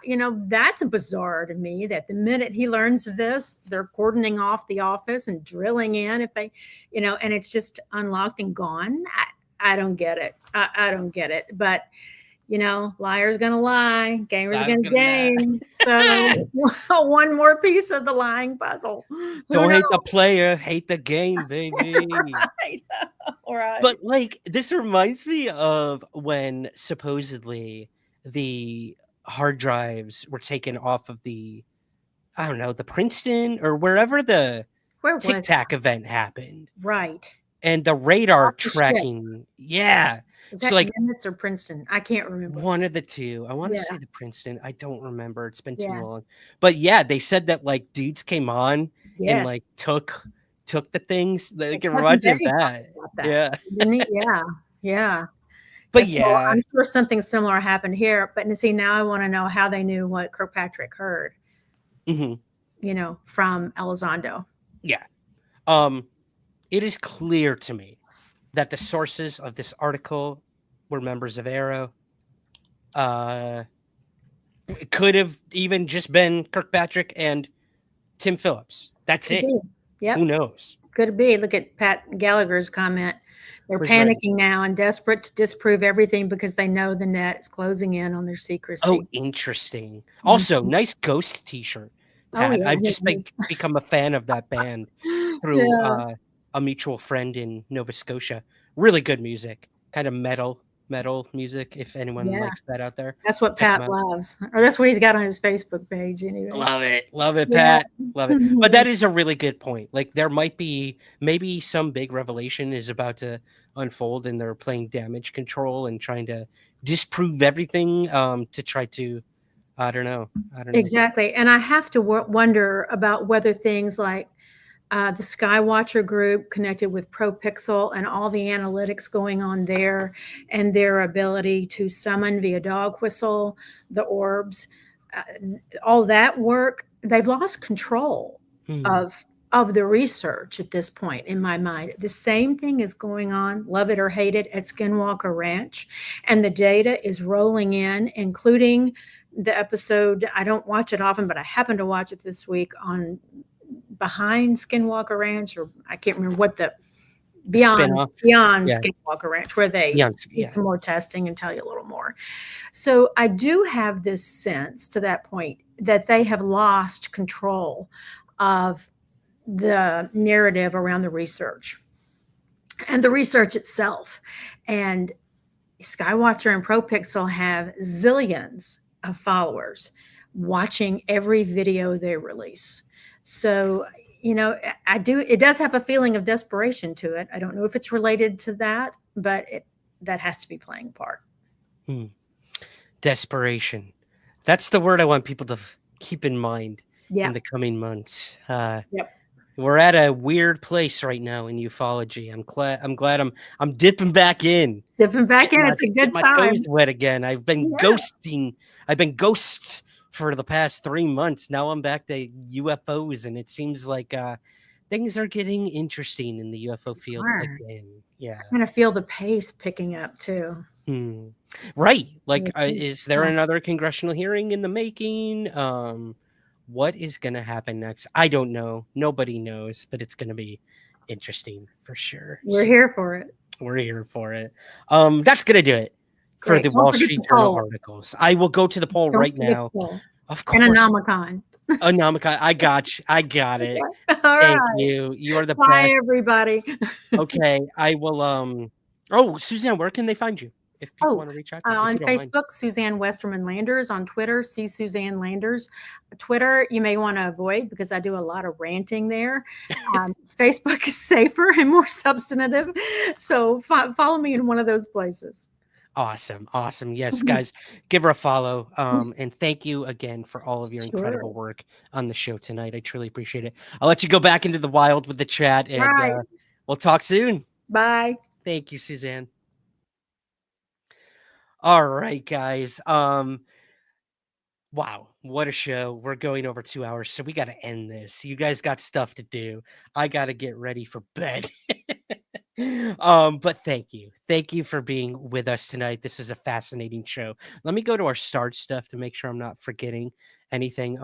You know, that's bizarre to me that the minute he learns of this, they're cordoning off the office and drilling in if they, you know, and it's just unlocked and gone. I don't get it. I don't get it. But you know, liar's gonna lie, gamer's gonna game. So one more piece of the lying puzzle. Don't hate the player, hate the game, baby. That's right. All right. But like, this reminds me of when supposedly the hard drives were taken off of the, I don't know, the Princeton or wherever the Tic Tac event happened. Right. And the radar tracking. Yeah. Is that like Nimitz or Princeton? I can't remember. One of the two. I want to say the Princeton. I don't remember. It's been too long. But yeah, they said that like dudes came on and like took the things. Like, it reminds me of that. Yeah. Yeah. But so I'm sure something similar happened here. But see, now I want to know how they knew what Kirkpatrick heard. You know, from Elizondo. Yeah. It is clear to me that the sources of this article were members of AARO. It could have even just been Kirkpatrick and Tim Phillips. That's it. Yep. Who knows? Could be. Look at Pat Gallagher's comment. They're panicking now and desperate to disprove everything because they know the net is closing in on their secrecy. Oh, interesting. Also, nice Ghost t-shirt. Pat. I've just become a fan of that band through a mutual friend in Nova Scotia. Really good music, kind of metal music, if anyone likes that out there. That's what Pat loves, or that's what he's got on his Facebook page anyway. Love it, Pat. Love it. But that is a really good point. Like, there might be maybe some big revelation is about to unfold and they're playing damage control and trying to disprove everything to try to, I don't know. Exactly. And I have to wonder about whether things like the Skywatcher group connected with ProPixel and all the analytics going on there and their ability to summon via dog whistle the orbs, all that work, they've lost control of the research at this point in my mind. The same thing is going on, love it or hate it, at Skinwalker Ranch. And the data is rolling in, including the episode, I don't watch it often, but I happened to watch it this week on Behind Skinwalker Ranch, or I can't remember what the beyond Skinwalker Ranch, where they do some more testing and tell you a little more. So I do have this sense to that point that they have lost control of the narrative around the research and the research itself. And Skywatcher and ProPixel have zillions of followers watching every video they release. So, you know, it does have a feeling of desperation to it. I don't know if it's related to that, but that has to be playing a part. Desperation. That's the word I want people to keep in mind in the coming months. We're at a weird place right now in ufology. I'm glad I'm dipping back in. It's a good time. My toes wet again. I've been ghosting. I've been ghosted for the past 3 months. Now I'm back to UFOs, and it seems like things are getting interesting in the UFO field again. Yeah. I'm going to feel the pace picking up too. Right. Like, is there another congressional hearing in the making? What is going to happen next? I don't know. Nobody knows, but it's going to be interesting for sure. We're here for it. We're here for it. That's going to do it for the Wall Street Journal articles. I will go to the poll right now. Of course. And Anomicon. Anomicon. I got you. I got it. All Thank right. you. You are the Bye, best. everybody. Okay. I will. Oh, Suzanne, where can they find you? If people want to reach out to you, on Facebook, Suzanne Westerman Landers. On Twitter, see Suzanne Landers. Twitter, you may want to avoid because I do a lot of ranting there. Facebook is safer and more substantive. So follow me in one of those places. Awesome. Yes, guys, give her a follow. And thank you again for all of your incredible work on the show tonight. I truly appreciate it. I'll let you go back into the wild with the chat, and we'll talk soon. Bye. Thank you, Suzanne. All right, guys. Wow, what a show. We're going over 2 hours, so we got to end this. You guys got stuff to do. I got to get ready for bed. But thank you for being with us tonight. This is a fascinating show. Let me go to our start stuff to make sure I'm not forgetting anything.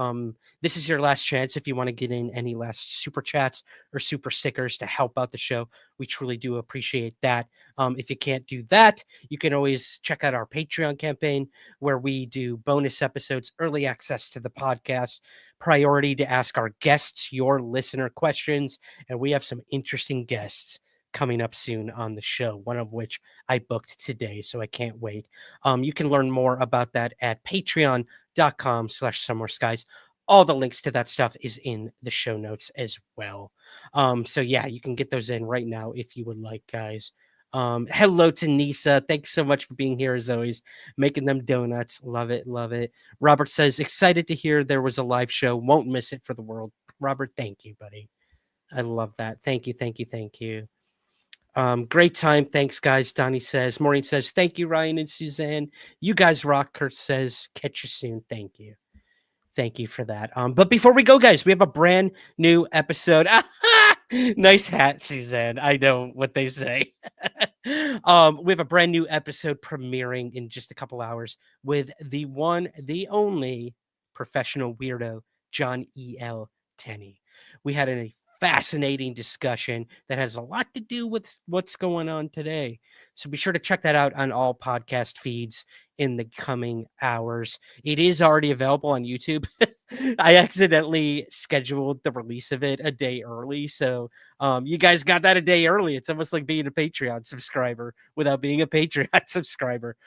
This is your last chance if you want to get in any last super chats or super stickers to help out the show. We truly do appreciate that. If you can't do that, you can always check out our Patreon campaign where we do bonus episodes, early access to the podcast, priority to ask our guests your listener questions, and we have some interesting guests coming up soon on the show, one of which I booked today, so I can't wait. You can learn more about that at patreon.com/somewhereskies. All the links to that stuff is in the show notes as well. So yeah, you can get those in right now if you would like, guys. Hello to Nisa. Thanks so much for being here as always, making them donuts. Love it. Robert says, excited to hear there was a live show. Won't miss it for the world. Robert, thank you, buddy. I love that. Thank you. Great time. Thanks, guys. Donnie says. Maureen says, thank you, Ryan and Suzanne. You guys rock. Kurt says, catch you soon. Thank you. Thank you for that. But before we go, guys, we have a brand new episode. Nice hat, Suzanne. I know what they say. We have a brand new episode premiering in just a couple hours with the one, the only professional weirdo, John E.L. Tenney. We had a fascinating discussion that has a lot to do with what's going on today. So be sure to check that out on all podcast feeds in the coming hours. It is already available on YouTube. I accidentally scheduled the release of it a day early. So you guys got that a day early. It's almost like being a Patreon subscriber without being a Patreon subscriber.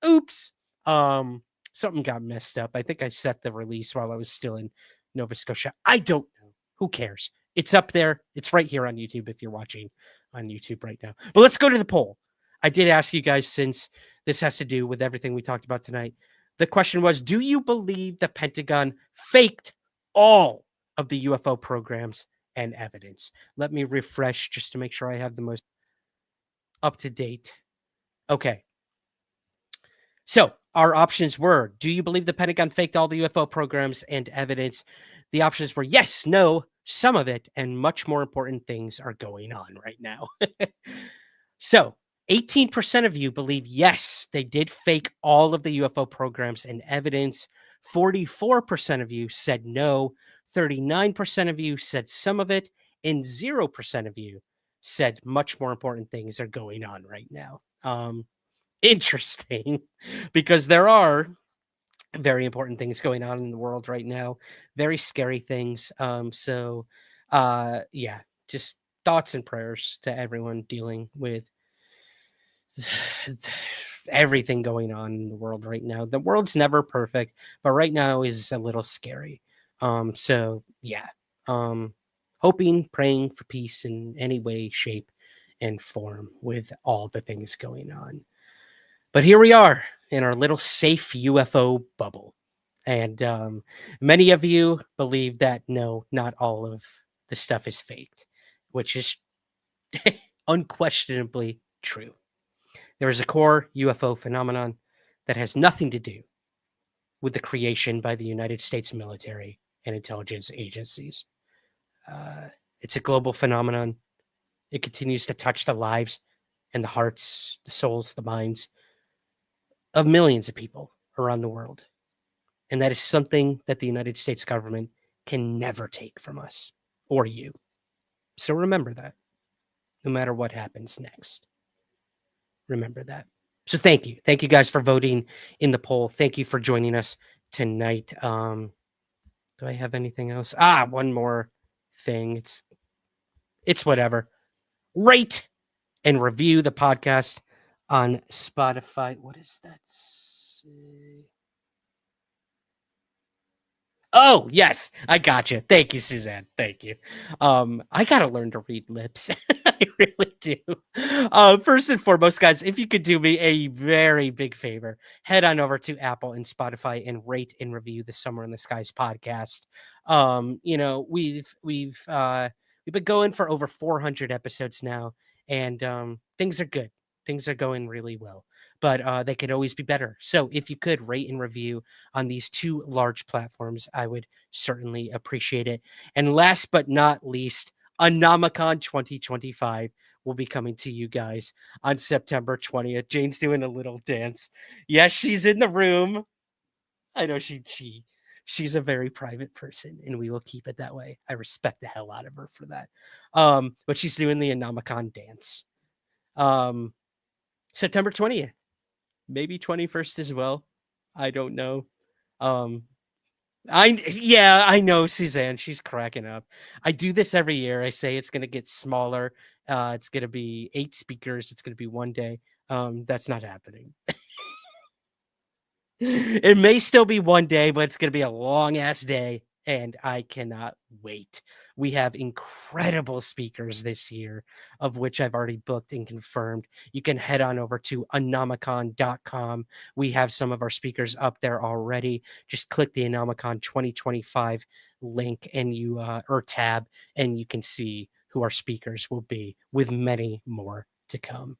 Oops. Something got messed up. I think I set the release while I was still in Nova Scotia. I don't know. Who cares? It's up there. It's right here on YouTube if you're watching on YouTube right now. But let's go to the poll. I did ask you guys, since this has to do with everything we talked about tonight. The question was, do you believe the Pentagon faked all of the UFO programs and evidence? Let me refresh just to make sure I have the most up-to-date. Okay. So our options were, do you believe the Pentagon faked all the UFO programs and evidence? The options were yes, no, some of it, and much more important things are going on right now. So 18% of you believe yes, they did fake all of the UFO programs and evidence. 44% of you said no. 39% of you said some of it. And 0% of you said much more important things are going on right now. Interesting, because there are very important things going on in the world right now. Very scary things. Yeah, just thoughts and prayers to everyone dealing with everything going on in the world right now. The world's never perfect, but right now is a little scary. Yeah. Hoping, praying for peace in any way, shape, and form with all the things going on. But here we are in our little safe UFO bubble. And many of you believe that no, not all of the stuff is faked, which is unquestionably true. There is a core UFO phenomenon that has nothing to do with the creation by the United States military and intelligence agencies. It's a global phenomenon. It continues to touch the lives and the hearts, the souls, the minds of millions of people around the world. And that is something that the United States government can never take from us or you. So remember that, no matter what happens next. Remember that. So thank you. Thank you guys for voting in the poll. Thank you for joining us tonight. Do I have anything else? One more thing. It's whatever. Rate and review the podcast on Spotify. What is that? Oh, yes, I got you. Thank you, Suzanne. Thank you. I got to learn to read lips. I really do. First and foremost, guys, if you could do me a very big favor, head on over to Apple and Spotify and rate and review the Somewhere in the Skies podcast. We've been going for over 400 episodes now, and things are good. Things are going really well, but they could always be better. So if you could rate and review on these two large platforms, I would certainly appreciate it. And last but not least, Anomicon 2025 will be coming to you guys on September 20th. Jane's doing a little dance. Yes, she's in the room. I know she's a very private person, and we will keep it that way. I respect the hell out of her for that. But she's doing the Anomicon dance. September 20th, maybe 21st as well. I don't know. I know Suzanne, she's cracking up. I do this every year. I say it's going to get smaller. It's going to be 8 speakers. It's going to be one day. That's not happening. It may still be one day, but it's going to be a long ass day, and I cannot wait. We have incredible speakers this year, of which I've already booked and confirmed. You can head on over to anomicon.com. We have some of our speakers up there already. Just click the Anomicon 2025 link and or tab, and you can see who our speakers will be, with many more to come.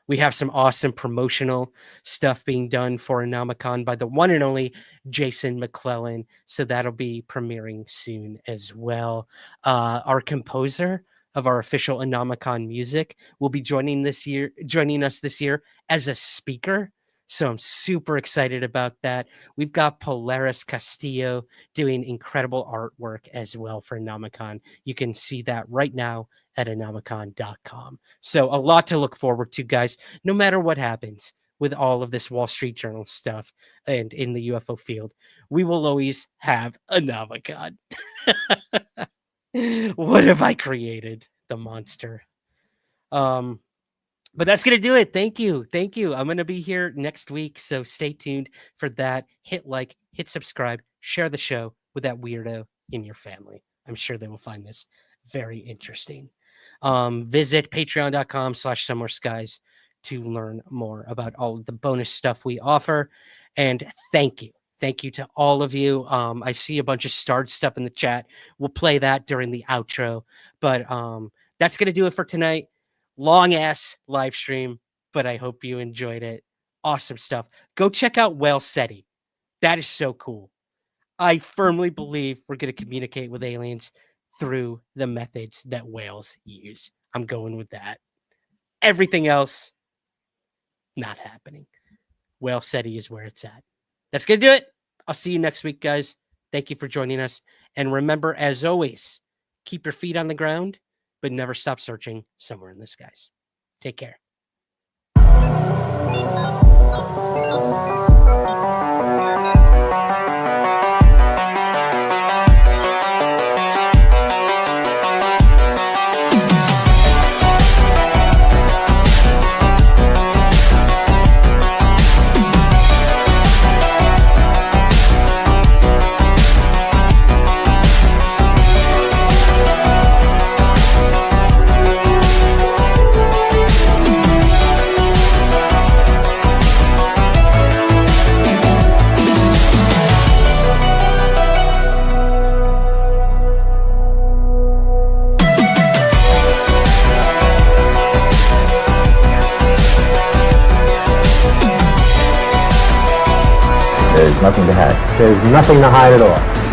We have some awesome promotional stuff being done for Anomicon by the one and only Jason McClellan. So that'll be premiering soon as well. Our composer of our official Anomicon music will be joining us this year as a speaker. So I'm super excited about that. We've got Polaris Castillo doing incredible artwork as well for Anomicon. You can see that right now at anomicon.com. So a lot to look forward to, guys, no matter what happens with all of this Wall Street Journal stuff and in the UFO field. We will always have Anomicon. What have I created? The monster. But that's going to do it. Thank you. Thank you. I'm going to be here next week, so stay tuned for that. Hit like, hit subscribe, share the show with that weirdo in your family. I'm sure they will find this very interesting. Visit patreon.com/somewhereskies to learn more about all of the bonus stuff we offer. And thank you. Thank you to all of you. I see a bunch of starred stuff in the chat. We'll play that during the outro. But that's going to do it for tonight. Long ass live stream, but I hope you enjoyed it. Awesome stuff. Go check out SETI. That is so cool. I firmly believe we're going to communicate with aliens through the methods that whales use. I'm going with that. Everything else, not happening. SETI is where it's at. That's going to do it. I'll see you next week, guys. Thank you for joining us. And remember, as always, keep your feet on the ground, but never stop searching somewhere in the skies. Take care. nothing to hide. There's nothing to hide at all.